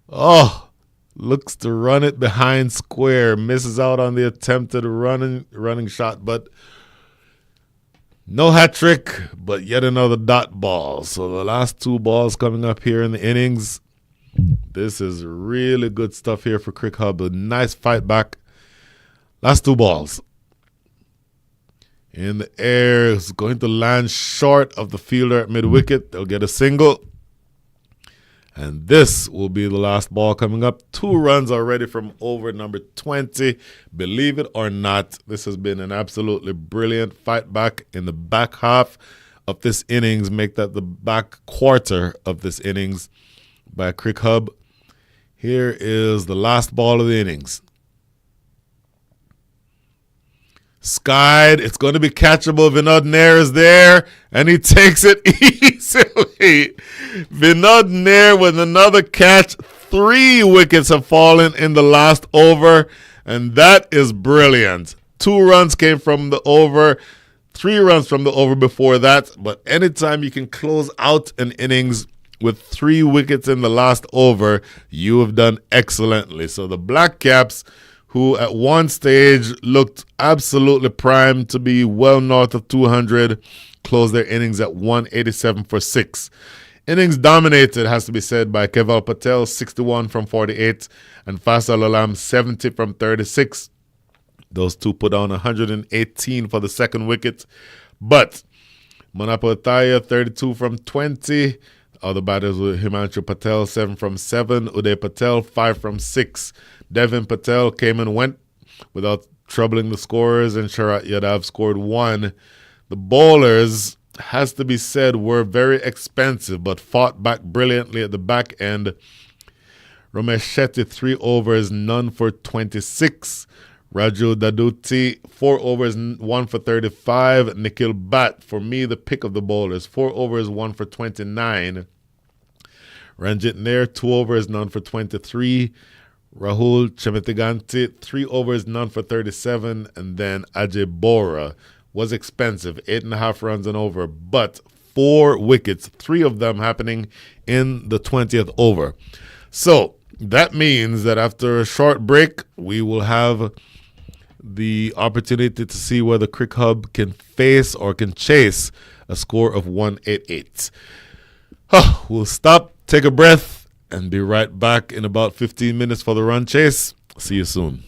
Oh, looks to run it behind square. Misses out on the attempted running shot, but no hat-trick, but yet another dot ball. So the last 2 balls coming up here in the innings. This is really good stuff here for CricHub. A nice fight back. Last 2 balls. In the air, it's going to land short of the fielder at mid-wicket. They'll get a single. And this will be the last ball coming up. 2 runs already from over number 20. Believe it or not, this has been an absolutely brilliant fight back in the back half of this innings. Make that the back quarter of this innings by CricHub. Here is the last ball of the innings. Skied. It's going to be catchable. Vinod Nair is there, and he takes it easily. Vinod Nair with another catch. 3 wickets have fallen in the last over, and that is brilliant. 2 runs came from the over, 3 runs from the over before that, but anytime you can close out an innings with 3 wickets in the last over, you have done excellently. So the Blackcaps, who at one stage looked absolutely primed to be well north of 200, closed their innings at 187 for 6. Innings dominated, has to be said, by Keval Patel, 61 from 48, and Faisal Alam, 70 from 36. Those 2 put on 118 for the second wicket. But Manapa Attaya, 32 from 20. Other batters were Himanshu Patel, 7 from 7. Uday Patel, 5 from 6. Devin Patel came and went without troubling the scorers, and Sharat Yadav scored 1. The bowlers, has to be said, were very expensive, but fought back brilliantly at the back end. Ramesh Shetty, 3 overs, none for 26. Raju Daduti, 4 overs, 1 for 35. Nikhil Bhatt, for me, the pick of the bowlers, 4 overs, 1 for 29. Ranjit Nair, 2 overs, none for 23. Rahul Chemetiganti, 3 overs, none for 37. And then Ajay Bora was expensive, 8.5 runs and over, but 4 wickets, 3 of them happening in the 20th over. So that means that after a short break, we will have the opportunity to see whether CricHub can face or can chase a score of 188. We'll stop, take a breath, and be right back in about 15 minutes for the run chase. See you soon.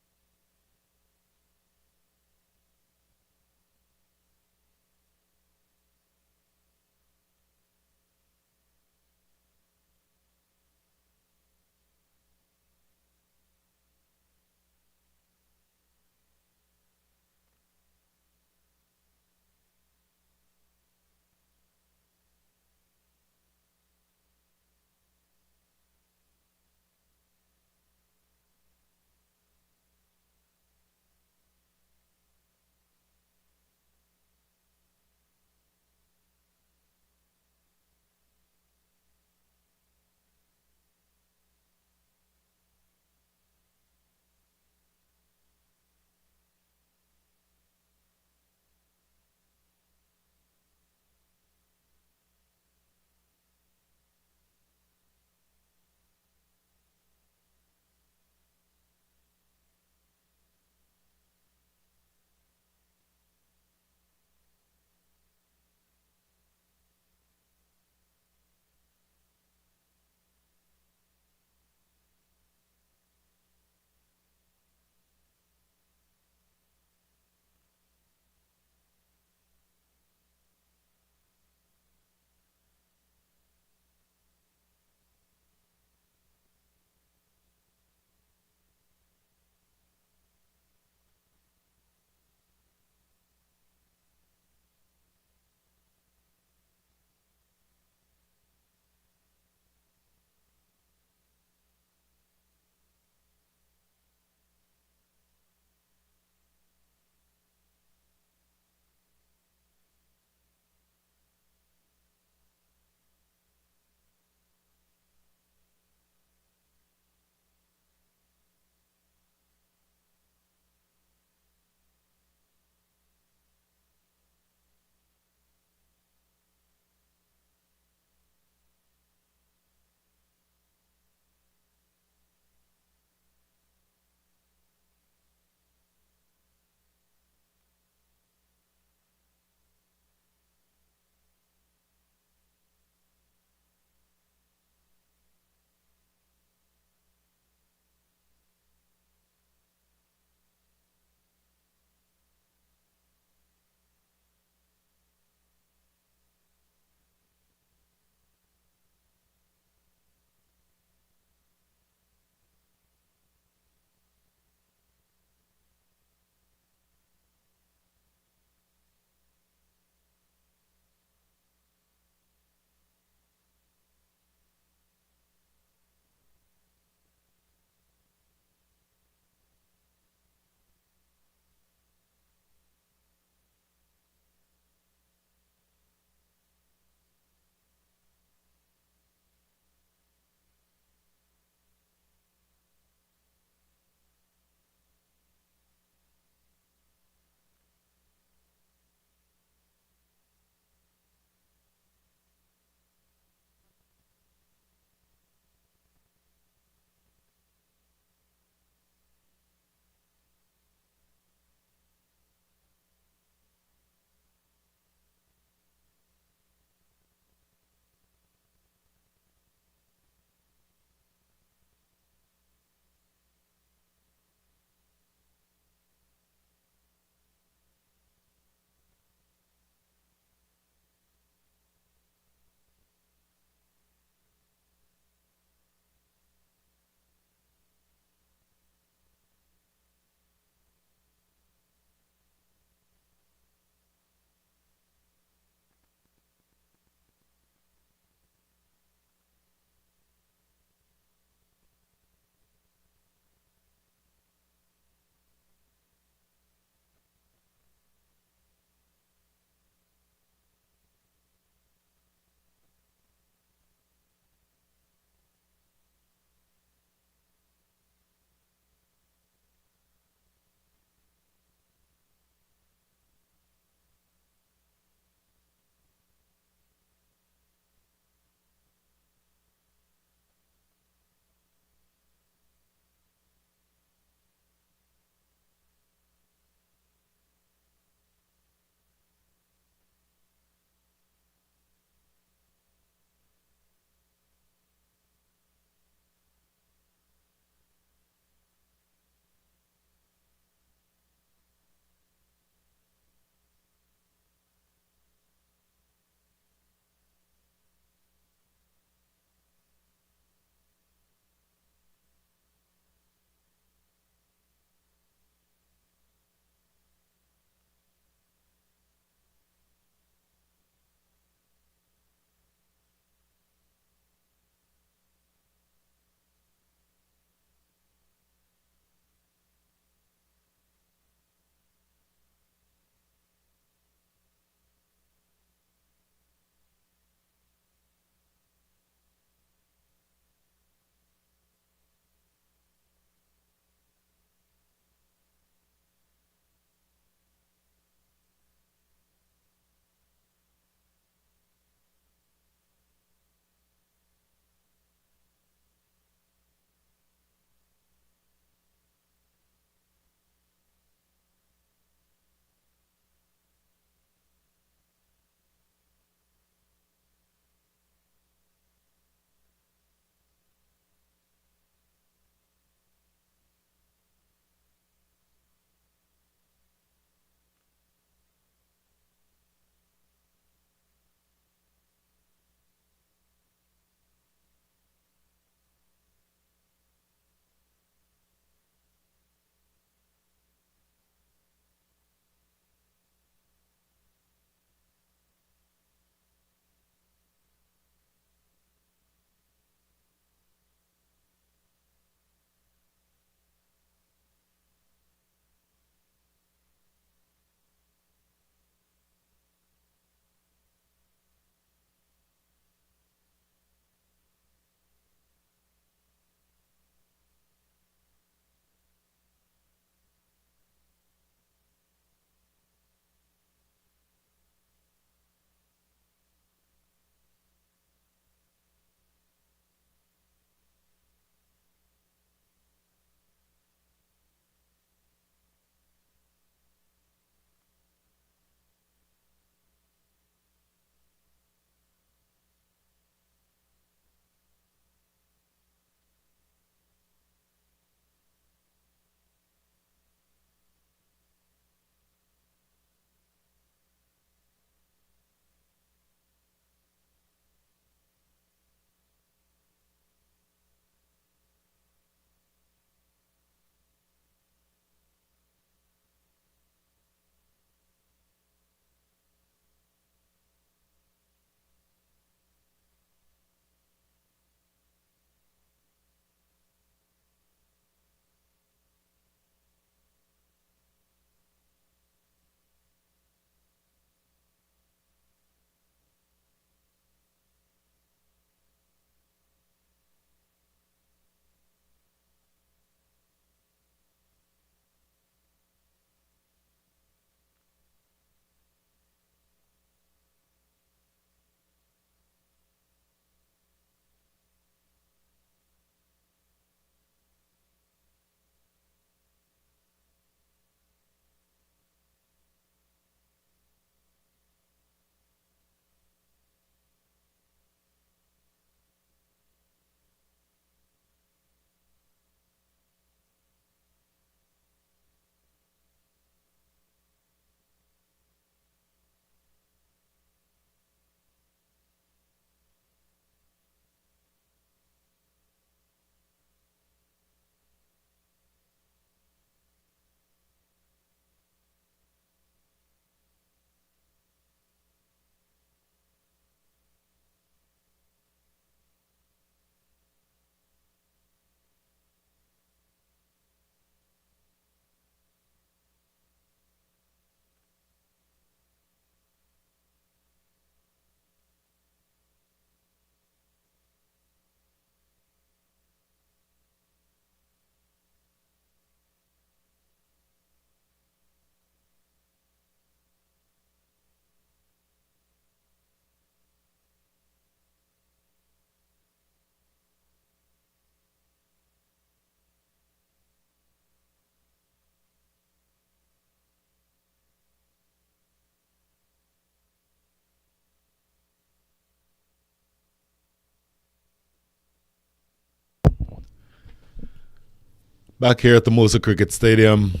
Back here at the Moosa Cricket Stadium,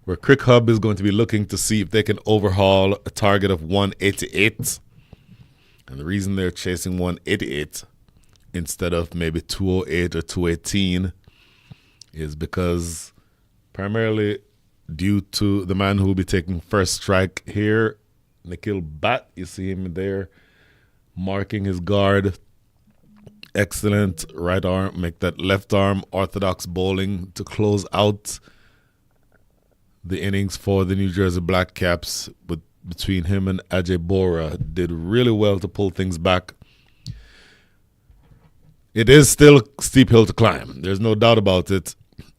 where CricHub is going to be looking to see if they can overhaul a target of 188. And the reason they're chasing 188 instead of maybe 208 or 218 is because primarily due to the man who will be taking first strike here, Nikhil Bhatt. You see him there marking his guard. Excellent right arm, make that left arm orthodox bowling to close out the innings for the New Jersey Blackcaps. But between him and Ajay Bora, did really well to pull things back. It is still a steep hill to climb. There's no doubt about it.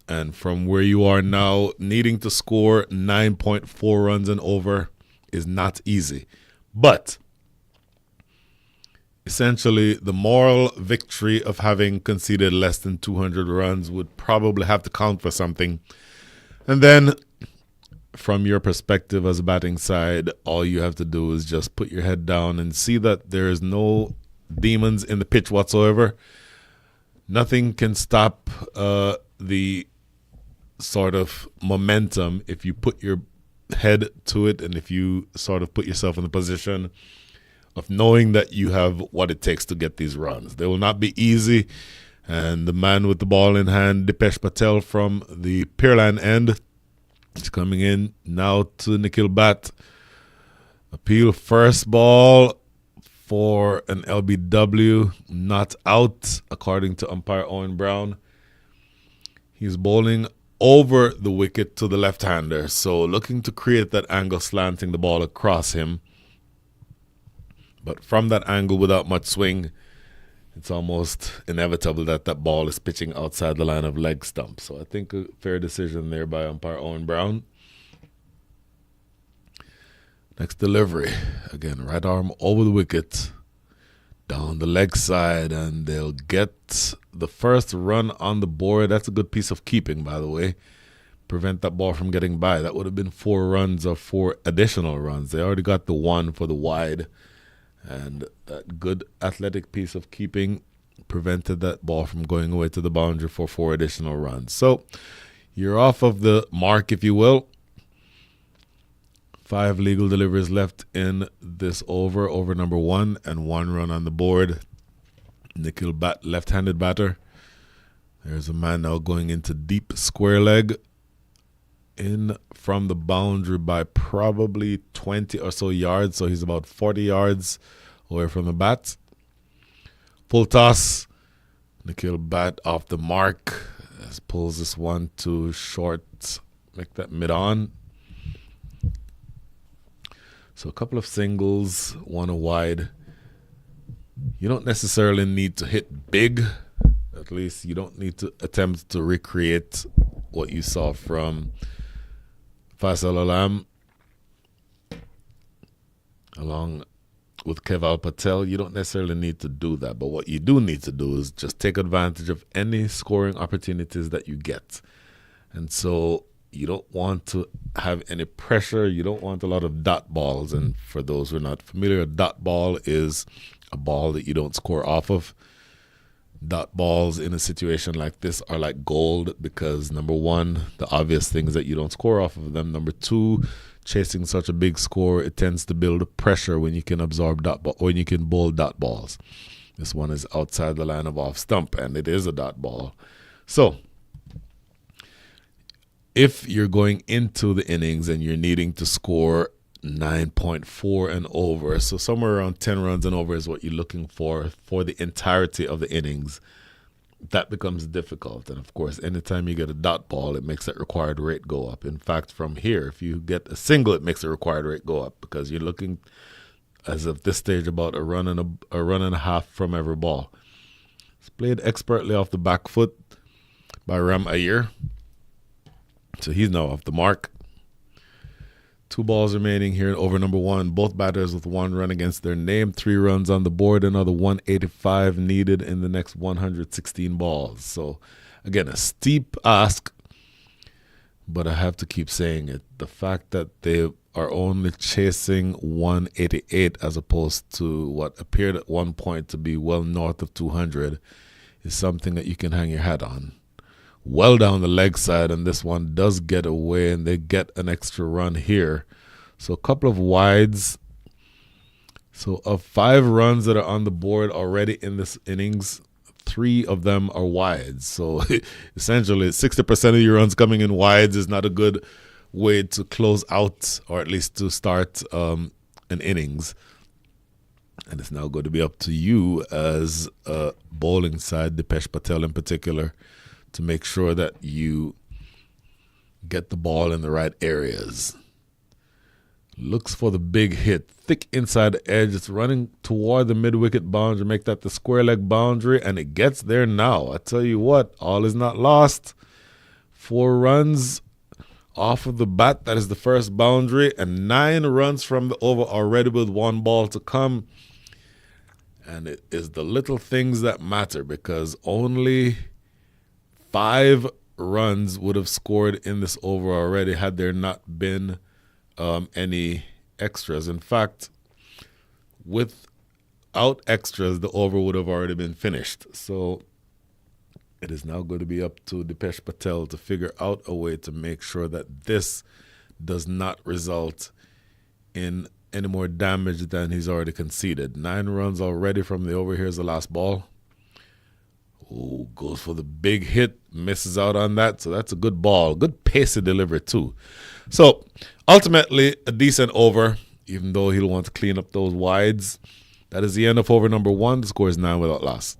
And from where you are now, needing to score 9.4 runs and over is not easy. But essentially, the moral victory of having conceded less than 200 runs would probably have to count for something. And then, from your perspective as a batting side, all you have to do is just put your head down and see that there is no demons in the pitch whatsoever. Nothing can stop the sort of momentum if you put your head to it and if you sort of put yourself in the position of knowing that you have what it takes to get these runs. They will not be easy. And the man with the ball in hand, Dipesh Patel from the Pearland end, is coming in now to Nikhil Bhatt. Appeal first ball for an LBW, not out, according to umpire Owen Brown. He's bowling over the wicket to the left-hander, so looking to create that angle, slanting the ball across him. But from that angle, without much swing, it's almost inevitable that that ball is pitching outside the line of leg stump. So I think a fair decision there by umpire Owen Brown. Next delivery. Again, right arm over the wicket, down the leg side, and they'll get the first run on the board. That's a good piece of keeping, by the way. Prevent that ball from getting by. That would have been 4 runs or 4 additional runs. They already got the 1 for the wide. And that good athletic piece of keeping prevented that ball from going away to the boundary for 4 additional runs. So you're off of the mark, if you will. 5 legal deliveries left in this over number 1, and 1 run on the board. Nikhil Bhatt, left-handed batter. There's a man now going into deep square leg. In from the boundary by probably 20 or so yards, so he's about 40 yards away from the bat. Full toss. Nikhil Bhatt off the mark. Pulls this one to short. Make that mid-on. So a couple of singles, 1 wide. You don't necessarily need to hit big. At least you don't need to attempt to recreate what you saw from Faisal Alam along with Keval Patel. You don't necessarily need to do that, but what you do need to do is just take advantage of any scoring opportunities that you get. And so you don't want to have any pressure. You don't want a lot of dot balls. And for those who are not familiar, a dot ball is a ball that you don't score off of. Dot balls in a situation like this are like gold because, number 1, the obvious things that you don't score off of them. Number 2, chasing such a big score, it tends to build pressure when you can absorb dot ball, when you can bowl dot balls. This one is outside the line of off stump, and it is a dot ball. So if you're going into the innings and you're needing to score 9.4 and over, so somewhere around 10 runs and over is what you're looking for the entirety of the innings, that becomes difficult. And of course, anytime you get a dot ball, it makes that required rate go up. In fact, from here, if you get a single, it makes the required rate go up because you're looking, as of this stage, about a run and a half from every ball. It's played expertly off the back foot by Ram Iyer. So he's now off the mark. 2 balls remaining here in over number 1. Both batters with 1 run against their name. 3 runs on the board. Another 185 needed in the next 116 balls. So, again, a steep ask, but I have to keep saying it. The fact that they are only chasing 188 as opposed to what appeared at one point to be well north of 200 is something that you can hang your hat on. well down the leg side, and this one does get away, and they get an extra run here. So a couple of wides. So of 5 runs that are on the board already in this innings, 3 of them are wides. So essentially 60% of your runs coming in wides is not a good way to close out, or at least to start an innings. And it's now going to be up to you as a bowling side, Dipesh Patel in particular, to make sure that you get the ball in the right areas. Looks for the big hit, thick inside the edge. It's running toward the mid-wicket boundary, make that the square leg boundary, and it gets there now. I tell you what, all is not lost. 4 runs off of the bat, that is the first boundary, and 9 runs from the over already with 1 ball to come. And it is the little things that matter, because only 5 runs would have scored in this over already had there not been any extras. In fact, without extras, the over would have already been finished. So it is now going to be up to Dipesh Patel to figure out a way to make sure that this does not result in any more damage than he's already conceded. 9 runs already from the over. Here's the last ball. Ooh, goes for the big hit, misses out on that. So that's a good ball, good pacey delivery too. So ultimately a decent over, even though he'll want to clean up those wides. That is the end of over number 1. The score is 9 without loss.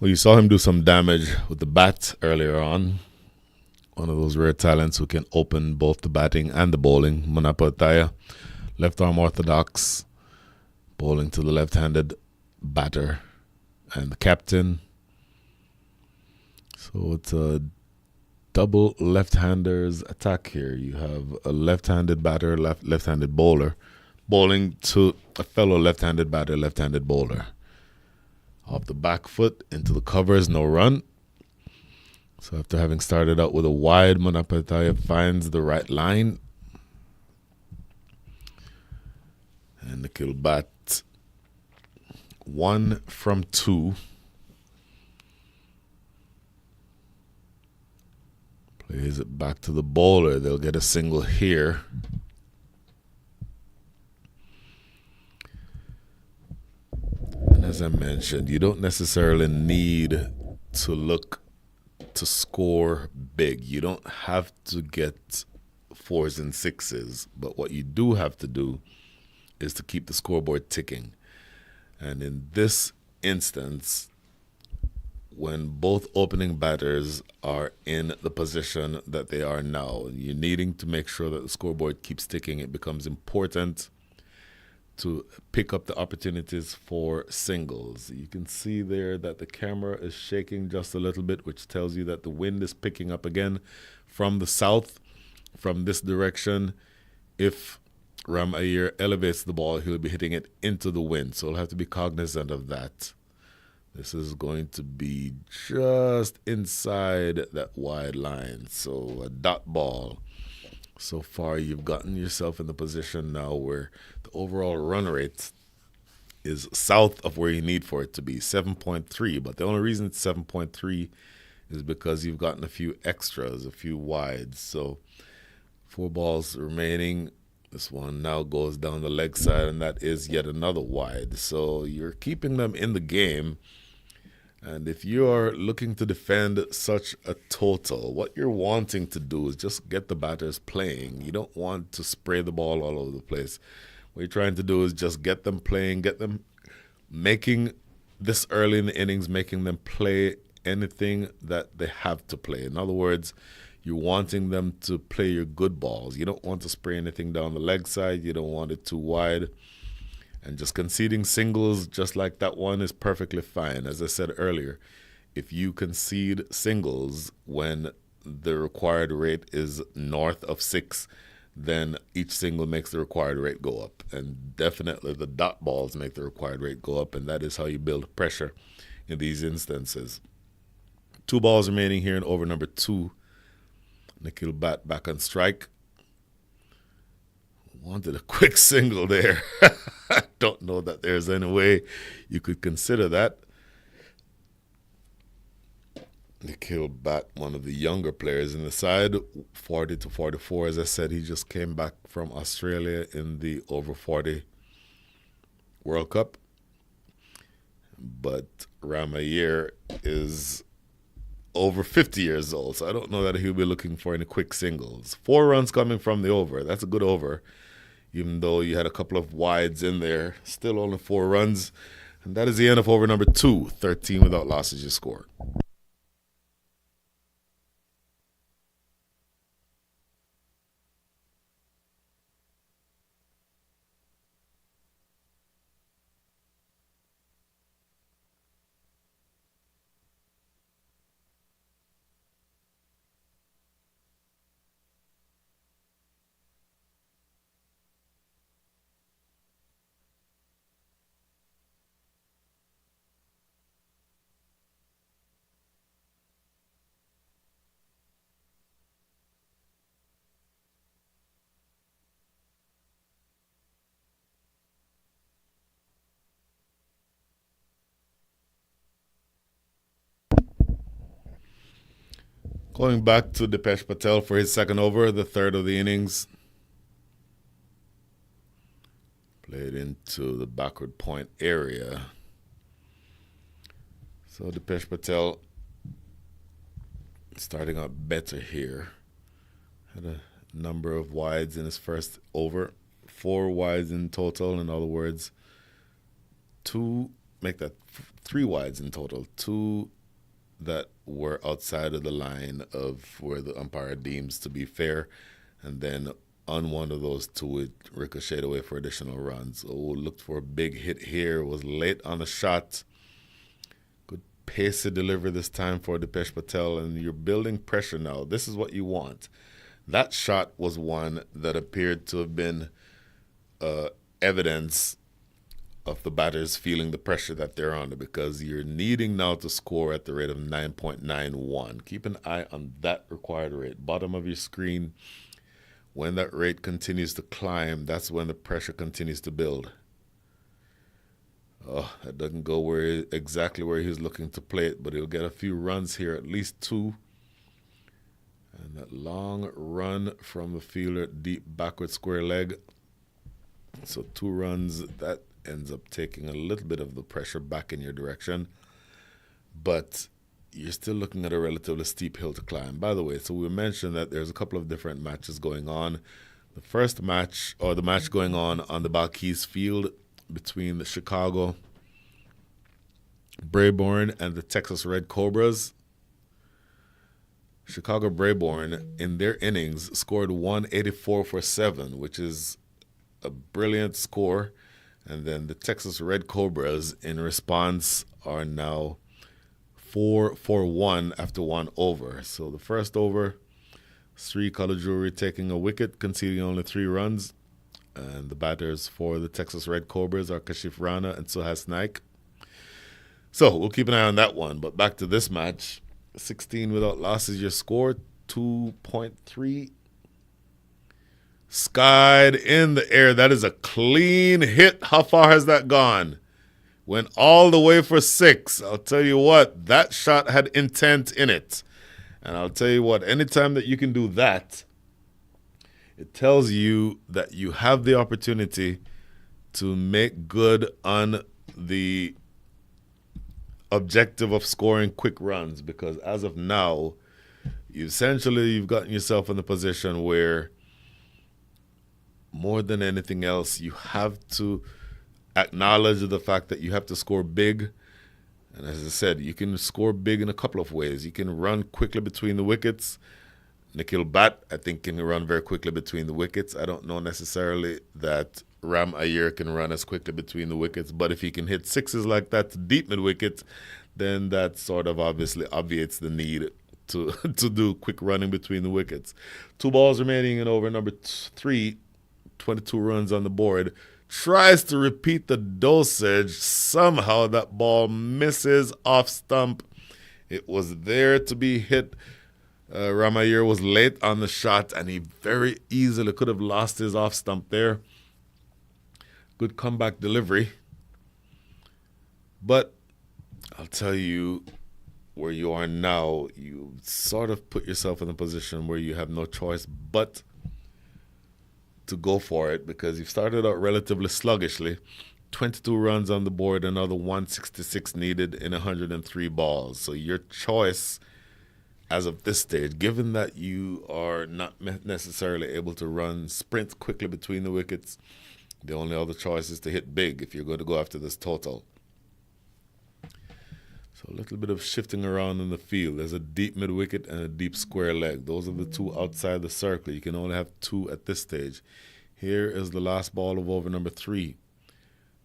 Well, you saw him do some damage with the bat earlier on. One of those rare talents who can open both the batting and the bowling. Manapa Ataya, left arm orthodox, bowling to the left-handed batter and the captain. So it's a double left-handers attack here. You have a left-handed batter, left-handed bowler, bowling to a fellow left-handed batter, left-handed bowler. Off the back foot, into the covers, no run. So after having started out with a wide, Manapataya finds the right line. And Nikhil bat 1 from 2. Plays it back to the bowler. They'll get a single here. And as I mentioned, you don't necessarily need to look to score big. You don't have to get 4s and 6s, but what you do have to do is to keep the scoreboard ticking. And in this instance, when both opening batters are in the position that they are now, you're needing to make sure that the scoreboard keeps ticking. It becomes important to pick up the opportunities for singles. You can see there that the camera is shaking just a little bit, which tells you that the wind is picking up again from the south, from this direction. If Ram Ayer elevates the ball, he'll be hitting it into the wind. So we'll have to be cognizant of that. This is going to be just inside that wide line. So a dot ball. So far, you've gotten yourself in the position now where the overall run rate is south of where you need for it to be, 7.3. But the only reason it's 7.3 is because you've gotten a few extras, a few wides. So 4 balls remaining. This one now goes down the leg side, and that is yet another wide. So you're keeping them in the game. And if you are looking to defend such a total, what you're wanting to do is just get the batters playing. You don't want to spray the ball all over the place. What you're trying to do is just get them playing, get them making this early in the innings, making them play anything that they have to play. In other words, you're wanting them to play your good balls. You don't want to spray anything down the leg side. You don't want it too wide. And just conceding singles just like that one is perfectly fine. As I said earlier, if you concede singles when the required rate is north of 6, then each single makes the required rate go up. And definitely the dot balls make the required rate go up, and that is how you build pressure in these instances. 2 balls remaining here in over number 2. Nikhil Bat back on strike. Wanted a quick single there. I don't know that there's any way you could consider that. Nikhil Bat, one of the younger players in the side, 40 to 44. As I said, he just came back from Australia in the over 40 World Cup. But Ram Ayer is over 50 years old, so I don't know that he'll be looking for any quick singles. 4 runs coming from the over. That's a good over. Even though you had a couple of wides in there, still only 4 runs. And that is the end of over number 2. 13 without losses you scored. Going back to Dipesh Patel for his second over, the third of the innings. Played into the backward point area. So Dipesh Patel starting out better here. Had a number of wides in his first over. 4 wides in total. In other words, 3 wides in total. 2 that were outside of the line of where the umpire deems to be fair, and then on one of those 2 it ricocheted away for additional runs. So looked for a big hit here, was late on the shot. Good pacey delivery this time for Dipesh Patel, and you're building pressure now. This is what you want. That shot was one that appeared to have been evidence of the batters feeling the pressure that they're under, because you're needing now to score at the rate of 9.91. Keep an eye on that required rate. Bottom of your screen. When that rate continues to climb, that's when the pressure continues to build. Oh, that doesn't go exactly where he's looking to play it, but he'll get a few runs here, at least 2. And that long run from the fielder, deep backward square leg. So 2 runs, that ends up taking a little bit of the pressure back in your direction. But you're still looking at a relatively steep hill to climb. By the way, so we mentioned that there's a couple of different matches going on. The first match, or the match going on the Balkis field between the Chicago Braeborn and the Texas Red Cobras. Chicago Braeborn, in their innings, scored 184 for 7, which is a brilliant score. And then the Texas Red Cobras, in response, are now 4 for 1 after 1 over. So the first over, Sri Kalajury taking a wicket, conceding only 3 runs. And the batters for the Texas Red Cobras are Kashif Rana and Suhas Naik. So we'll keep an eye on that one. But back to this match. 16 without losses your score. 2.3. Skied in the air. That is a clean hit. How far has that gone? Went all the way for 6. I'll tell you what, that shot had intent in it. And I'll tell you what, anytime that you can do that, it tells you that you have the opportunity to make good on the objective of scoring quick runs, because as of now, you've gotten yourself in a position where more than anything else, you have to acknowledge the fact that you have to score big. And as I said, you can score big in a couple of ways. You can run quickly between the wickets. Nikhil Bhatt, I think, can run very quickly between the wickets. I don't know necessarily that Ram Iyer can run as quickly between the wickets, but if he can hit sixes like that to deep mid wicket, then that sort of obviously obviates the need to do quick running between the wickets. 2 balls remaining in over number 3, 22 runs on the board. Tries to repeat the dosage. Somehow that ball misses off stump. It was there to be hit. Ramayir was late on the shot, and he very easily could have lost his off stump there. Good comeback delivery. But I'll tell you, where you are now, you sort of put yourself in a position where you have no choice but to go for it, because you've started out relatively sluggishly. 22 runs on the board, another 166 needed in 103 balls. So your choice as of this stage, given that you are not necessarily able to run sprints quickly between the wickets, the only other choice is to hit big if you're going to go after this total. So a little bit of shifting around in the field. There's a deep mid wicket and a deep square leg. Those are the 2 outside the circle. You can only have 2 at this stage. Here is the last ball of over number 3.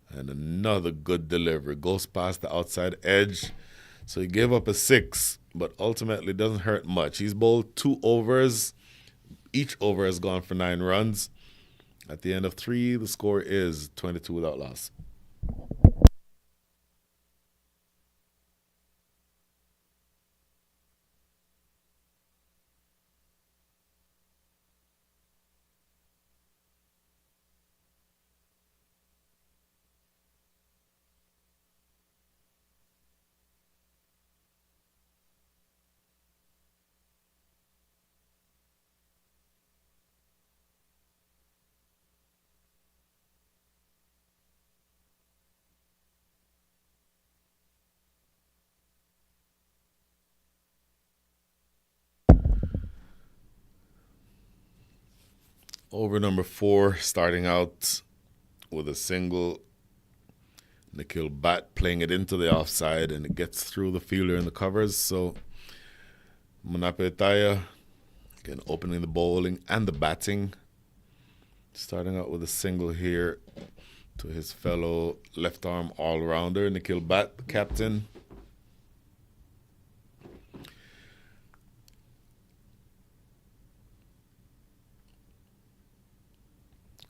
And another good delivery. Goes past the outside edge. So he gave up a 6, but ultimately doesn't hurt much. He's bowled 2 overs. Each over has gone for 9 runs. At the end of 3, the score is 22 without loss. Over number 4, starting out with a single. Nikhil Bhatt playing it into the offside, and it gets through the fielder and the covers. So Munapetaya, again, opening the bowling and the batting. Starting out with a single here to his fellow left-arm all-rounder, Nikhil Bhatt, the captain.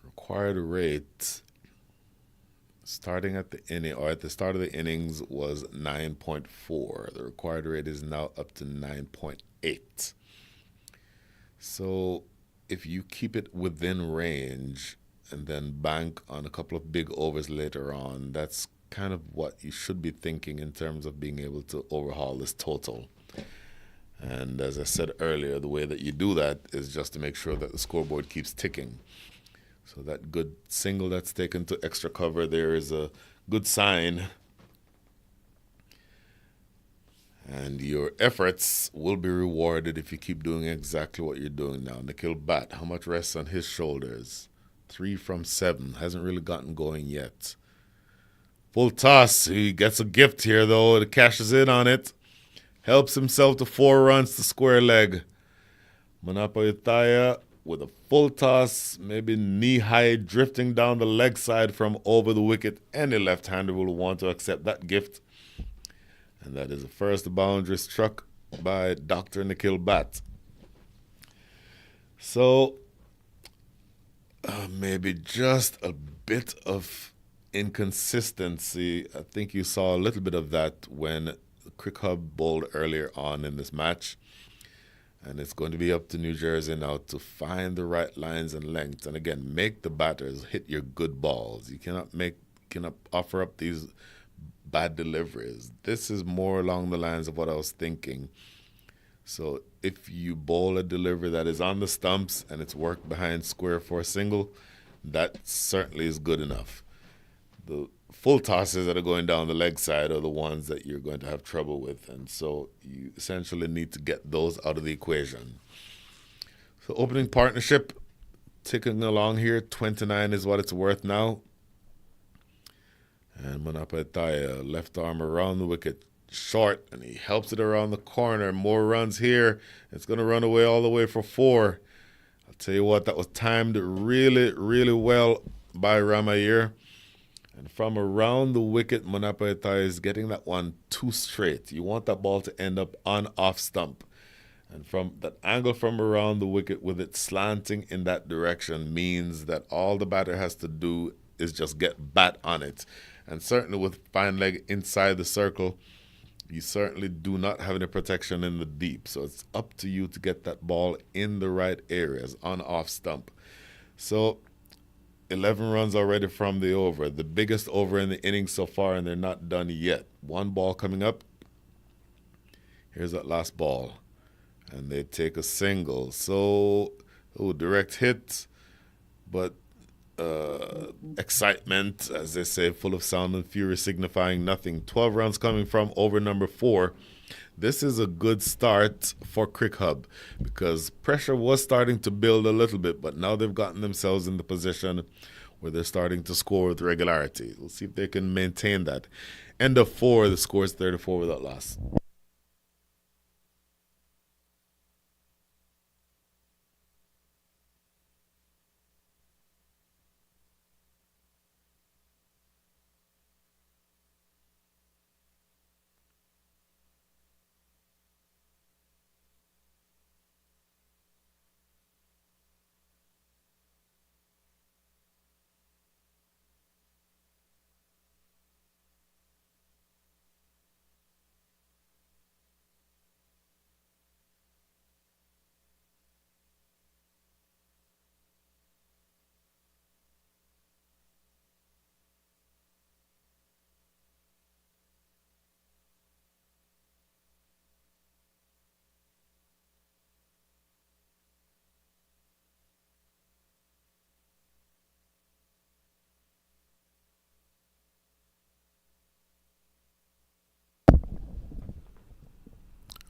Required rate starting at the inning, or at the start of the innings, was 9.4. The required rate is now up to 9.8. So if you keep it within range and then bank on a couple of big overs later on, that's kind of what you should be thinking in terms of being able to overhaul this total. And as I said earlier, the way that you do that is just to make sure that the scoreboard keeps ticking. So that good single that's taken to extra cover there is a good sign. And your efforts will be rewarded if you keep doing exactly what you're doing now. Nikhil Bhatt, how much rests on his shoulders? 3 from 7. Hasn't really gotten going yet. Full toss. He gets a gift here, though. It cashes in on it. Helps himself to 4 runs to square leg. Munapetaya with a full toss, maybe knee-high, drifting down the leg side from over the wicket. Any left-hander will want to accept that gift. And that is the first boundary struck by Dr. Nikhil Bhatt. So maybe just a bit of inconsistency. I think you saw a little bit of that when CricHub bowled earlier on in this match. And it's going to be up to New Jersey now to find the right lines and lengths. And again, make the batters hit your good balls. You cannot offer up these bad deliveries. This is more along the lines of what I was thinking. So if you bowl a delivery that is on the stumps and it's worked behind square for a single, that certainly is good enough. The full tosses that are going down the leg side are the ones that you're going to have trouble with. And so you essentially need to get those out of the equation. So opening partnership, ticking along here, 29 is what it's worth now. And Manapataya, left arm around the wicket, short, and he helps it around the corner. More runs here. It's going to run away all the way for 4. I'll tell you what, that was timed really, really well by Ramayir. And from around the wicket, Manapataya is getting that one too straight. You want that ball to end up on off stump. And from that angle from around the wicket with it slanting in that direction means that all the batter has to do is just get bat on it. And certainly with fine leg inside the circle, you certainly do not have any protection in the deep. So it's up to you to get that ball in the right areas on off stump. So 11 runs already from the over. The biggest over in the inning so far, and they're not done yet. One ball coming up. Here's that last ball. And they take a single. So, direct hit. But excitement, as they say, full of sound and fury, signifying nothing. 12 runs coming from over number 4. This is a good start for CricHub because pressure was starting to build a little bit, but now they've gotten themselves in the position where they're starting to score with regularity. We'll see if they can maintain that. End of 4, the score is 34 without loss.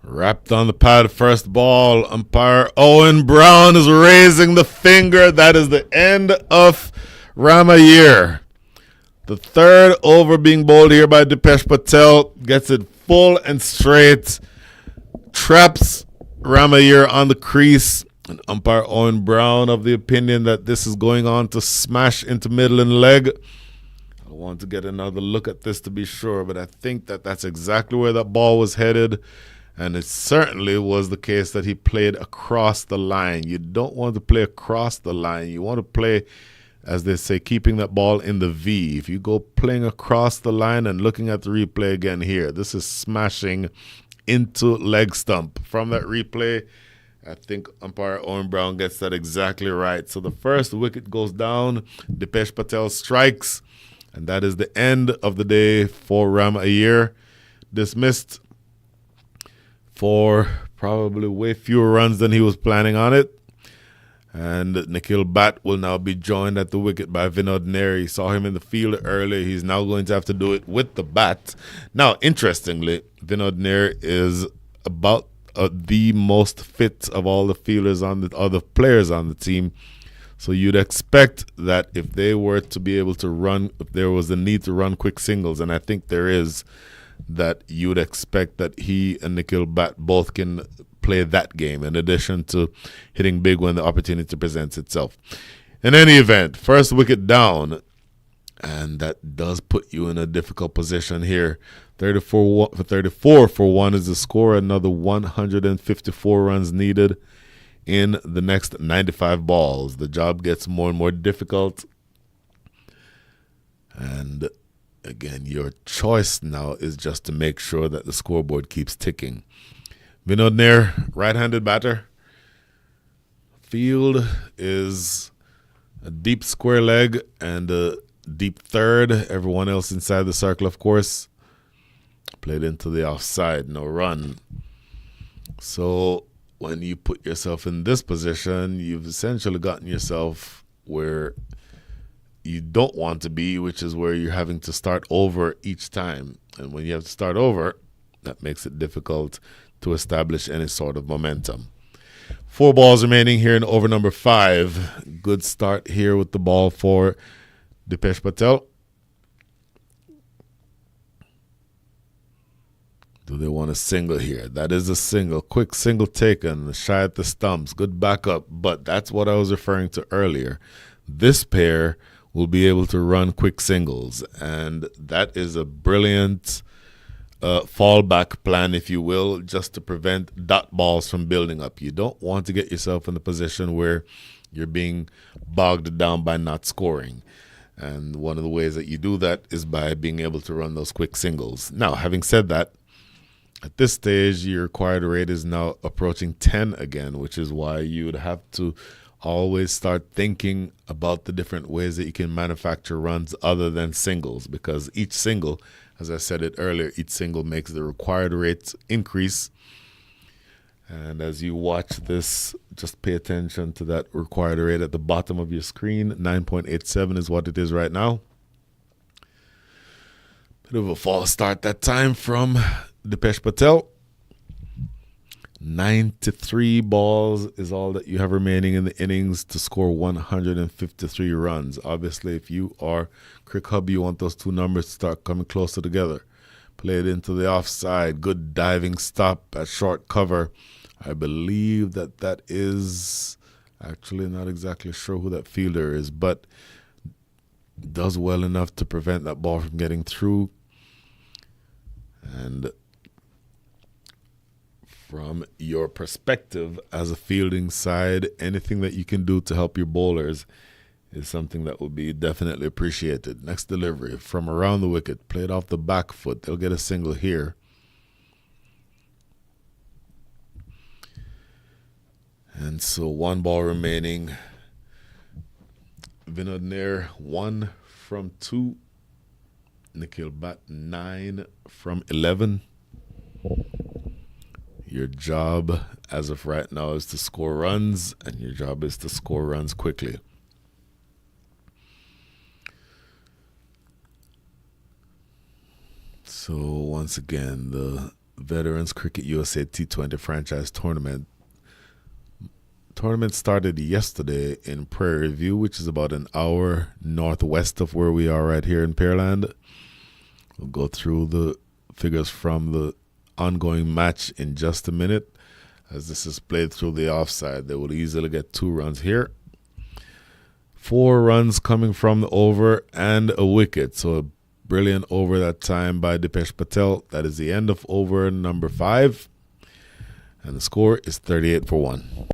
Wrapped on the pad, first ball. Umpire Owen Brown is raising the finger. That is the end of Ramayir. The third over being bowled here by Dipesh Patel. Gets it full and straight. Traps Ramayir on the crease. And umpire Owen Brown of the opinion that this is going on to smash into middle and leg. I want to get another look at this to be sure, but I think that that's exactly where that ball was headed. And it certainly was the case that he played across the line. You don't want to play across the line. You want to play, as they say, keeping that ball in the V. If you go playing across the line and looking at the replay again here, this is smashing into leg stump. From that replay, I think umpire Owen Brown gets that exactly right. So the first wicket goes down. Dipesh Patel strikes. And that is the end of the day for Ram Iyer. Dismissed for probably way fewer runs than he was planning on it. And Nikhil Bhatt will now be joined at the wicket by Vinod Nair. Saw him in the field earlier. He's now going to have to do it with the bat. Now, interestingly, Vinod Nair is about the most fit of all the fielders on the other players on the team. So you'd expect that if they were to be able to run, if there was a need to run quick singles, and I think there is, that you would expect that he and Nikhil Bhatt both can play that game in addition to hitting big when the opportunity presents itself. In any event, first wicket down, and that does put you in a difficult position here. 34 for 1 is the score. Another 154 runs needed in the next 95 balls. The job gets more and more difficult. And again, your choice now is just to make sure that the scoreboard keeps ticking. Vinod Nair, right-handed batter. Field is a deep square leg and a deep third. Everyone else inside the circle, of course. Played into the offside, no run. So when you put yourself in this position, you've essentially gotten yourself where you don't want to be, which is where you're having to start over each time. And when you have to start over, that makes it difficult to establish any sort of momentum. 4 balls remaining here in over number 5. Good start here with the ball for Dipesh Patel. Do they want a single here? That is a single. Quick single taken. Shy at the stumps. Good backup. But that's what I was referring to earlier. This pair will be able to run quick singles. And that is a brilliant fallback plan, if you will, just to prevent dot balls from building up. You don't want to get yourself in the position where you're being bogged down by not scoring. And one of the ways that you do that is by being able to run those quick singles. Now, having said that, at this stage, your required rate is now approaching 10 again, which is why you would have to always start thinking about the different ways that you can manufacture runs other than singles, because each single, as I said it earlier, each single makes the required rate increase. And as you watch this, just pay attention to that required rate at the bottom of your screen. 9.87 is what it is right now. Bit of a false start that time from Dipesh Patel. 93 balls is all that you have remaining in the innings to score 153 runs. Obviously, if you are CricHub, you want those two numbers to start coming closer together. Played into the offside. Good diving stop at short cover. I believe that is actually not exactly sure who that fielder is, but does well enough to prevent that ball from getting through. And from your perspective as a fielding side, anything that you can do to help your bowlers is something that will be definitely appreciated. Next delivery from around the wicket, played off the back foot. They'll get a single here. And so 1 ball remaining. Vinod Nair 1 from 2. Nikhil Bhatt 9 from 11. Your job as of right now is to score runs, and your job is to score runs quickly. So once again, the Veterans Cricket USA T20 Franchise Tournament started yesterday in Prairie View, which is about an hour northwest of where we are right here in Pearland. We'll go through the figures from the ongoing match in just a minute. As this is played through the offside, they will easily get 2 runs here. 4 runs coming from the over and a wicket. So a brilliant over that time by Dipesh Patel. That is the end of over number 5. And the score is 38 for 1.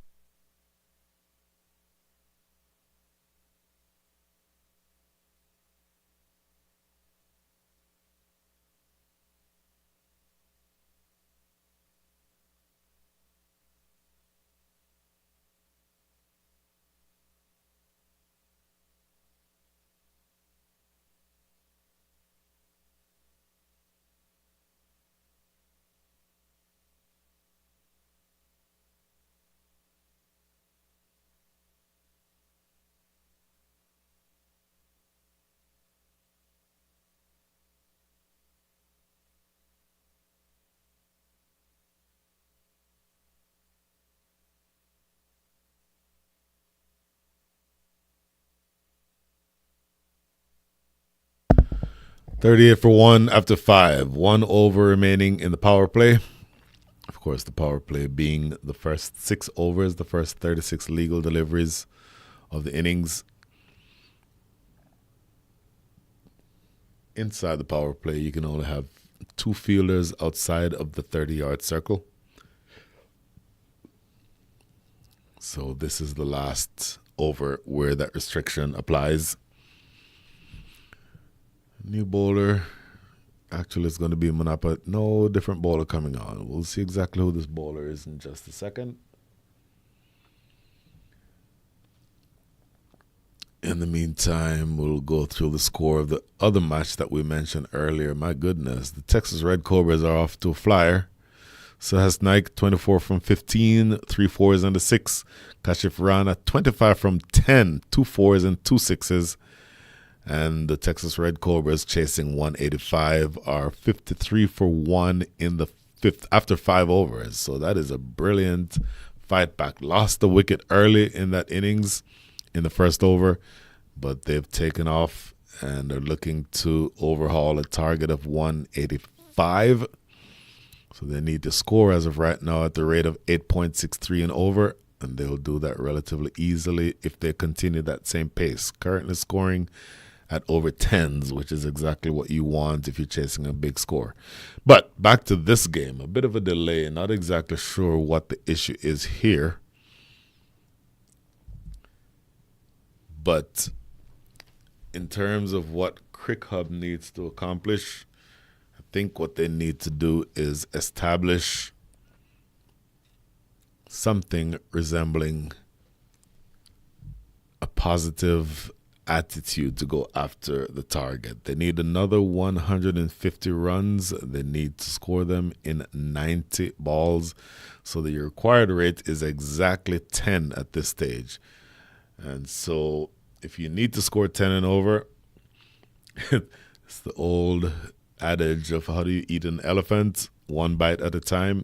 .38 for 1 after 5. 1 over remaining in the power play. Of course, the power play being the first 6 overs, the first 36 legal deliveries of the innings. Inside the power play, you can only have 2 fielders outside of the 30-yard circle. So this is the last over where that restriction applies. New bowler. Actually, it's going to be Manapa. No different bowler coming on. We'll see exactly who this bowler is in just a second. In the meantime, we'll go through the score of the other match that we mentioned earlier. My goodness, the Texas Red Cobras are off to a flyer. Sahas Naik, 24 from 15, 3 fours and a 6. Kashif Rana, 25 from 10, 2 fours and 2 sixes. And the Texas Red Cobras, chasing 185, are 53 for 1 in the fifth after 5 overs. So that is a brilliant fight back. Lost the wicket early in that innings in the first over, but they've taken off and are looking to overhaul a target of 185. So they need to score as of right now at the rate of 8.63 and over, and they'll do that relatively easily if they continue that same pace. Currently scoring at over 10s, which is exactly what you want if you're chasing a big score. But back to this game, a bit of a delay, not exactly sure what the issue is here. But in terms of what CricHub needs to accomplish, I think what they need to do is establish something resembling a positive attitude to go after the target. They need another 150 runs. They need to score them in 90 balls. So the required rate is exactly 10 at this stage. And so if you need to score 10 and over, it's the old adage of how do you eat an elephant? One bite at a time.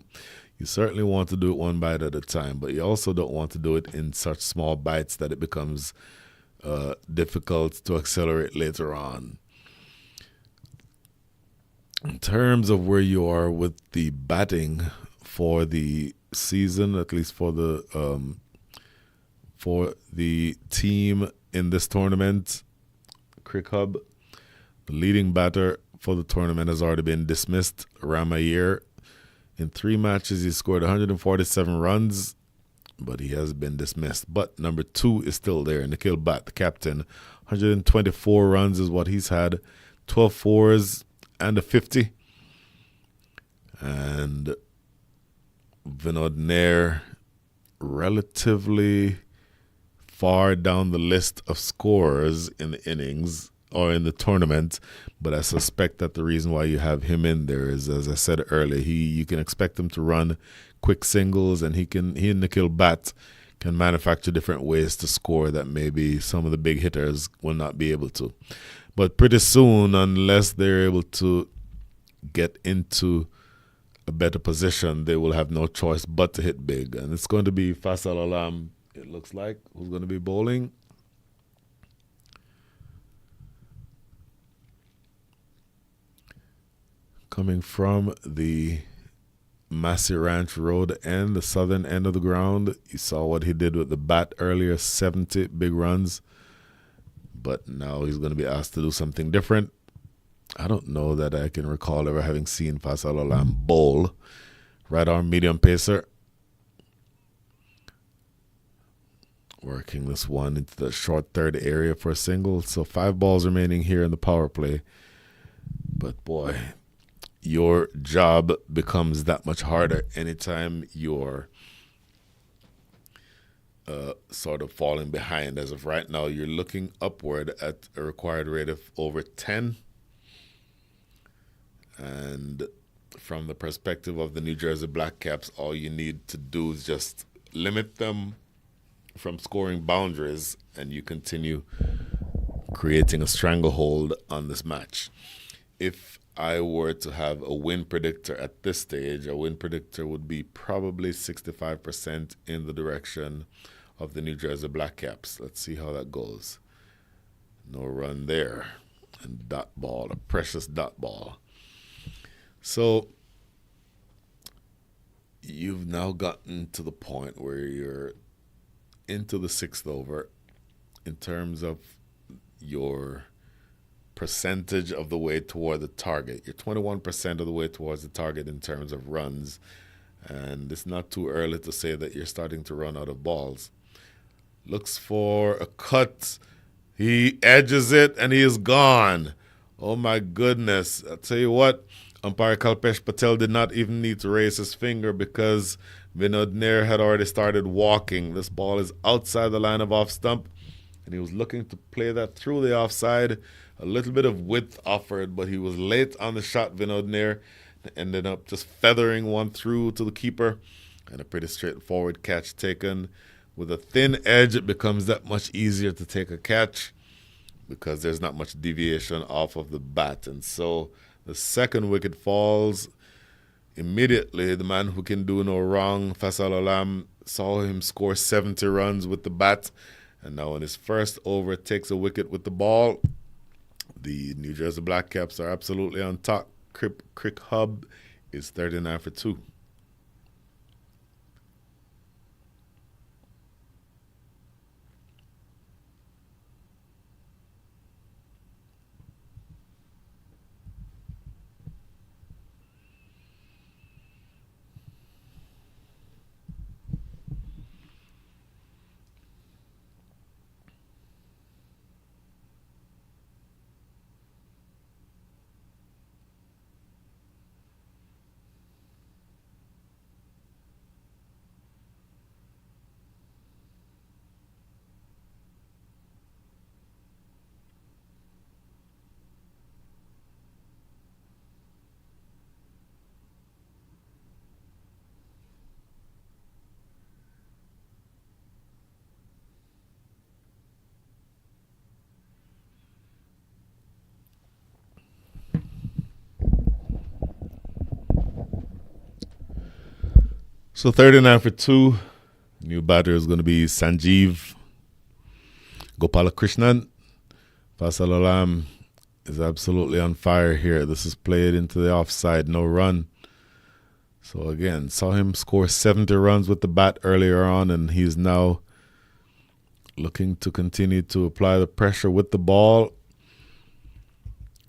You certainly want to do it one bite at a time, but you also don't want to do it in such small bites that it becomes difficult to accelerate later on. In terms of where you are with the batting for the season, at least for the team in this tournament, CricHub, the leading batter for the tournament has already been dismissed. Ramayir, in 3 matches, he scored 147 runs, but he has been dismissed. But number 2 is still there. Nikhil Bhatt, the captain, 124 runs is what he's had, 12 fours and a 50. And Vinod Nair, relatively far down the list of scorers in the innings or in the tournament, but I suspect that the reason why you have him in there is, as I said earlier, you can expect him to run quick singles, and he and Nikhil Bhatt can manufacture different ways to score that maybe some of the big hitters will not be able to. But pretty soon, unless they're able to get into a better position, they will have no choice but to hit big. And it's going to be Faisal Alam, it looks like, who's going to be bowling. Coming from the Massey Ranch Road end, the southern end of the ground. You saw what he did with the bat earlier, 70 big runs. But now he's going to be asked to do something different. I don't know that I can recall ever having seen Faisal Alam bowl. Right arm medium pacer. Working this one into the short third area for a single. So 5 balls remaining here in the power play. But boy, your job becomes that much harder anytime you're sort of falling behind. As of right now, you're looking upward at a required rate of over 10. And from the perspective of the New Jersey Blackcaps, all you need to do is just limit them from scoring boundaries, and you continue creating a stranglehold on this match. If I were to have a win predictor at this stage, a win predictor would be probably 65% in the direction of the New Jersey Blackcaps. Let's see how that goes. No run there. And dot ball, a precious dot ball. So you've now gotten to the point where you're into the 6th over in terms of your percentage of the way toward the target. You're 21% of the way towards the target in terms of runs, and it's not too early to say that you're starting to run out of balls. Looks for a cut. He edges it and he is gone. Oh my goodness. I'll tell you what, umpire Kalpesh Patel did not even need to raise his finger because Vinod Nair had already started walking. This ball is outside the line of off stump, and he was looking to play that through the offside. A little bit of width offered, but he was late on the shot, Vinod Nair. Ended up just feathering one through to the keeper, and a pretty straightforward catch taken. With a thin edge, it becomes that much easier to take a catch because there's not much deviation off of the bat. And so the second wicket falls. Immediately, the man who can do no wrong, Faisal Alam, saw him score 70 runs with the bat. And now in his first over, takes a wicket with the ball. The New Jersey Blackcaps are absolutely on top. CricHub is 39 for 2. So 39 for 2. New batter is going to be Sanjeev Gopalakrishnan. Faisal Alam is absolutely on fire here. This is played into the offside, no run. So again, saw him score 70 runs with the bat earlier on, and he's now looking to continue to apply the pressure with the ball.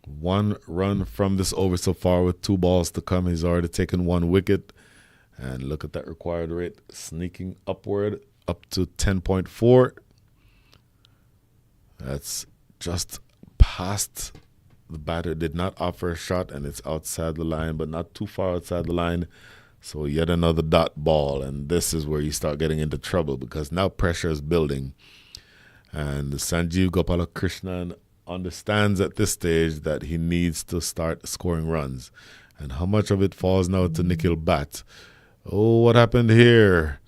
1 run from this over so far with 2 balls to come. He's already taken 1 wicket. And look at that required rate sneaking upward up to 10.4. That's just past the batter. Did not offer a shot, and it's outside the line, but not too far outside the line. So yet another dot ball, and this is where you start getting into trouble because now pressure is building. And Sanjeev Gopalakrishnan understands at this stage that he needs to start scoring runs. And how much of it falls now to Nikhil Bhatt? Oh, what happened here?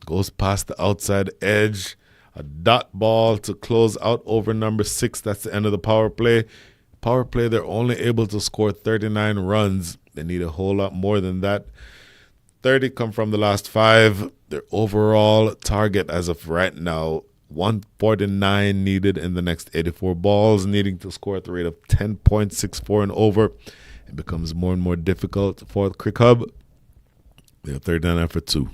Goes past the outside edge. A dot ball to close out over number 6. That's the end of the power play. Power play, they're only able to score 39 runs. They need a whole lot more than that. 30 come from the last 5. Their overall target as of right now, 149 needed in the next 84 balls, needing to score at the rate of 10.64 and over. It becomes more and more difficult for the CricHub. They have 39 for 2.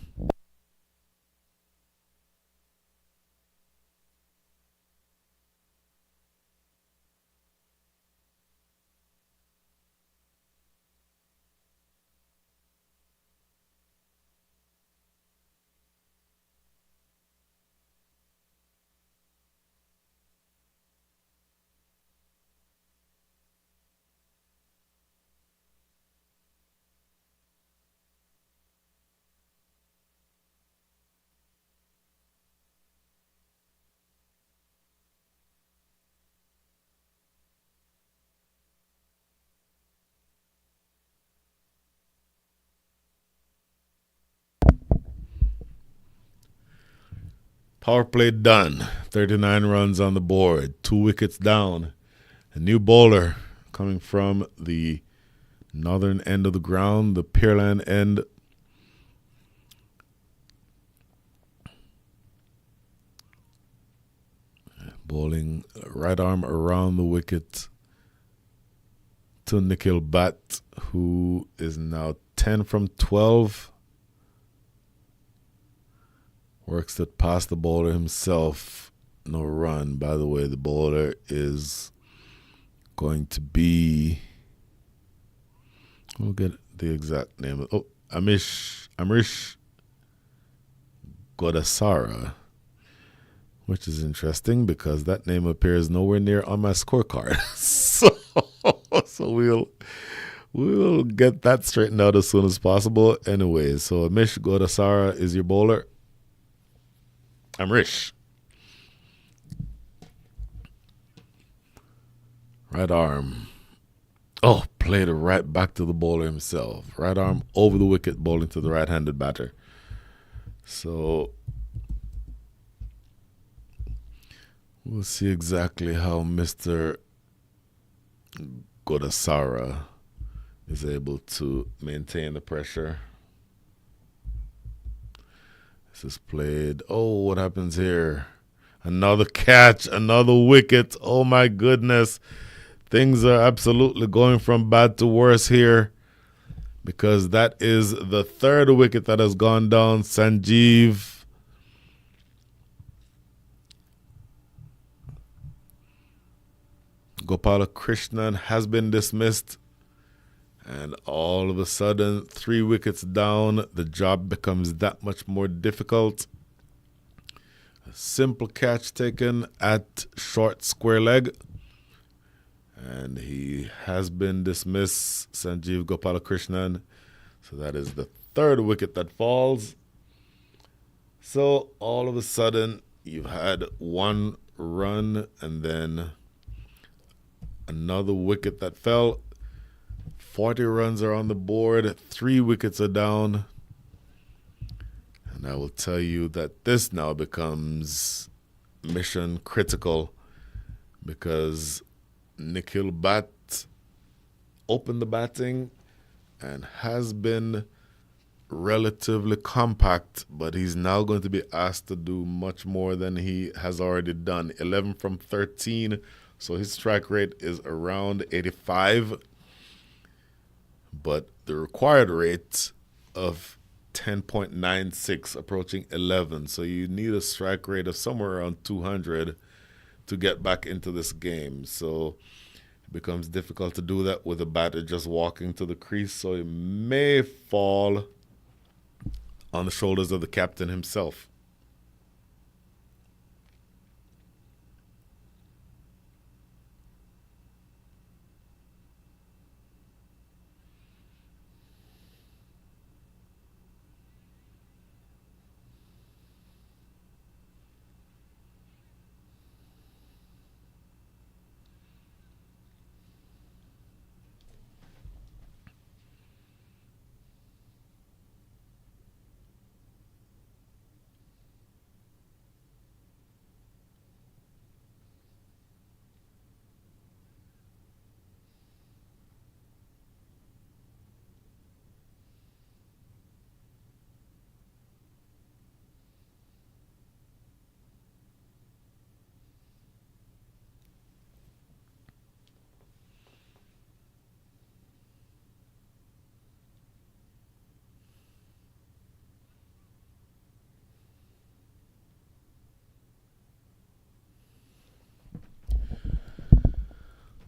Power play done. 39 runs on the board. 2 wickets down. A new bowler coming from the northern end of the ground, the Pearland end. Bowling right arm around the wicket to Nikhil Bhatt, who is now 10 from 12. Works it past the bowler himself. No run. By the way, the bowler is going to be... We'll get the exact name. Oh, Amrish Godasara. which is interesting because that name appears nowhere near on my scorecard. So we'll get that straightened out as soon as possible. Anyway, so Amish Godasara is your bowler. I'm Rish. Right arm. Oh, played it right back to the bowler himself. Right arm over the wicket, bowling to the right-handed batter. So we'll see exactly how Mr. Godasara is able to maintain the pressure. This is played. Oh, what happens here? Another catch, another wicket. Oh my goodness. Things are absolutely going from bad to worse here because that is the third wicket that has gone down. Sanjeev Gopalakrishnan has been dismissed. And all of a sudden, 3 wickets down, the job becomes that much more difficult. A simple catch taken at short square leg. And he has been dismissed, Sanjeev Gopalakrishnan. So that is the third wicket that falls. So all of a sudden, you've had 1 run and then another wicket that fell. 40 runs are on the board. 3 wickets are down. And I will tell you that this now becomes mission critical because Nikhil Bhatt opened the batting and has been relatively compact, but he's now going to be asked to do much more than he has already done. 11 from 13, so his strike rate is around 85, but the required rate of 10.96 approaching 11, so you need a strike rate of somewhere around 200 to get back into this game. So it becomes difficult to do that with a batter just walking to the crease, so it may fall on the shoulders of the captain himself.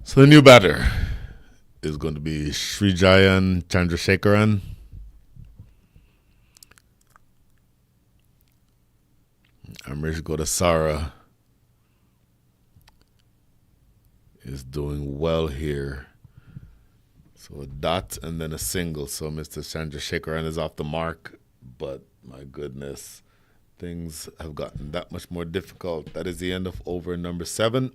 So the new batter is going to be Srijayan Chandrasekaran. Amrish Godasara is doing well here. So a dot and then a single. So Mr. Chandrasekaran is off the mark. But my goodness, things have gotten that much more difficult. That is the end of over number 7.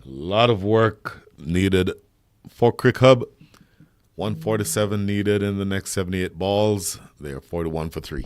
A lot of work needed for CricHub. 147 needed in the next 78 balls. They are 41 for 3.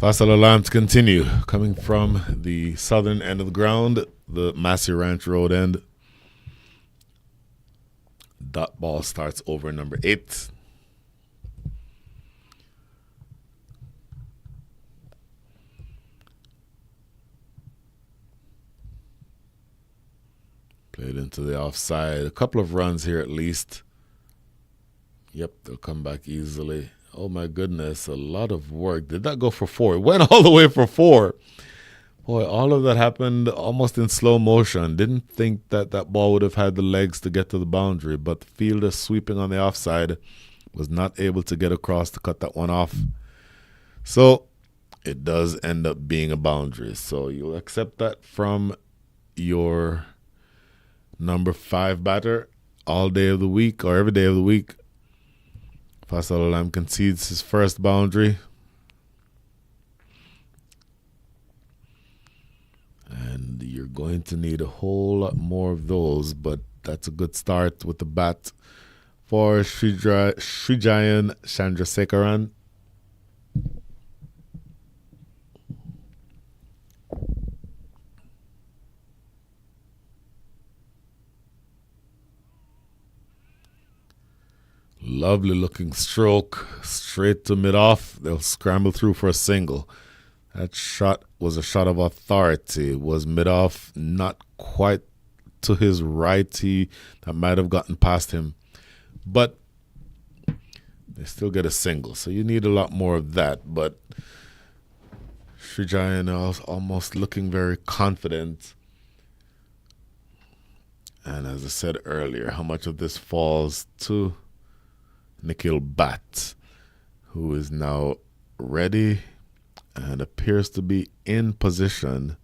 False alarms continue. Coming from the southern end of the ground, the Massey Ranch Road end. Dot ball starts over number 8. Played into the offside. A couple of runs here at least. Yep, they'll come back easily. Oh my goodness, a lot of work. Did that go for 4? It went all the way for 4. Boy, all of that happened almost in slow motion. Didn't think that that ball would have had the legs to get to the boundary, but the fielder sweeping on the offside was not able to get across to cut that one off. So it does end up being a boundary. So you'll accept that from your number 5 batter all day of the week or every day of the week. Faisal Alam concedes his first boundary. And you're going to need a whole lot more of those, but that's a good start with the bat for Srijayan Chandrasekaran. Lovely looking stroke, straight to mid-off. They'll scramble through for a single. That shot was a shot of authority. It was mid-off, not quite to his right. That might have gotten past him. But they still get a single. So you need a lot more of that. But Srijayan is almost looking very confident. And as I said earlier, how much of this falls to Nikhil Bhatt, who is now ready and appears to be in position,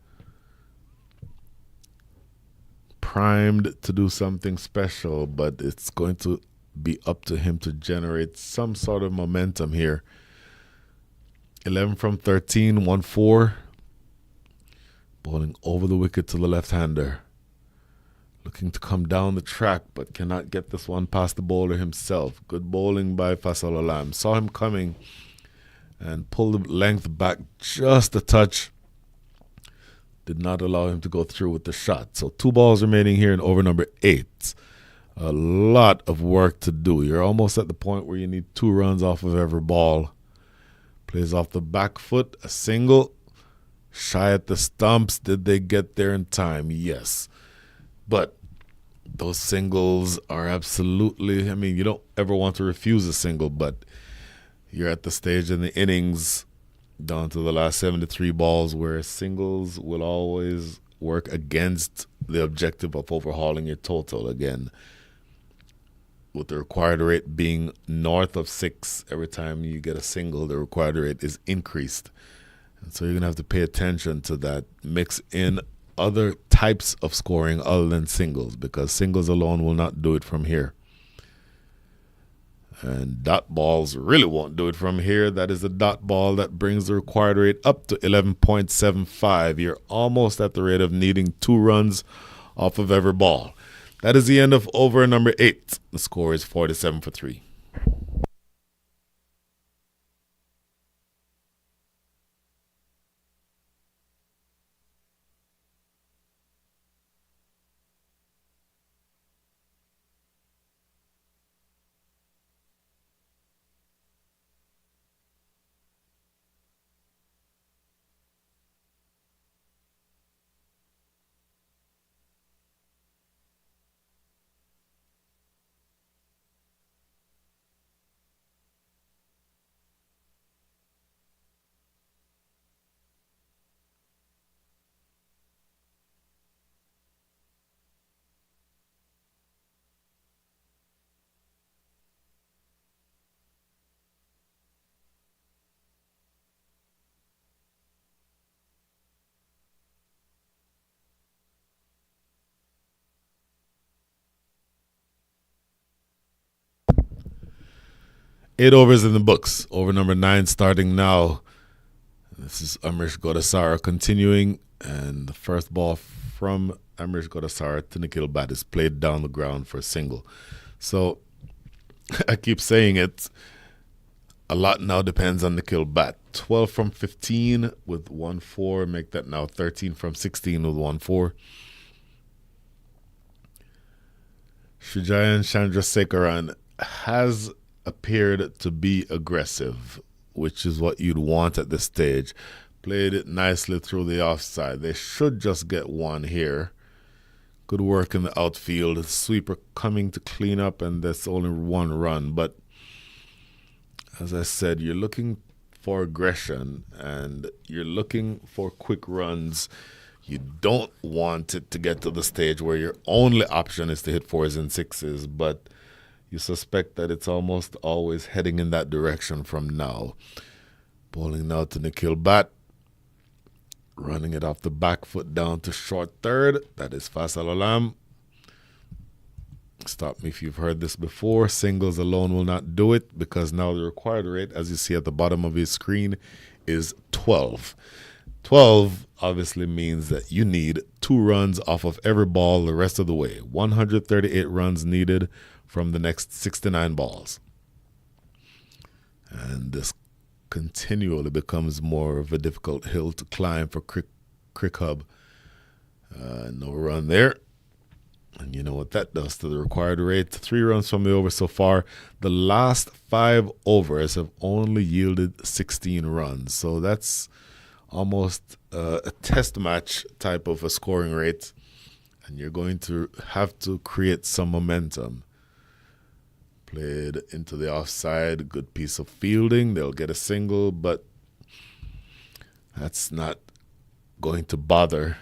primed to do something special, but it's going to be up to him to generate some sort of momentum here. 11 from 13, 1-4. Bowling over the wicket to the left-hander. Looking to come down the track, but cannot get this one past the bowler himself. Good bowling by Faisal Alam. Saw him coming and pulled the length back just a touch. Did not allow him to go through with the shot. So 2 balls remaining here in over number 8. A lot of work to do. You're almost at the point where you need 2 runs off of every ball. Plays off the back foot, a single. Shy at the stumps. Did they get there in time? Yes. But those singles are absolutely, I mean, you don't ever want to refuse a single, but you're at the stage in the innings down to the last 73 balls where singles will always work against the objective of overhauling your total again. With the required rate being north of 6 every time you get a single, the required rate is increased. And so you're going to have to pay attention to that. Mix in other types of scoring other than singles, because singles alone will not do it from here. And dot balls really won't do it from here. That is a dot ball that brings the required rate up to 11.75. You're almost at the rate of needing 2 runs off of every ball. That is the end of over number 8. The score is 47 for 3. Eight overs in the books. Over number 9 starting now. This is Amrish Godasara continuing. And the first ball from Amrish Godasara to Nikhil Bhatt is played down the ground for a single. So I keep saying it. A lot now depends on the kill bat. 12 from 15 with 1-4, make that now 13 from 16 with 1-4. Srijayan Chandrasekaran has appeared to be aggressive, which is what you'd want at this stage. Played it nicely through the offside. They should just get one here. Good work in the outfield. Sweeper coming to clean up, and that's only one run. But as I said, you're looking for aggression and you're looking for quick runs. You don't want it to get to the stage where your only option is to hit 4s and 6s, but you suspect that it's almost always heading in that direction from now. Bowling now to Nikhil Bhatt. Running it off the back foot down to short third. That is Faisal Alam. Stop me if you've heard this before. Singles alone will not do it because now the required rate, as you see at the bottom of his screen, is 12. 12 obviously means that you need 2 runs off of every ball the rest of the way. 138 runs needed from the next 69 balls. And this continually becomes more of a difficult hill to climb for CricHub. No run there. And you know what that does to the required rate. 3 runs from the over so far. The last 5 overs have only yielded 16 runs. So that's almost a test match type of a scoring rate. And you're going to have to create some momentum. Played into the offside. Good piece of fielding. They'll get a single, but that's not going to bother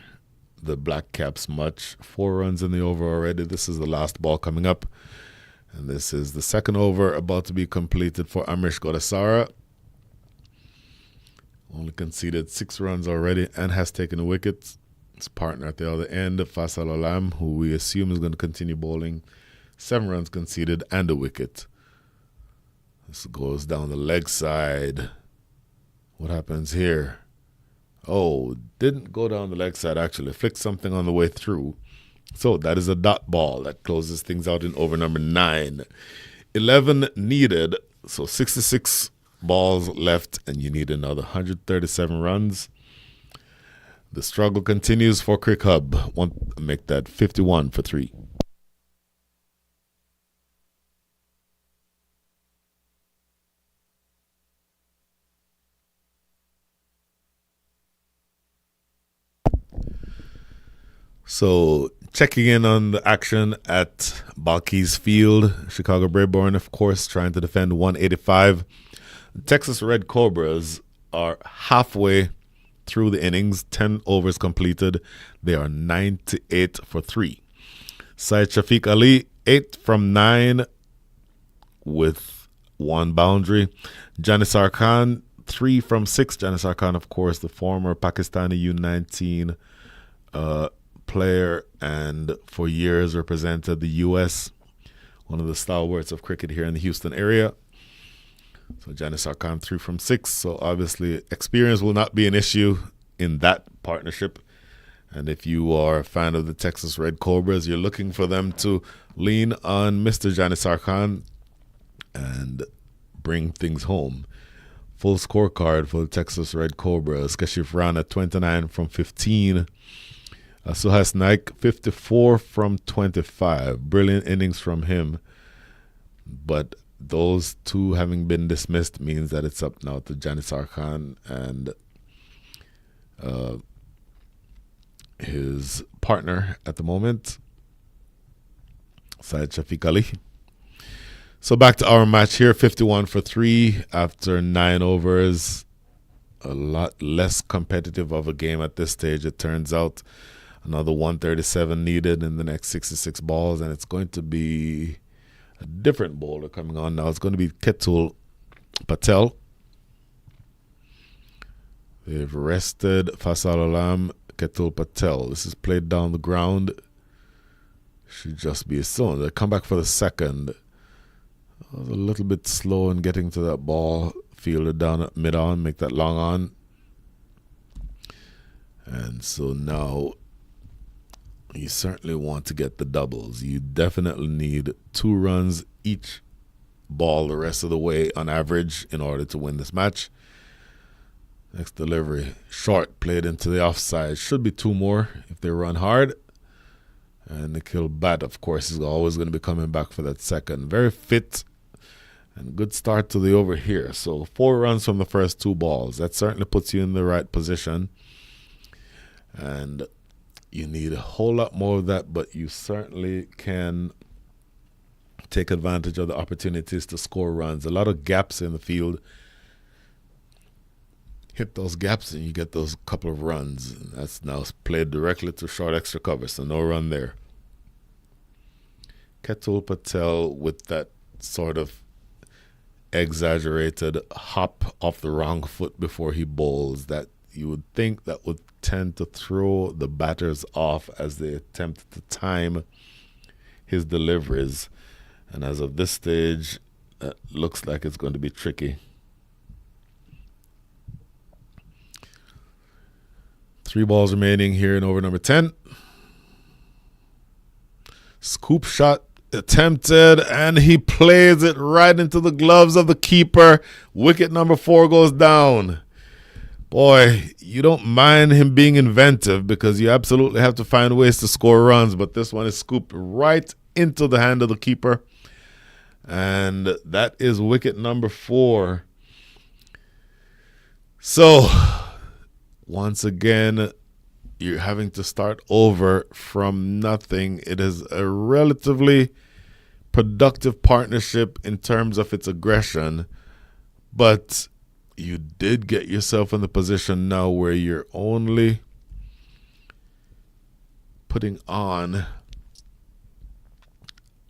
the Blackcaps much. 4 runs in the over already. This is the last ball coming up. And this is the second over about to be completed for Amrish Godasara. Only conceded 6 runs already and has taken a wicket. His partner at the other end, Faisal Alam, who we assume is going to continue bowling. 7 runs conceded and a wicket. This goes down the leg side. What happens here? Oh, didn't go down the leg side actually. Flicked something on the way through. So that is a dot ball. That closes things out in over number 9. 11 needed. So 66 balls left and you need another 137 runs. The struggle continues for CricHub. Want to make that 51 for 3. So checking in on the action at Balkis Field, Chicago Braeborn, of course, trying to defend 185. The Texas Red Cobras are halfway through the innings, 10 overs completed. They are 98 for 3. Syed Shafiq Ali, 8 from 9 with 1 boundary. Janisar Khan, 3 from 6. Janisar Khan, of course, the former Pakistani U19 player and for years represented the U.S., one of the stalwarts of cricket here in the Houston area. So Janisar Khan 3 from 6. So obviously experience will not be an issue in that partnership. And if you are a fan of the Texas Red Cobras, you're looking for them to lean on Mr. Janisar Khan and bring things home. Full scorecard for the Texas Red Cobras. Kashif Rana 29 from 15. Suhas Naik, 54 from 25. Brilliant innings from him. But those 2 having been dismissed means that it's up now to Janisar Khan and his partner at the moment, Syed Shafiq Ali. So back to our match here, 51 for 3 after 9 overs. A lot less competitive of a game at this stage, it turns out. Another 137 needed in the next 66 balls, and it's going to be a different bowler coming on now. It's going to be Ketul Patel. They've rested Faisal Alam, Ketul Patel. This is played down the ground. Should just be a zone. They come back for the second. I was a little bit slow in getting to that ball. Fielded down at mid-on, make that long on. And so now you certainly want to get the doubles. You definitely need 2 runs each ball the rest of the way on average in order to win this match. Next delivery, short, played into the offside. Should be 2 more if they run hard. And Nikhil Bhatt, of course, is always going to be coming back for that second. Very fit and good start to the over here. So 4 runs from the first 2 balls. That certainly puts you in the right position. And you need a whole lot more of that, but you certainly can take advantage of the opportunities to score runs. A lot of gaps in the field. Hit those gaps and you get those couple of runs. And that's now played directly to short extra cover, so no run there. Ketul Patel with that sort of exaggerated hop off the wrong foot before he bowls that you would think that would tend to throw the batters off as they attempt to time his deliveries. And as of this stage, it looks like it's going to be tricky. 3 balls remaining here in over number 10. Scoop shot attempted, and he plays it right into the gloves of the keeper. Wicket number 4 goes down. Boy, you don't mind him being inventive because you absolutely have to find ways to score runs, but this one is scooped right into the hand of the keeper. And that is wicket number 4. So once again, you're having to start over from nothing. It is a relatively productive partnership in terms of its aggression, but you did get yourself in the position now where you're only putting on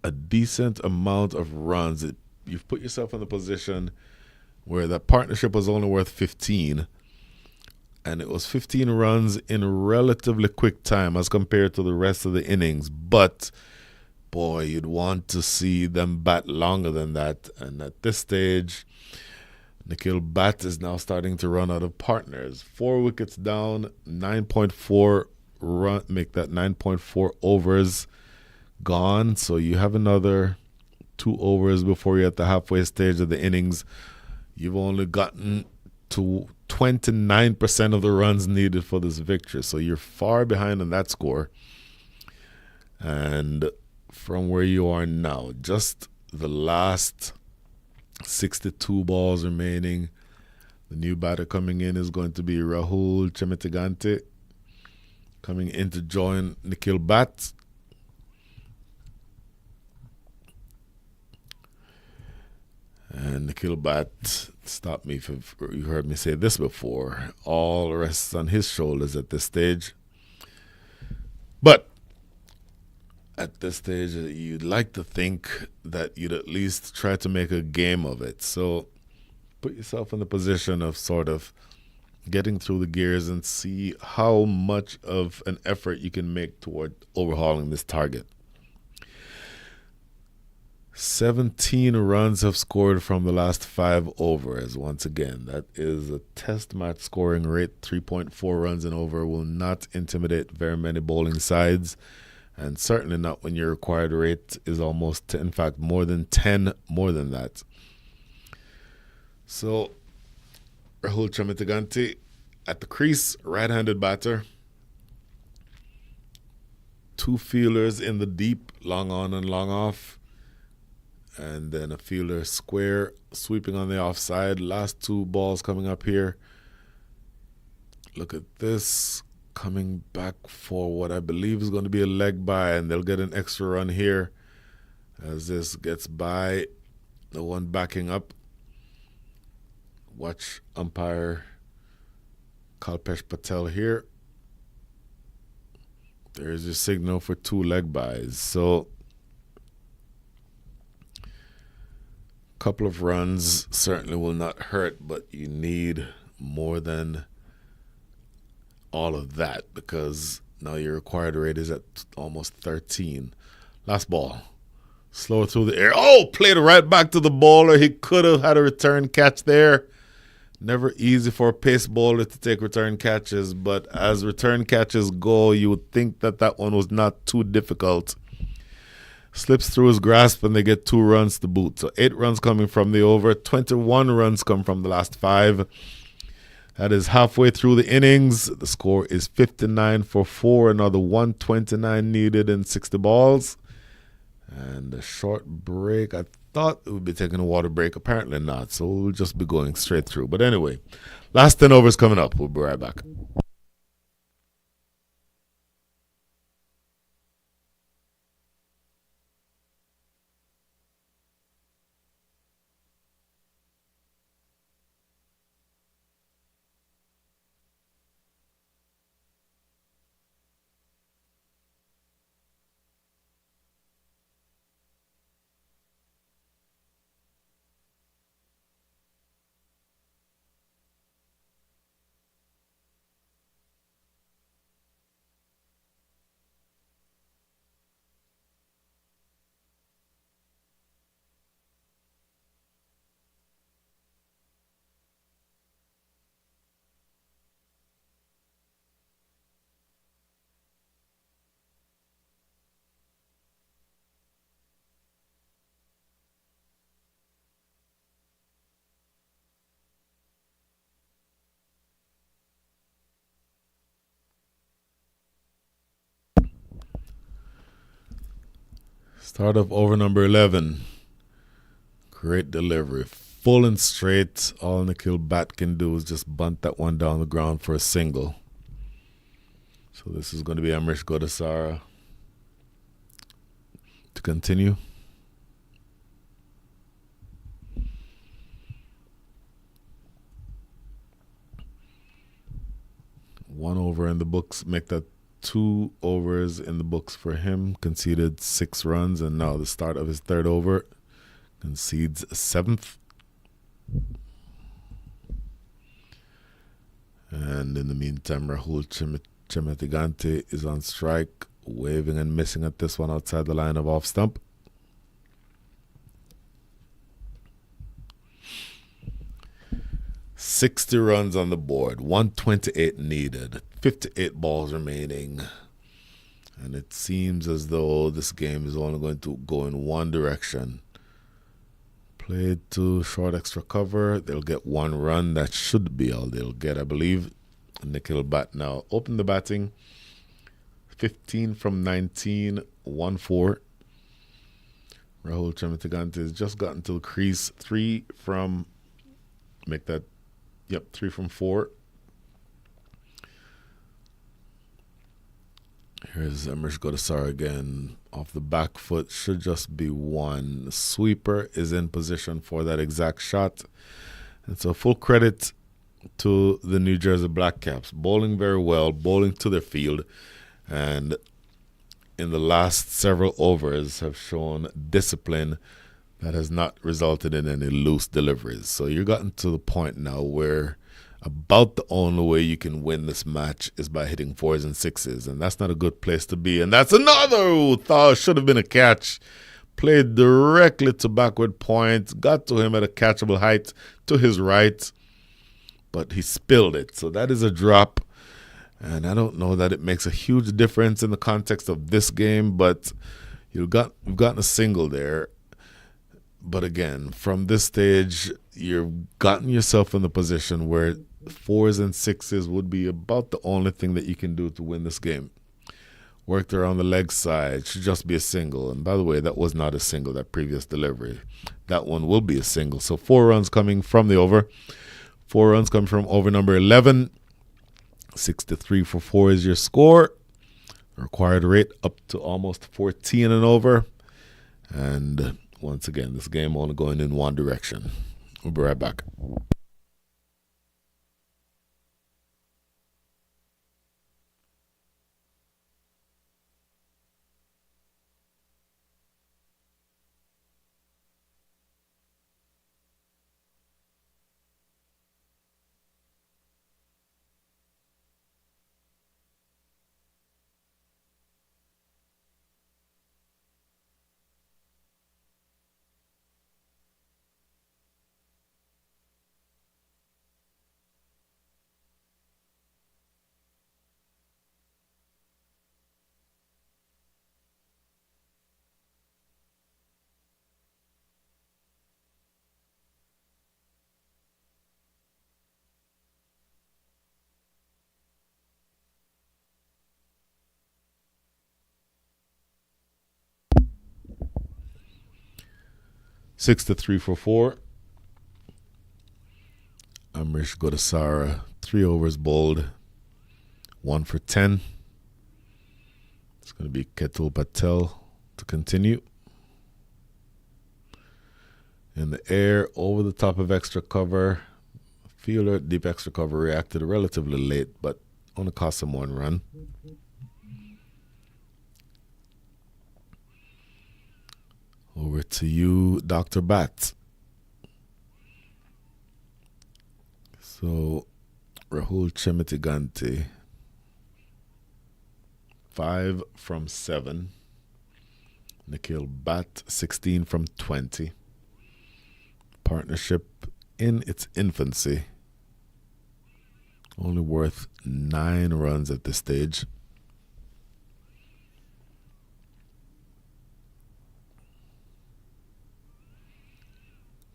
a decent amount of runs. You've put yourself in the position where that partnership was only worth 15. And it was 15 runs in relatively quick time as compared to the rest of the innings. But, boy, you'd want to see them bat longer than that. And at this stage, Nikhil Bhatt is now starting to run out of partners. 4 wickets down, 9.4 run, make that 9.4 overs gone. So you have another 2 overs before you're at the halfway stage of the innings. You've only gotten to 29% of the runs needed for this victory. So you're far behind on that score. And from where you are now, just the last 62 balls remaining. The new batter coming in is going to be Rahul Chemitigante, coming in to join Nikhil Bhatt. And Nikhil Bhatt, stop me if you heard me say this before, all rests on his shoulders at this stage. But at this stage, you'd like to think that you'd at least try to make a game of it. So put yourself in the position of sort of getting through the gears and see how much of an effort you can make toward overhauling this target. 17 runs have scored from the last 5 overs. Once again, that is a test match scoring rate. 3.4 runs and over will not intimidate very many bowling sides, and certainly not when your required rate is almost, in fact, more than 10 more than that. So, Rahul Chemitigante at the crease, right-handed batter. 2 fielders in the deep, long on and long off. And then a fielder square, sweeping on the offside. Last 2 balls coming up here. Look at this. Coming back for what I believe is going to be a leg by, and they'll get an extra run here as this gets by. The one backing up. Watch umpire Kalpesh Patel here. There's your signal for 2 leg bys. So, couple of runs certainly will not hurt, but you need more than all of that because now your required rate is at almost 13. Last ball. Slow through the air. Oh, played right back to the bowler. He could have had a return catch there. Never easy for a pace bowler to take return catches, but as return catches go, you would think that that one was not too difficult. Slips through his grasp and they get 2 runs to boot. So 8 runs coming from the over. 21 runs come from the last 5. That is halfway through the innings. The score is 59 for 4. Another 129 needed in 60 balls. And a short break. I thought it would be taking a water break. Apparently not. So we'll just be going straight through. But anyway, last 10 overs coming up. We'll be right back. Start of over number 11. Great delivery. Full and straight. All Nikhil Bat can do is just bunt that one down the ground for a single. So this is going to be Amrish Godasara to continue. One over in the books. Make that 2 overs in the books for him. Conceded 6 runs, and now the start of his 3rd over. Concedes a 7th. And in the meantime, Rahul Chematigante is on strike, waving and missing at this one outside the line of off stump. $60 runs on the board, 128 needed, 58 balls remaining. And it seems as though this game is only going to go in one direction. Played to short extra cover. They'll get 1 run. That should be all they'll get, I believe. Nikhil Bat now open the batting. 15 from 19, 1-4. Rahul Chematigante has just gotten to the crease. 3 from 4. Here's Amrish Godasara again. Off the back foot, should just be 1. The sweeper is in position for that exact shot. And so full credit to the New Jersey Blackcaps. Bowling very well, bowling to their field. And in the last several overs have shown discipline that has not resulted in any loose deliveries. So you've gotten to the point now where about the only way you can win this match is by hitting 4s and 6s, and that's not a good place to be. And that's another who thought should have been a catch. Played directly to backward point, got to him at a catchable height to his right, but he spilled it. So that is a drop, and I don't know that it makes a huge difference in the context of this game, but you've gotten a single there. But again, from this stage, you've gotten yourself in the position where 4s and 6s would be about the only thing that you can do to win this game. Worked around the leg side, should just be a single. And by the way, that was not a single, that previous delivery. That one will be a single. So 4 runs coming from the over. 4 runs coming from over number 11. 63 for 4 is your score. Required rate up to almost 14 and over. And once again, this game only going in one direction. We'll be right back. 6-3 for 4. Amrish Godasara, 3 overs bowled, 1 for 10. It's going to be Ketul Patel to continue. In the air, over the top of extra cover. Fielder, deep extra cover, reacted relatively late, but only cost him 1 run. Over to you, Dr. Bat. So, Rahul Chemitiganti, 5 from 7. Nikhil Bat, 16 from 20. Partnership in its infancy. Only worth 9 runs at this stage.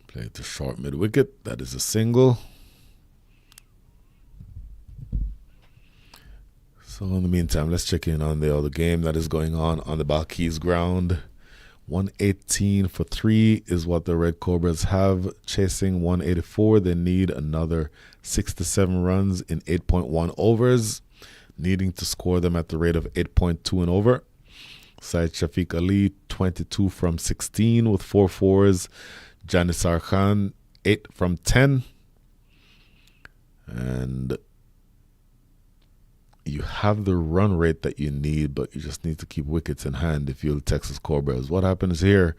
Play to short mid wicket. That is a single. So in the meantime, let's check in on the other game that is going on the Balkis ground. 118 for 3 is what the Red Cobras have. Chasing 184. They need another 6 to 7 runs in 8.1 overs. Needing to score them at the rate of 8.2 and over. Syed Shafiq Ali, 22 from 16 with 4 fours. Janisar Khan, 8 from 10. And you have the run rate that you need, but you just need to keep wickets in hand if you're the Texas Cobras. What happens here?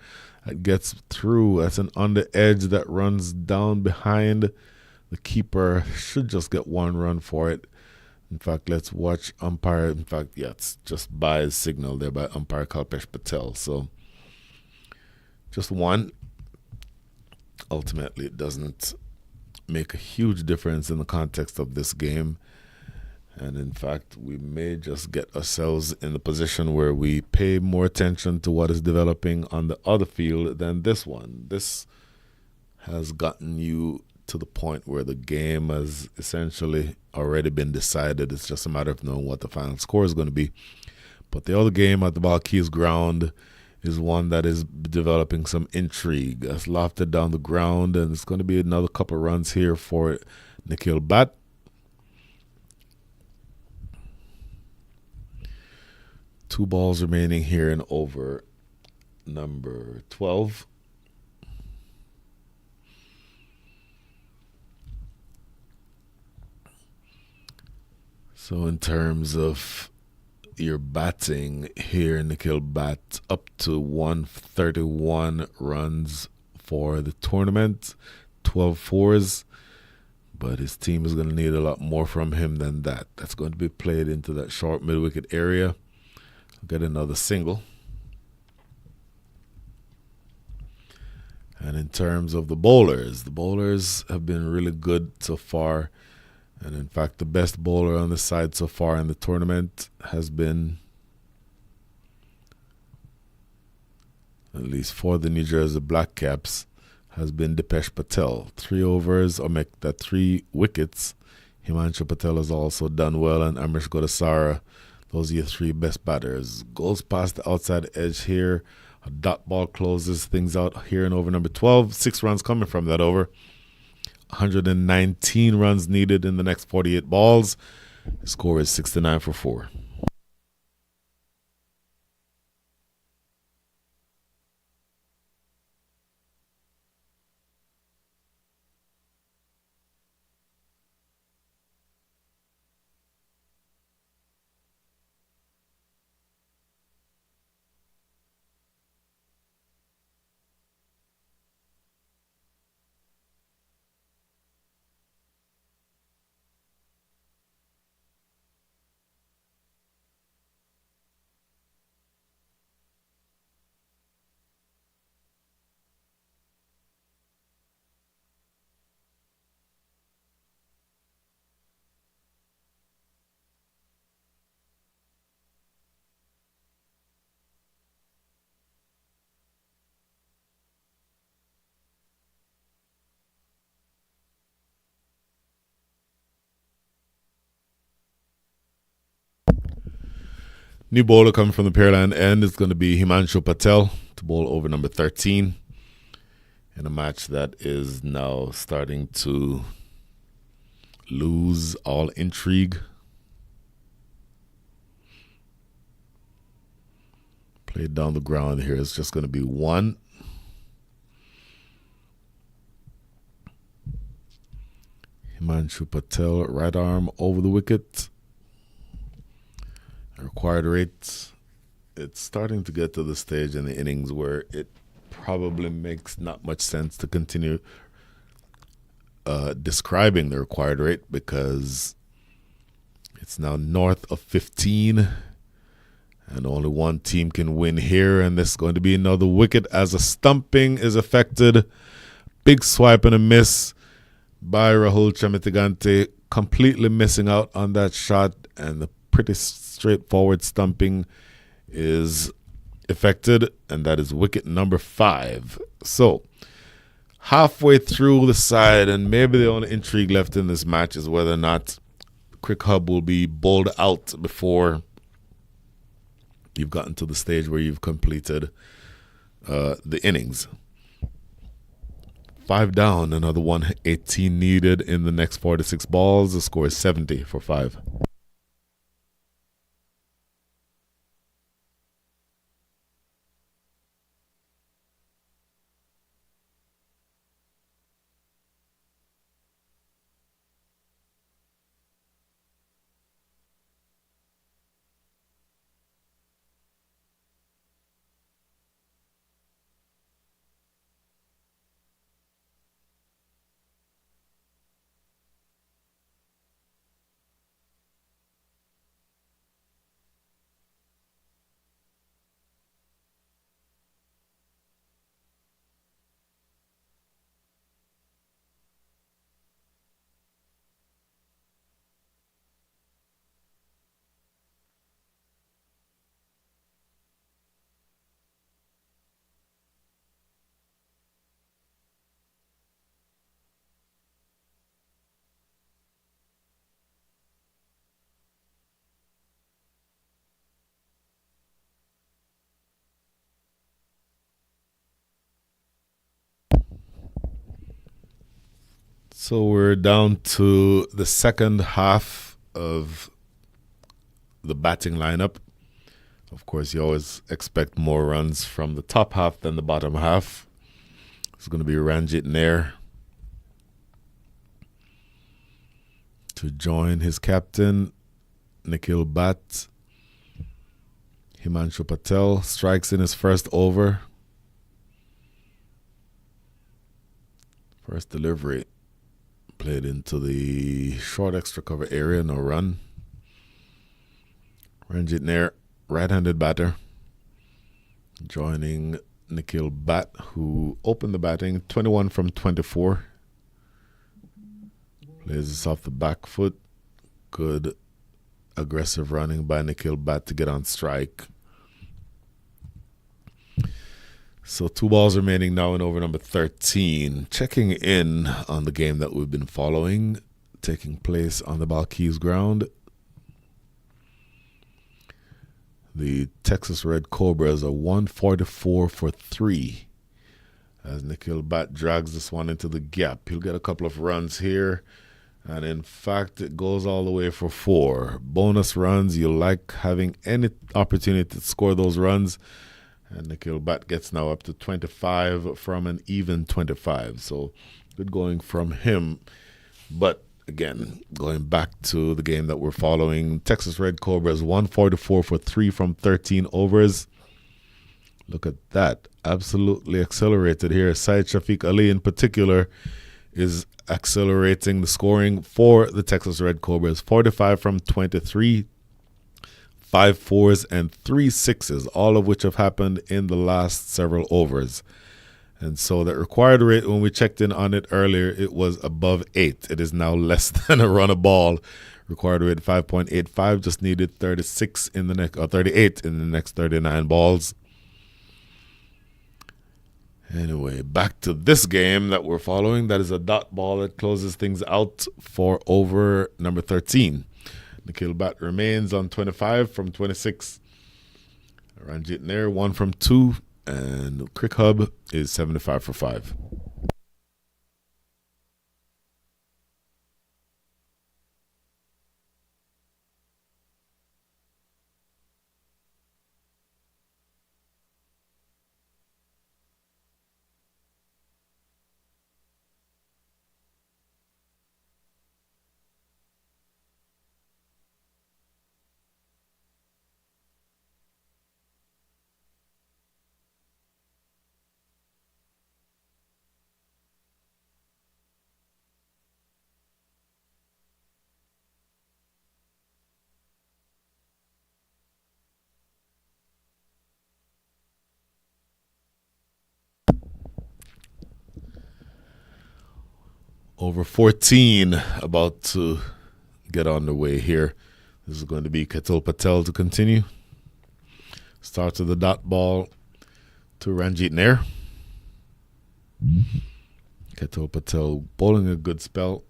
It gets through. That's an on the edge that runs down behind. The keeper should just get 1 run for it. In fact, let's watch umpire. In fact, yeah, it's just by his signal there by umpire Kalpesh Patel. So just 1. Ultimately, it doesn't make a huge difference in the context of this game. And in fact, we may just get ourselves in the position where we pay more attention to what is developing on the other field than this one. This has gotten you to the point where the game has essentially already been decided. It's just a matter of knowing what the final score is going to be. But the other game at the Balkis ground is one that is developing some intrigue. It's lofted down the ground, and it's going to be another couple of runs here for Nikhil Bat. Two balls remaining here in over number 12. So in terms of your batting here, Nikhil Bat up to 131 runs for the tournament, 12 fours, but his team is going to need a lot more from him than that. That's going to be played into that short mid-wicket area. Get another single. And in terms of the bowlers have been really good so far. And in fact, the best bowler on the side so far in the tournament has been, at least for the New Jersey Blackcaps, has been Dipesh Patel. 3 overs, or make that 3 wickets. Himanshu Patel has also done well, and Amrish Godasara. Those are your 3 best batters. Goes past the outside edge here. A dot ball closes things out here in over number 12. 6 runs coming from that over. 119 runs needed in the next 48 balls. The score is 69 for 4. New bowler coming from the Pearland end is going to be Himanshu Patel to bowl over number 13. in a match that is now starting to lose all intrigue. Played down the ground here. It's just going to be one. Himanshu Patel, right arm over the wicket. Required rate. It's starting to get to the stage in the innings where it probably makes not much sense to continue describing the required rate, because it's now north of 15 and only one team can win here, and this is going to be another wicket as a stumping is affected. Big swipe and a miss by Rahul Chamitigante, completely missing out on that shot, and the pretty straightforward stumping is affected, and that is wicket number 5. So halfway through the side, and maybe the only intrigue left in this match is whether or not CricHub will be bowled out before you've gotten to the stage where you've completed the innings. 5 down, another 118 needed in the next 46 balls. The score is 70 for 5. So we're down to the second half of the batting lineup. Of course, you always expect more runs from the top half than the bottom half. It's going to be Ranjit Nair to join his captain, Nikhil Bhatt. Himanshu Patel strikes in his first over. First delivery played into the short extra cover area, no run. Ranjit Nair, right-handed batter, joining Nikhil Bhatt, who opened the batting 21 from 24. Plays this off the back foot. Good aggressive running by Nikhil Bhatt to get on strike. So 2 balls remaining now in over number 13. Checking in on the game that we've been following, taking place on the Balkis ground. The Texas Red Cobras are 144 for 3 as Nikhil Bhatt drags this one into the gap. He'll get a couple of runs here, and in fact it goes all the way for 4. Bonus runs, you like having any opportunity to score those runs, and Nikhil Bhatt gets now up to 25 from an even 25. So good going from him. But again, going back to the game that we're following, Texas Red Cobras 144 for 3 from 13 overs. Look at that. Absolutely accelerated here. Syed Shafiq Ali in particular is accelerating the scoring for the Texas Red Cobras. 45 from 23. 5 4s and 3 6s, all of which have happened in the last several overs. And so the required rate, when we checked in on it earlier, it was above 8. It is now less than a run a ball. Required rate 5.85, just needed 36 in the next, or 38 in the next 39 balls. Anyway, back to this game that we're following. That is a dot ball that closes things out for over number 13. Nikhil Bhatt remains on 25 from 26. Ranjit Nair 1 from 2. And CricHub is 75 for 5. Over 14 about to get on the way here. This is going to be Ketul Patel to continue. Starts with the dot ball to Ranjit Nair. Ketul Patel bowling a good spell.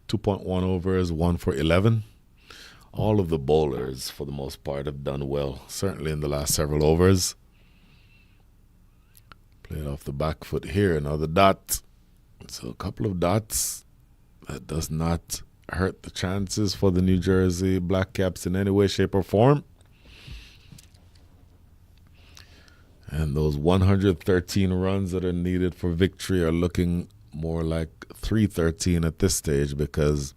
2.1 overs, 1 for 11. All of the bowlers, for the most part, have done well, certainly in the last several overs. Played off the back foot here, another dot. So a couple of dots. That does not hurt the chances for the New Jersey Blackcaps in any way, shape, or form. And those 113 runs that are needed for victory are looking more like 313 at this stage, because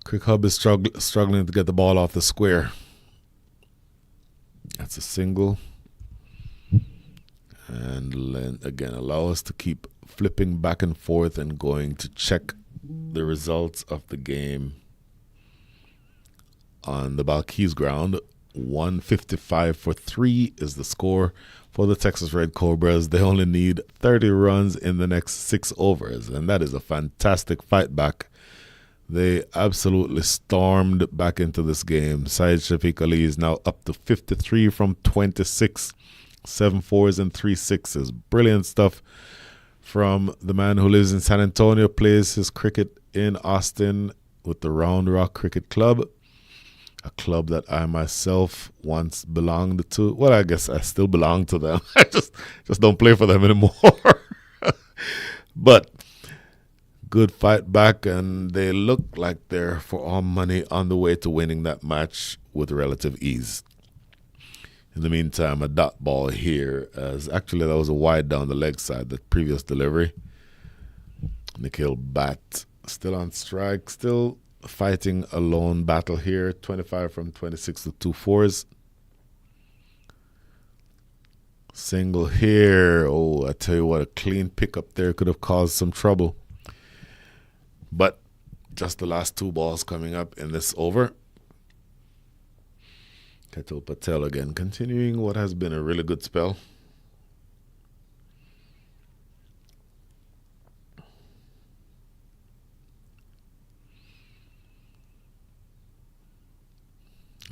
CricHub is struggling to get the ball off the square. That's a single. And again, allow us to keep flipping back and forth and going to check the results of the game on the Balkis ground. 155 for 3 is the score for the Texas Red Cobras. They only need 30 runs in the next 6 overs, and that is a fantastic fight back. They absolutely stormed back into this game. Syed Shafiq Ali is now up to 53 from 26, 7 fours and 3 sixes. Brilliant stuff from the man who lives in San Antonio, plays his cricket in Austin with the Round Rock Cricket Club, a club that I myself once belonged to. Well, I guess I still belong to them. I just don't play for them anymore. But good fight back, and they look like they're for all money on the way to winning that match with relative ease. In the meantime, a dot ball here, as actually that was a wide down the leg side, the previous delivery. Nikhil Bhatt still on strike, still fighting a lone battle here. 25 from 26 to 2 fours. Single here. Oh, I tell you what, a clean pickup there could have caused some trouble. But just the last 2 balls coming up in this over. Ketul Patel again, continuing what has been a really good spell.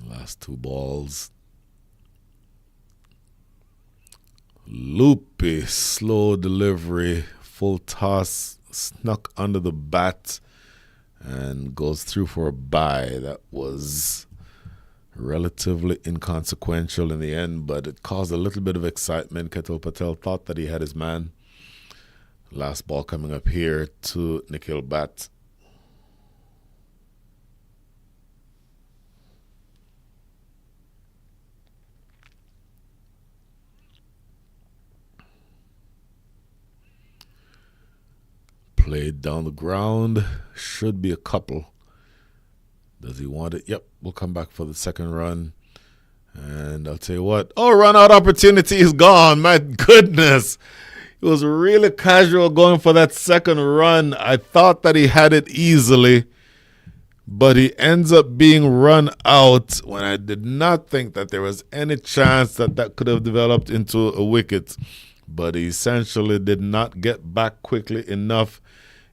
Last 2 balls. Loopy, slow delivery, full toss, snuck under the bat, and goes through for a bye. That was relatively inconsequential in the end, but it caused a little bit of excitement. Ketul Patel thought that he had his man. Last ball coming up here to Nikhil Bhatt. Played down the ground. Should be a couple. Does he want it? Yep, we'll come back for the second run. And I'll tell you what. Oh, run out opportunity is gone. My goodness. It was really casual going for that second run. I thought that he had it easily, but he ends up being run out when I did not think that there was any chance that that could have developed into a wicket. But he essentially did not get back quickly enough.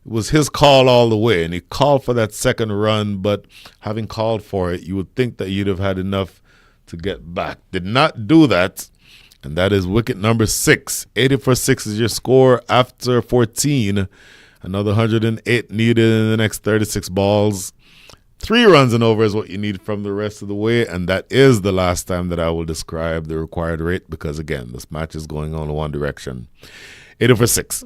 It was his call all the way, and he called for that second run, but having called for it, you would think that you'd have had enough to get back. Did not do that, and that is wicket number 6. 80 for 6 is your score after 14. Another 108 needed in the next 36 balls. 3 runs and over is what you need from the rest of the way, and that is the last time that I will describe the required rate, because, again, this match is going on in one direction. 80 for 6.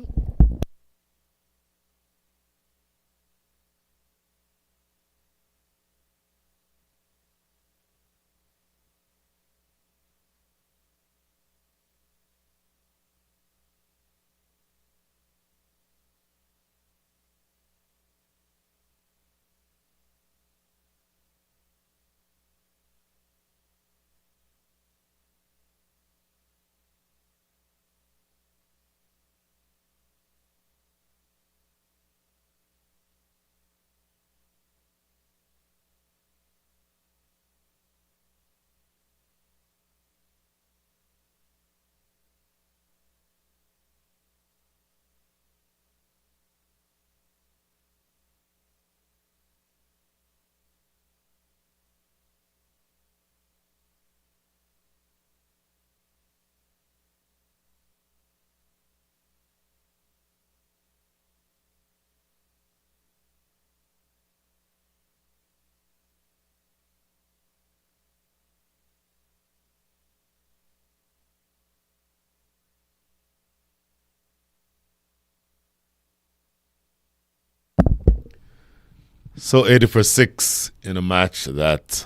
So 80 for 6 in a match that,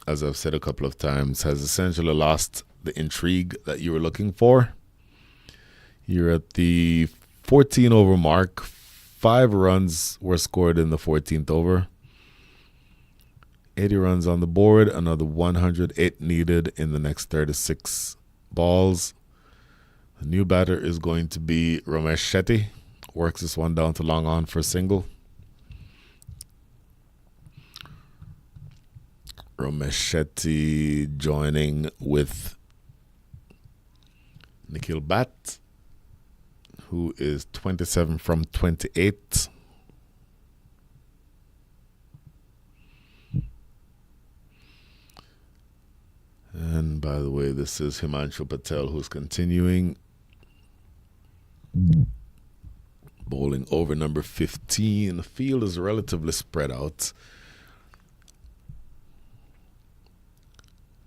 as I've said a couple of times, has essentially lost the intrigue that you were looking for. You're at the 14 over mark. 5 runs were scored in the 14th over. 80 runs on the board, another 108 needed in the next 36 balls. The new batter is going to be Ramesh Shetty. Works this one down to long on for a single. Ramesh Shetty joining with Nikhil Bhatt, who is 27 from 28. And by the way, this is Himanshu Patel, who's continuing. Bowling over number 15. The field is relatively spread out.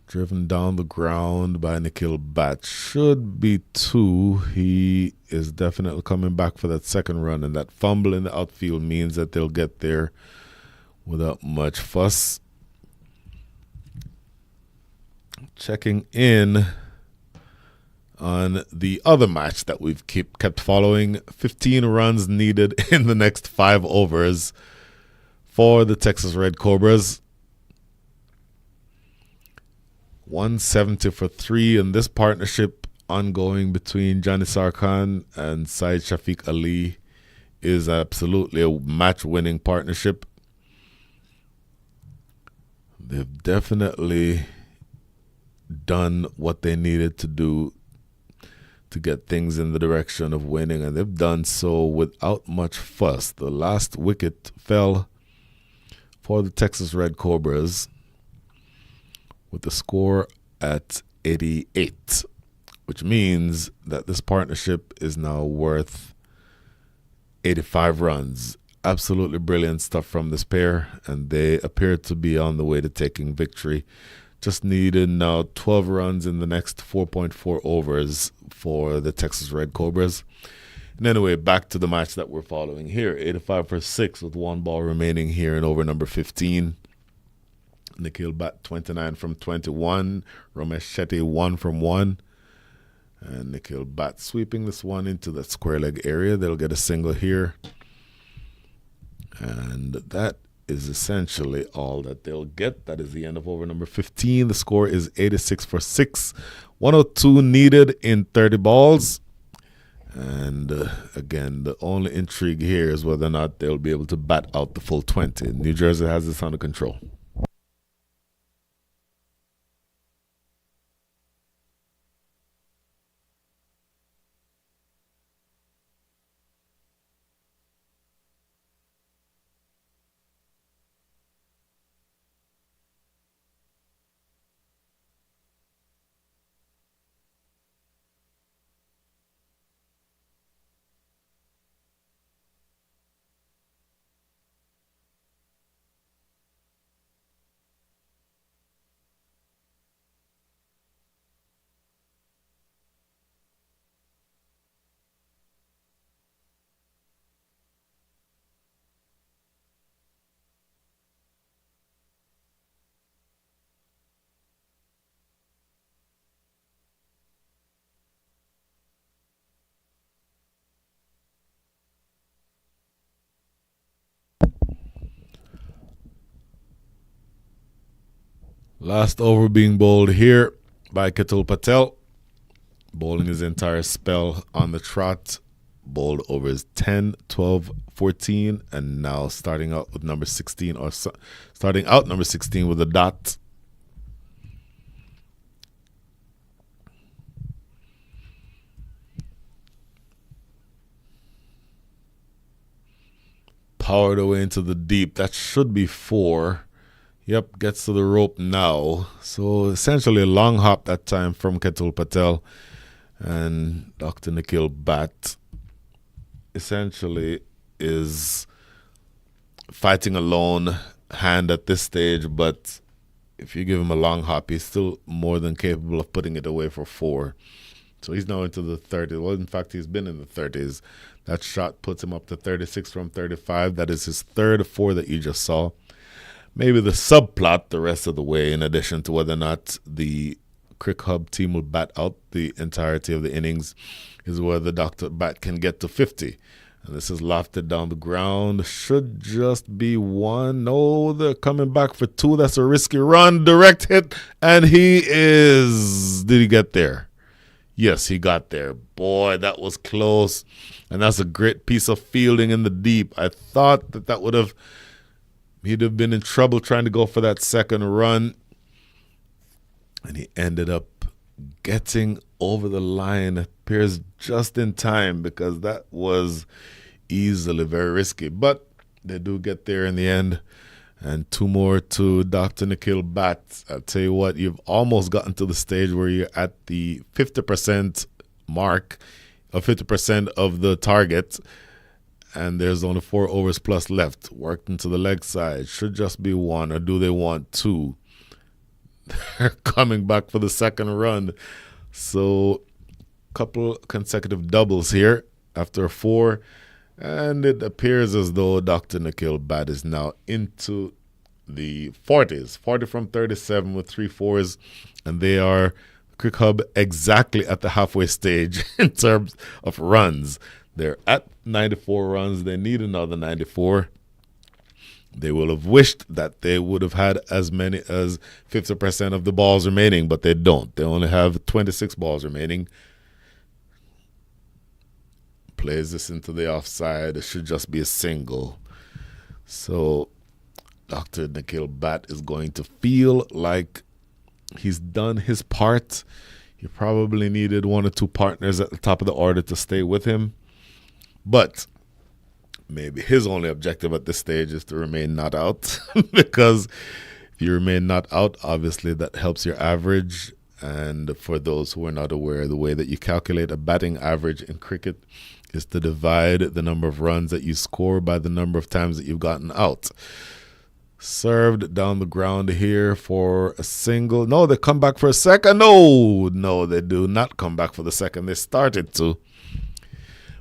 Driven down the ground by Nikhil Bhatt. Should be 2. He is definitely coming back for that second run. And that fumble in the outfield means that they'll get there without much fuss. Checking in on the other match that we've kept following. 15 runs needed in the next 5 overs for the Texas Red Cobras. 170 for 3 in this partnership ongoing between Janisar Khan and Syed Shafiq Ali is absolutely a match-winning partnership. They've definitely done what they needed to do to get things in the direction of winning, and they've done so without much fuss. The last wicket fell for the Texas Red Cobras with the score at 88, which means that this partnership is now worth 85 runs. Absolutely brilliant stuff from this pair, and they appear to be on the way to taking victory. Just needed now 12 runs in the next 4.4 overs for the Texas Red Cobras. And anyway, back to the match that we're following here. 85 for 6 with 1 ball remaining here in over number 15. Nikhil Bhatt 29 from 21. Ramesh Shetty 1 from 1. And Nikhil Bhatt sweeping this one into the square leg area. They'll get a single here. And that is essentially all that they'll get. That is the end of over number 15. The score is 86 for 6. 102 needed in 30 balls. And again, the only intrigue here is whether or not they'll be able to bat out the full 20. New Jersey has this under control. Last over being bowled here by Ketul Patel. Bowling his entire spell on the trot. Bowled overs 10, 12, 14, and now starting out with number 16, or starting out number 16 with a dot. Powered away into the deep. That should be 4. Yep, gets to the rope now. So essentially a long hop that time from Ketul Patel. And Dr. Nikhil Bhatt essentially is fighting a lone hand at this stage. But if you give him a long hop, he's still more than capable of putting it away for 4. So he's now into the 30s. Well, in fact, he's been in the 30s. That shot puts him up to 36 from 35. That is his third four that you just saw. Maybe the subplot the rest of the way, in addition to whether or not the CricHub team will bat out the entirety of the innings, is whether Dr. Bat can get to 50. And this is lofted down the ground. Should just be one. No, they're coming back for two. That's a risky run. Direct hit. And he is. Did he get there? Yes, he got there. Boy, that was close. And that's a great piece of fielding in the deep. I thought that would have. He'd have been in trouble trying to go for that second run. And he ended up getting over the line. Appears just in time, because that was easily very risky. But they do get there in the end. And two more to Dr. Nikhil Bhatt. I'll tell you what, you've almost gotten to the stage where you're at the 50% mark, or 50% of the target. And there's only 4 overs plus left. Worked into the leg side. Should just be one, or do they want two? They're coming back for the second run. So, couple consecutive doubles here after 4. And it appears as though Dr. Nikhil Bhatt is now into the 40s. 40 from 37 with 3 fours. And they are CricHub exactly at the halfway stage in terms of runs. They're at 94 runs. They need another 94. They will have wished that they would have had as many as 50% of the balls remaining, but they don't. They only have 26 balls remaining. Plays this into the offside. It should just be a single. So Dr. Nikhil Bhatt is going to feel like he's done his part. He probably needed 1 or 2 partners at the top of the order to stay with him. But maybe his only objective at this stage is to remain not out. Because if you remain not out, obviously that helps your average. And for those who are not aware, the way that you calculate a batting average in cricket is to divide the number of runs that you score by the number of times that you've gotten out. Served down the ground here for a single. No, they come back for a second. No, they do not come back for the second. They started to.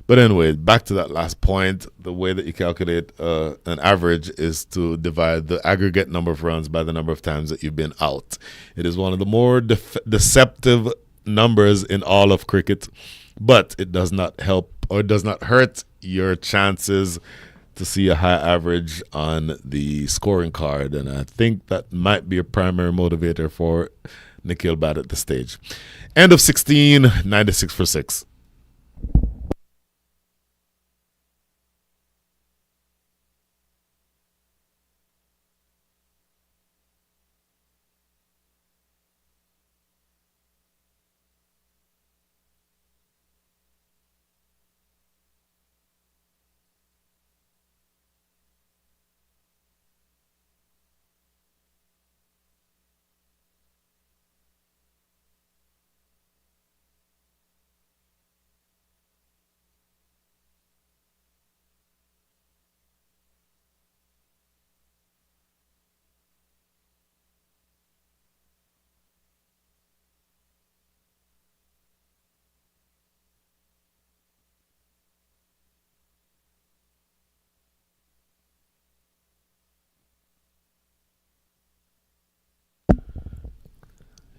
But anyway, back to that last point. The way that you calculate an average is to divide the aggregate number of runs by the number of times that you've been out. It is one of the more deceptive numbers in all of cricket, but it does not help or does not hurt your chances to see a high average on the scoring card. And I think that might be a primary motivator for Nikhil Bhatt at this stage. End of 16, 96 for 6.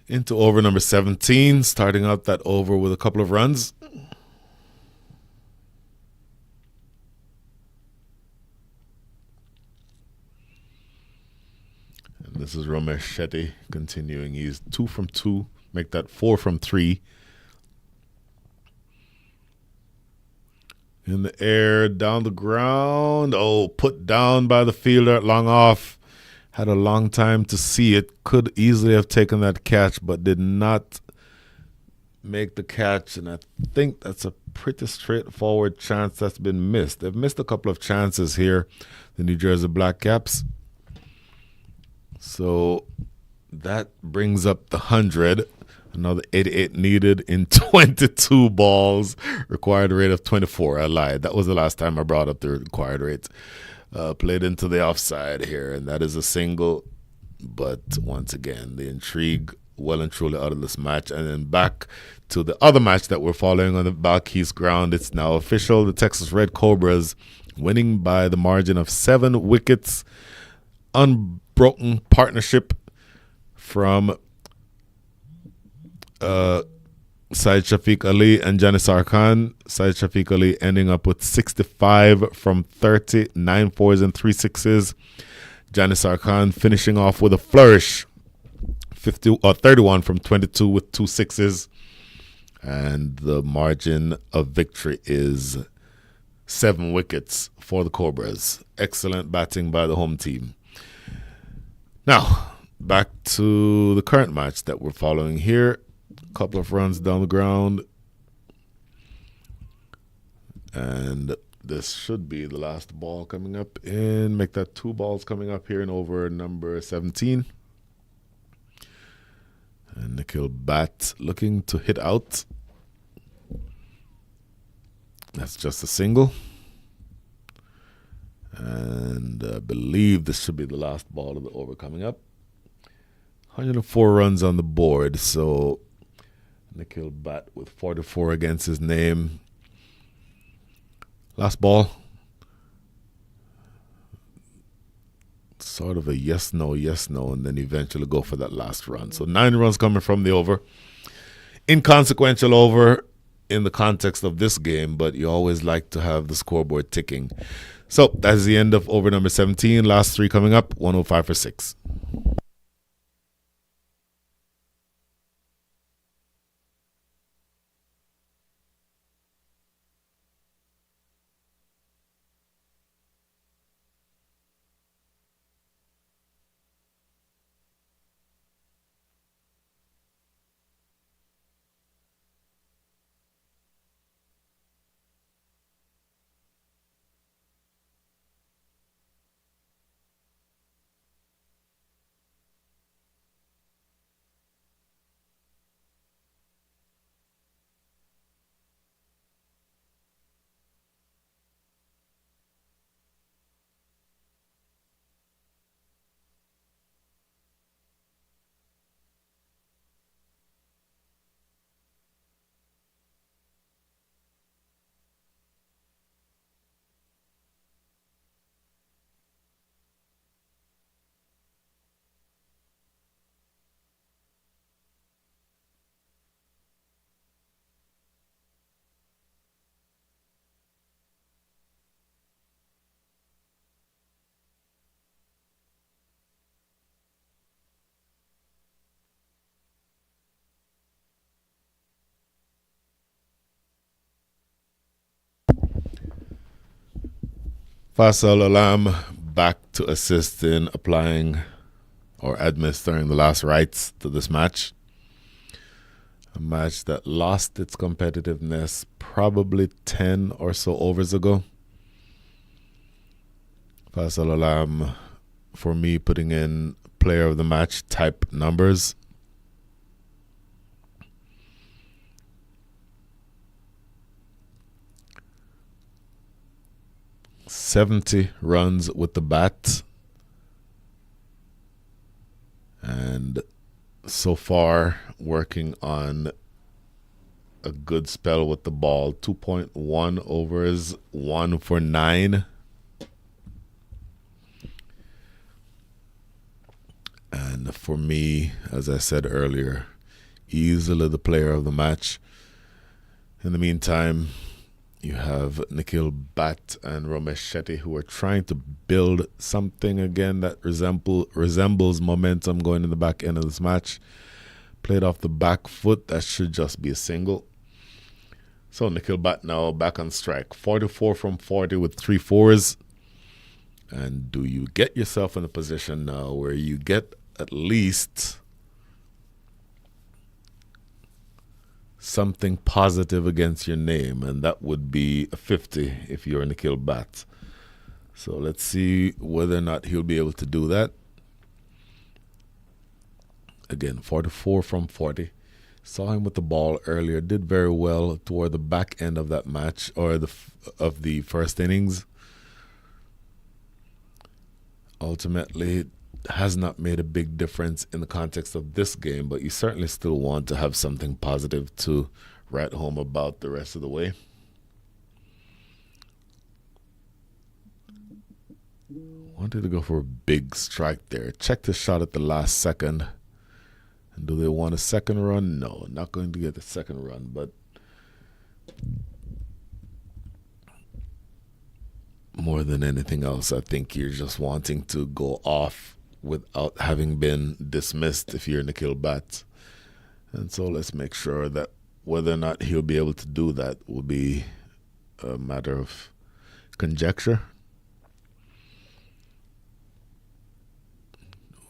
Into over number 17, starting out that over with a couple of runs. And this is Ramesh Shetty continuing. He's 2 from 2, make that 4 from 3. In the air, down the ground. Oh, put down by the fielder at long off. Had a long time to see it. Could easily have taken that catch, but did not make the catch. And I think that's a pretty straightforward chance that's been missed. They've missed a couple of chances here, the New Jersey Blackcaps. So that brings up the 100. Another 88 needed in 22 balls. Required rate of 24. I lied. That was the last time I brought up the required rate. Played into the offside here, and that is a single. But once again, the intrigue well and truly out of this match. And then back to the other match that we're following on the Blackcaps ground. It's now official. The Texas Red Cobras winning by the margin of 7 wickets. Unbroken partnership from Syed Shafiq Ali and Janisar Khan. Syed Shafiq Ali ending up with 65 from 30, 9 fours and 3 sixes. Janisar Khan finishing off with a flourish, 31 from 22 with 2 sixes. And the margin of victory is 7 wickets for the Cobras. Excellent batting by the home team. Now, back to the current match that we're following here. Couple of runs down the ground, and this should be the last ball coming up in. Make that 2 balls coming up here in over number 17. And Nikhil Bat looking to hit out. That's just a single, and I believe this should be the last ball of the over coming up. 104 runs on the board, so Nikhil Bat with 44 against his name. Last ball. Sort of a yes, no, and then eventually go for that last run. So 9 runs coming from the over. Inconsequential over in the context of this game, but you always like to have the scoreboard ticking. So that's the end of over number 17. Last 3 coming up, 105 for 6. Faisal Alam back to assist in applying or administering the last rites to this match. A match that lost its competitiveness probably 10 or so overs ago. Faisal Alam, for me, putting in player of the match type numbers. .70 runs with the bat, and so far working on a good spell with the ball. 2.1 overs, 1 for 9. And for me, as I said earlier, easily the player of the match. In the meantime, you have Nikhil Bat and Ramesh Shetty, who are trying to build something again that resembles momentum going in the back end of this match. Played off the back foot. That should just be a single. So Nikhil Bat now back on strike. 44 from 40 with 3 fours. And do you get yourself in a position now where you get at least something positive against your name, and that would be a 50 if you're Nikhil Bat. So let's see whether or not he'll be able to do that. Again, 44 from 40. Saw him with the ball earlier. Did very well toward the back end of that match, or of the first innings. Ultimately, has not made a big difference in the context of this game, but you certainly still want to have something positive to write home about the rest of the way. Wanted to go for a big strike there. Check the shot at the last second. And do they want a second run? No, not going to get the second run, but more than anything else, I think you're just wanting to go off without having been dismissed if you're Nikhil Bhatt. And so let's make sure that whether or not he'll be able to do that will be a matter of conjecture.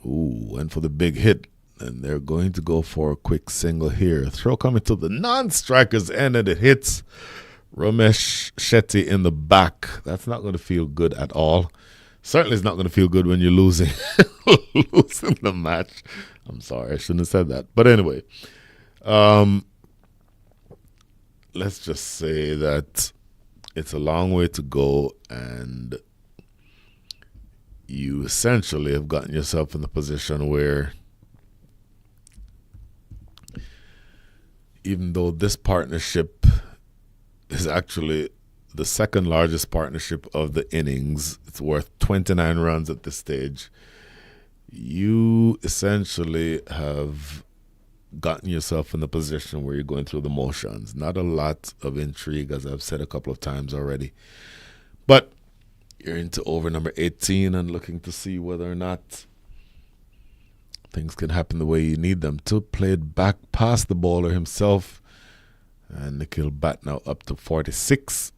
Ooh, went for the big hit. And they're going to go for a quick single here. Throw coming to the non-striker's end, and it hits Ramesh Shetty in the back. That's not going to feel good at all. Certainly it's not going to feel good when you're losing losing the match. I'm sorry, I shouldn't have said that. But anyway, let's just say that it's a long way to go, and you essentially have gotten yourself in the position where, even though this partnership is actually the second largest partnership of the innings, it's worth 29 runs at this stage, you essentially have gotten yourself in the position where you're going through the motions. Not a lot of intrigue, as I've said a couple of times already. But you're into over number 18 and looking to see whether or not things can happen the way you need them to. Played back past the bowler himself. And Nikhil Bhatt now up to 46.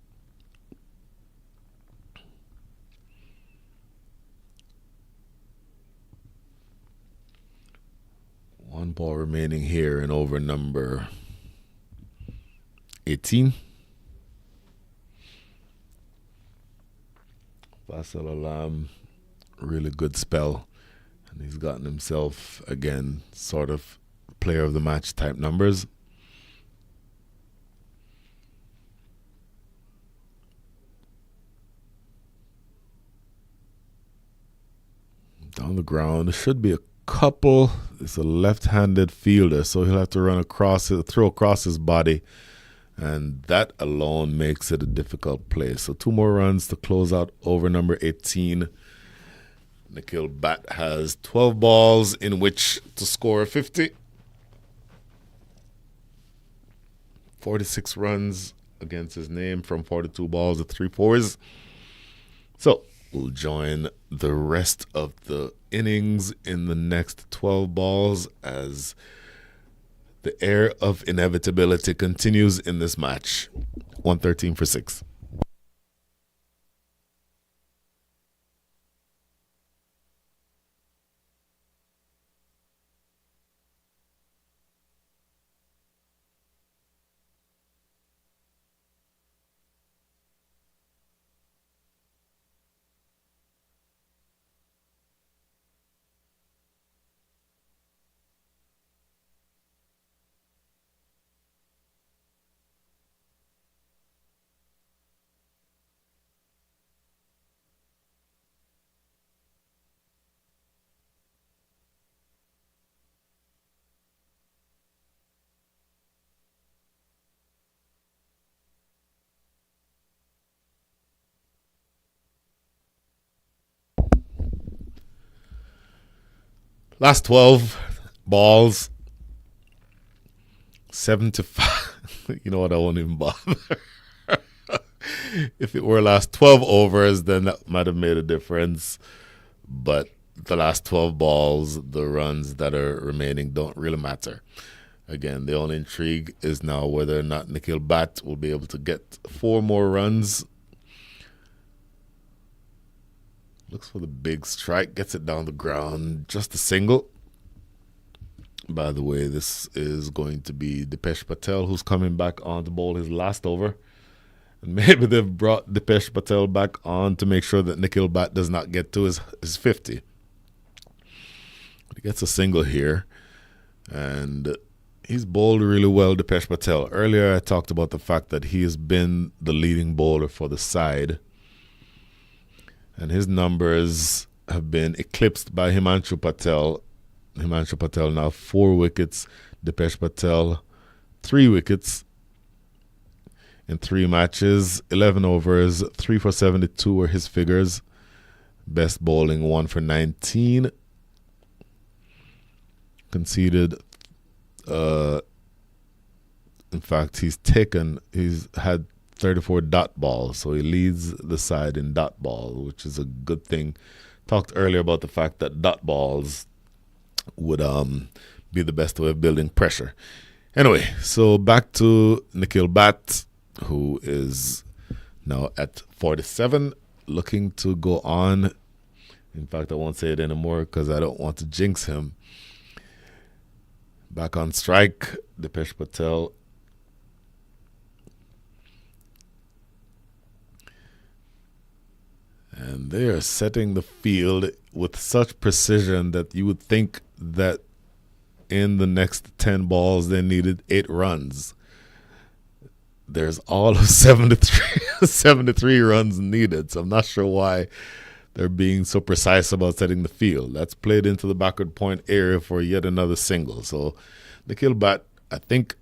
One ball remaining here in over number 18. Faisal Alam, really good spell. And he's gotten himself, again, sort of player of the match type numbers. Down the ground, there should be a couple. It's a left-handed fielder, so he'll have to run across it, throw across his body. And that alone makes it a difficult play. So 2 more runs to close out over number 18. Nikhil Bhatt has 12 balls in which to score a 50. 46 runs against his name from 42 balls at 3 fours. So we'll join the rest of the innings in the next 12 balls as the air of inevitability continues in this match. 113 for 6. Last 12 balls, 7-5. You know what? I won't even bother. If it were last 12 overs, then that might have made a difference. But the last 12 balls, the runs that are remaining don't really matter. Again, the only intrigue is now whether or not Nikhil Bhatt will be able to get 4 more runs. Looks for the big strike, gets it down the ground, just a single. By the way, this is going to be Dipesh Patel, who's coming back on to bowl his last over. And maybe they've brought Dipesh Patel back on to make sure that Nikhil Bhatt does not get to his 50. But he gets a single here. And he's bowled really well, Dipesh Patel. Earlier I talked about the fact that he has been the leading bowler for the side. And his numbers have been eclipsed by Himanshu Patel. Himanshu Patel now 4 wickets. Dipesh Patel 3 wickets in 3 matches. 11 overs, 3 for 72 were his figures. Best bowling, 1 for 19. Conceded, in fact, he's had 34 dot balls, so he leads the side in dot ball, which is a good thing. Talked earlier about the fact that dot balls would be the best way of building pressure. Anyway, so back to Nikhil Bhatt, who is now at 47, looking to go on. In fact, I won't say it anymore because I don't want to jinx him. Back on strike, Dipesh Patel. And they are setting the field with such precision that you would think that in the next 10 balls they needed 8 runs. There's all of 73 runs needed. So I'm not sure why they're being so precise about setting the field. That's played into the backward point area for yet another single. So Nikhil Bhatt, I think,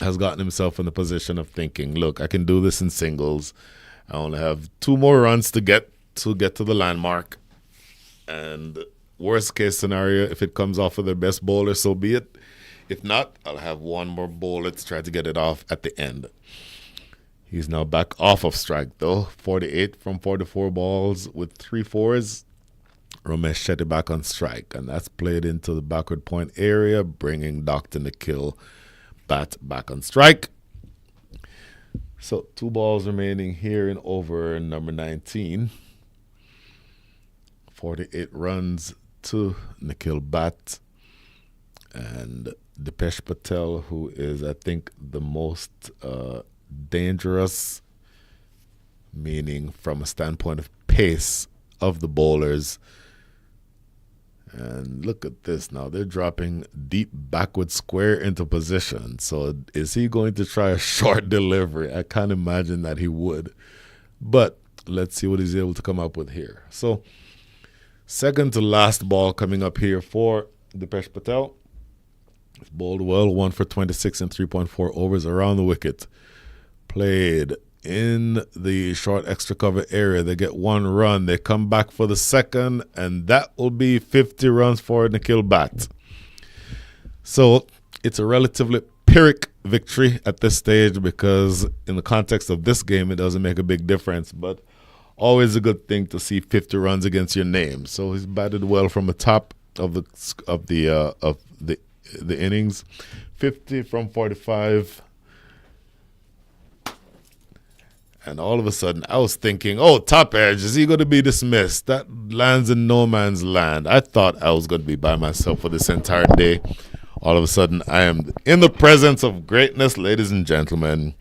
has gotten himself in the position of thinking, look, I can do this in singles. I only have 2 more runs to get to the landmark. And worst case scenario, if it comes off of their best bowler, so be it. If not, I'll have 1 more bowler to try to get it off at the end. He's now back off of strike, though. 48 from 44 balls with 3 fours. Ramesh Shetty back on strike, and that's played into the backward point area, bringing Dr. Nikhil Bhatt back on strike. So 2 balls remaining here in over number 19. 48 runs to Nikhil Bhatt. And Dipesh Patel, who is, I think, the most dangerous, meaning from a standpoint of pace of the bowlers. And look at this now. They're dropping deep backward square into position. So is he going to try a short delivery? I can't imagine that he would. But let's see what he's able to come up with here. So second to last ball coming up here for Dipesh Patel. It's bowled well, 1 for 26 and 3.4 overs around the wicket. Played in the short extra cover area. They get 1 run. They come back for the second, and that will be 50 runs for Nikhil Bhatt. So it's a relatively Pyrrhic victory at this stage because in the context of this game, it doesn't make a big difference. But always a good thing to see 50 runs against your name. So he's batted well from the top of the innings. 50 from 45. And all of a sudden, I was thinking, oh, top edge, is he going to be dismissed? That lands in no man's land. I thought I was going to be by myself for this entire day. All of a sudden, I am in the presence of greatness, ladies and gentlemen.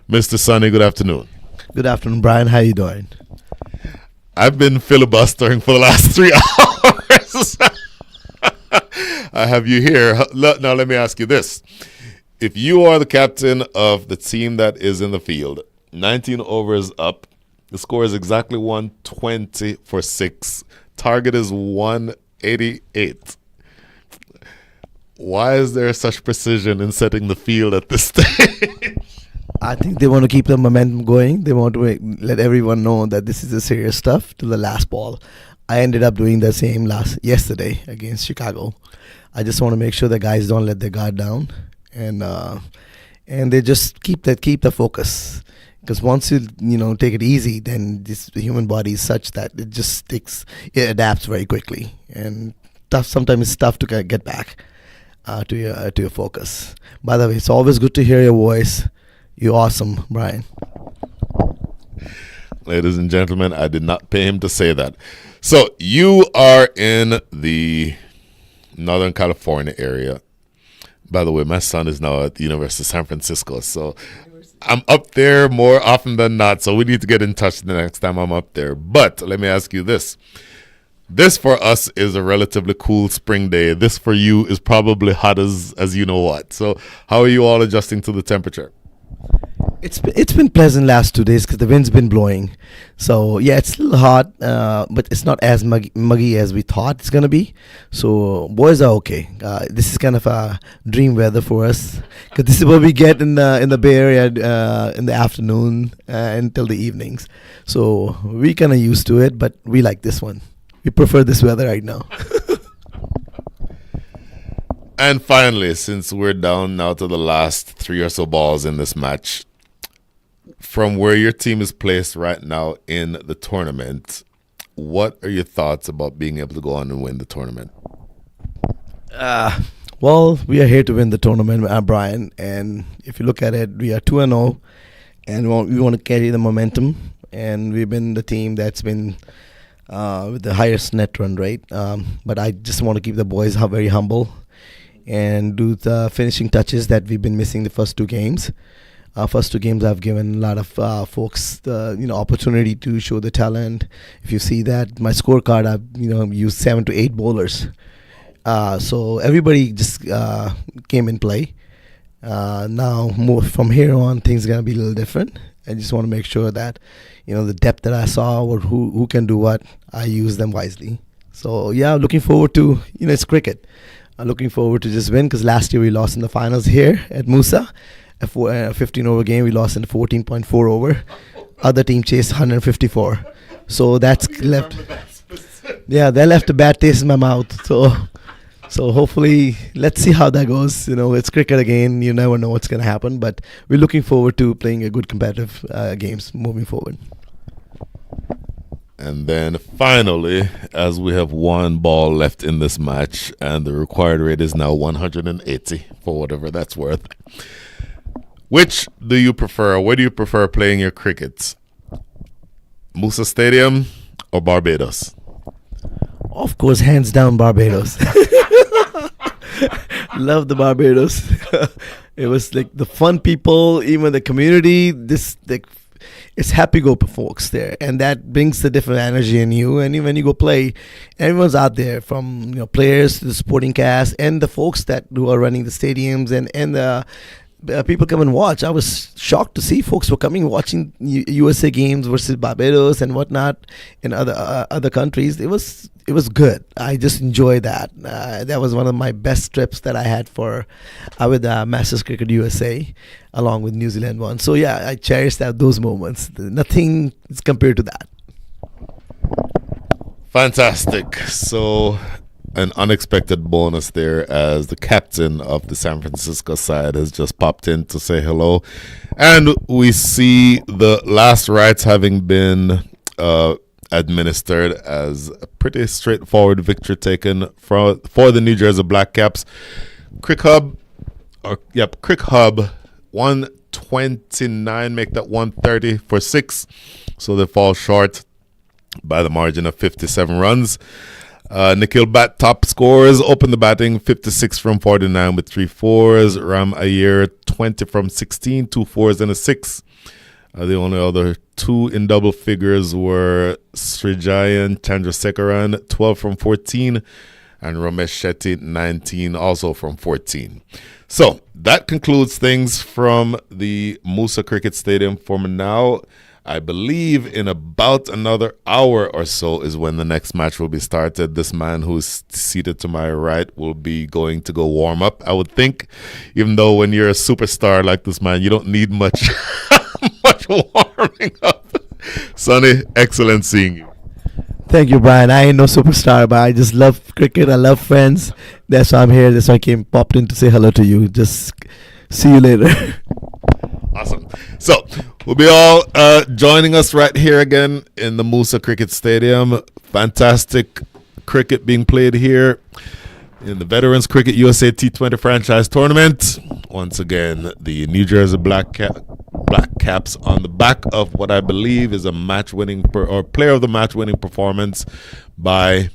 Mr. Sonny, good afternoon. Good afternoon, Brian. How you doing? I've been filibustering for the last 3 hours. I have you here. Now, let me ask you this. If you are the captain of the team that is in the field, 19 overs up, the score is exactly 120 for 6. Target is 188. Why is there such precision in setting the field at this stage? I think they want to keep the momentum going. They want to let everyone know that this is a serious stuff to the last ball. I ended up doing the same yesterday against Chicago. I just want to make sure the guys don't let their guard down, and they just keep the focus. Because once you take it easy, then the human body is such that it adapts very quickly, and sometimes it's tough to get back to your focus. By the way, it's always good to hear your voice. You're awesome, Brian. Ladies and gentlemen, I did not pay him to say that. So you are in the Northern California area. By the way, my son is now at the University of San Francisco, so I'm up there more often than not, so we need to get in touch the next time I'm up there. But let me ask you this. This for us is a relatively cool spring day. This for you is probably hot as you know what. So how are you all adjusting to the temperature? It's been pleasant last 2 days because the wind's been blowing. So yeah, it's a little hot, but it's not as muggy as we thought it's gonna be. So boys are okay. This is kind of a dream weather for us because this is what we get in the Bay Area in the afternoon until the evenings. So we kind of used to it, but we like this one. We prefer this weather right now. And finally, since we're down now to the last three or so balls in this match, from where your team is placed right now in the tournament, what are your thoughts about being able to go on and win the tournament? Well, we are here to win the tournament, Brian. And if you look at it, we are 2-0, and we want to carry the momentum. And we've been the team that's been with the highest net run rate. But I just want to keep the boys very humble and do the finishing touches that we've been missing the first two games. First two games, I've given a lot of folks the opportunity to show the talent. If you see that my scorecard, I've used 7 to 8 bowlers. So everybody just came in play. Now from here on, things are gonna be a little different. I just want to make sure that the depth that I saw or who can do what, I use them wisely. So yeah, looking forward to it's cricket. I'm looking forward to just win because last year we lost in the finals here at Moosa. A 15 over game, we lost in 14.4 over. Other team chased 154. So that's left. Yeah, that left a bad taste in my mouth. So hopefully, let's see how that goes. It's cricket again. You never know what's going to happen. But we're looking forward to playing a good competitive games moving forward. And then finally, as we have one ball left in this match, and the required rate is now 180 for whatever that's worth. Which do you prefer? Where do you prefer playing your crickets? Moosa Stadium or Barbados? Of course, hands down, Barbados. Love the Barbados. It was like the fun people, even the community. It's happy go folks there, and that brings the different energy in you. And when you go play, everyone's out there, from players to the supporting cast and the folks who are running the stadiums and the people come and watch. I was shocked to see folks were coming watching USA games versus Barbados and whatnot in other countries. It was good. I just enjoyed that. That was one of my best trips that I had with Masters Cricket USA, along with New Zealand one. So yeah, I cherish those moments. Nothing is compared to that. Fantastic. So an unexpected bonus there, as the captain of the San Francisco side has just popped in to say hello. And we see the last rites having been administered, as a pretty straightforward victory taken for the New Jersey Blackcaps. CricHub 129, make that 130 for 6. So they fall short by the margin of 57 runs. Nikhil Bhatt top scores, opened the batting 56 from 49 with 3 fours. Ram Iyer 20 from 16, 2 fours and a 6. The only other two in double figures were Srijayan Chandrasekaran 12 from 14 and Ramesh Shetty 19 also from 14. So that concludes things from the Moosa Cricket Stadium for now. I believe in about another hour or so is when the next match will be started. This man who's seated to my right will be going to go warm up, I would think. Even though when you're a superstar like this man, you don't need much much warming up. Sonny, excellent seeing you. Thank you, Brian. I ain't no superstar, but I just love cricket. I love friends. That's why I'm here. That's why I popped in to say hello to you. Just see you later. Awesome. So we'll be all joining us right here again in the Moosa Cricket Stadium. Fantastic cricket being played here in the Veterans Cricket USA T20 Franchise Tournament. Once again, the New Jersey Blackcaps on the back of what I believe is a match-winning or player of the match-winning performance by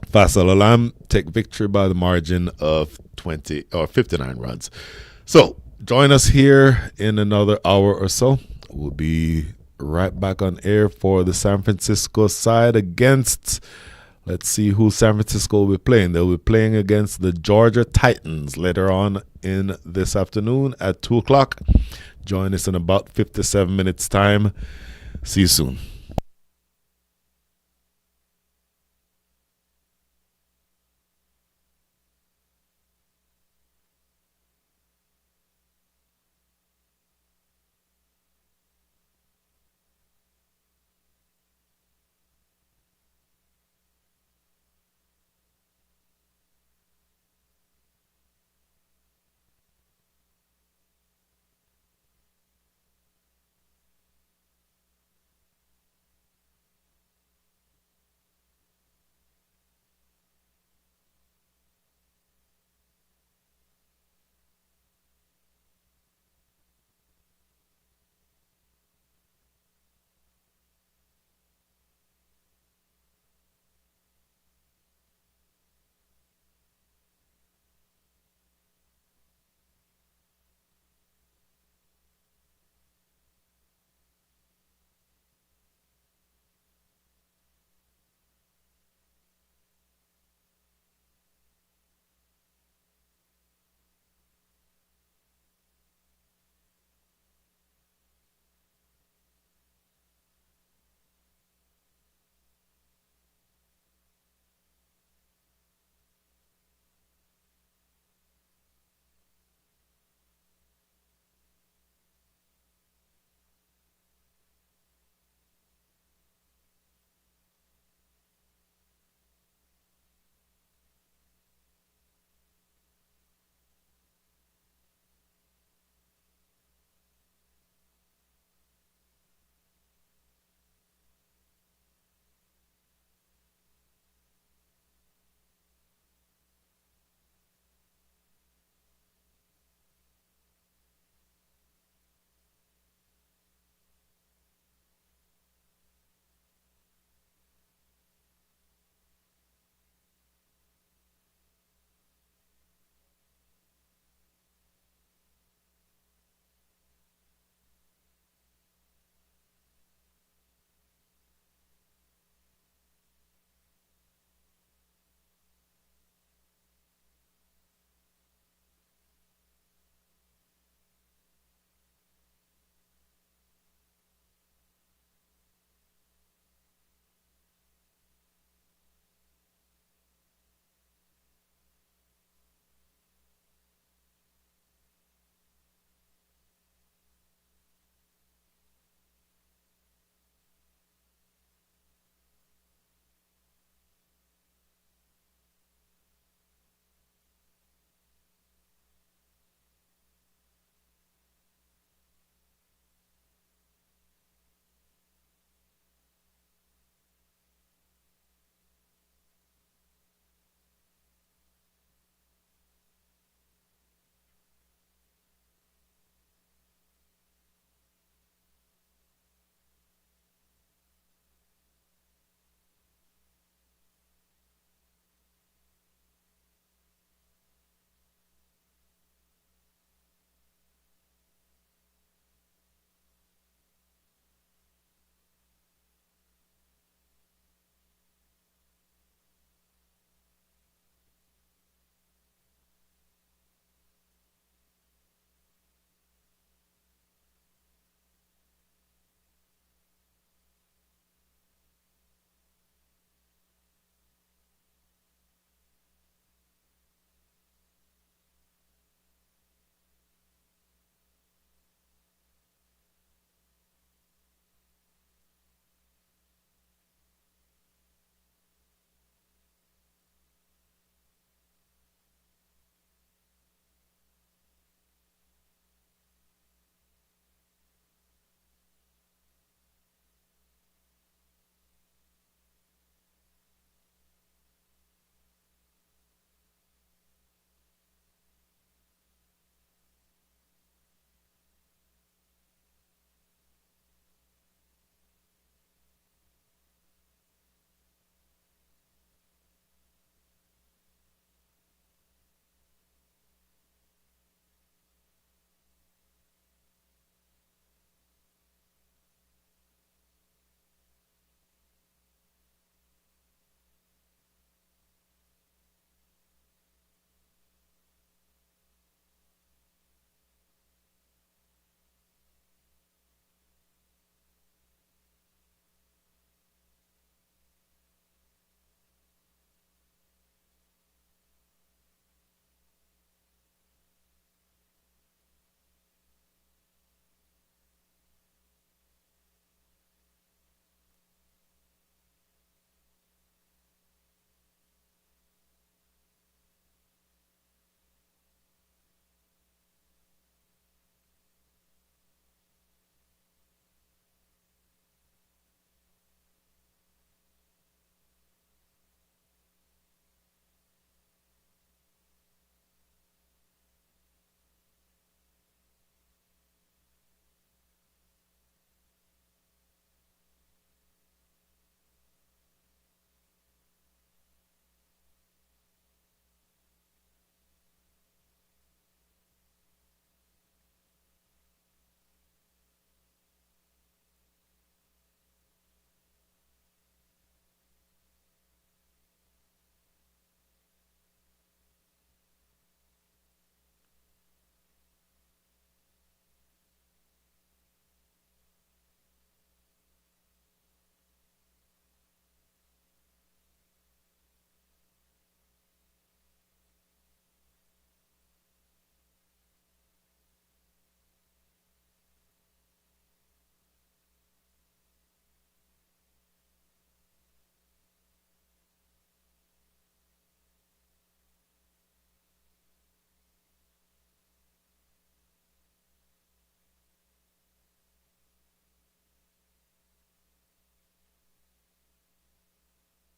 Faisal Alam, take victory by the margin of 20 or 59 runs. So join us here in another hour or so. We'll be right back on air for the San Francisco side against Let's see who San Francisco will be playing. They'll be playing against the Georgia Titans later on in this afternoon at 2 o'clock. Join us in about 57 minutes' time. See you soon.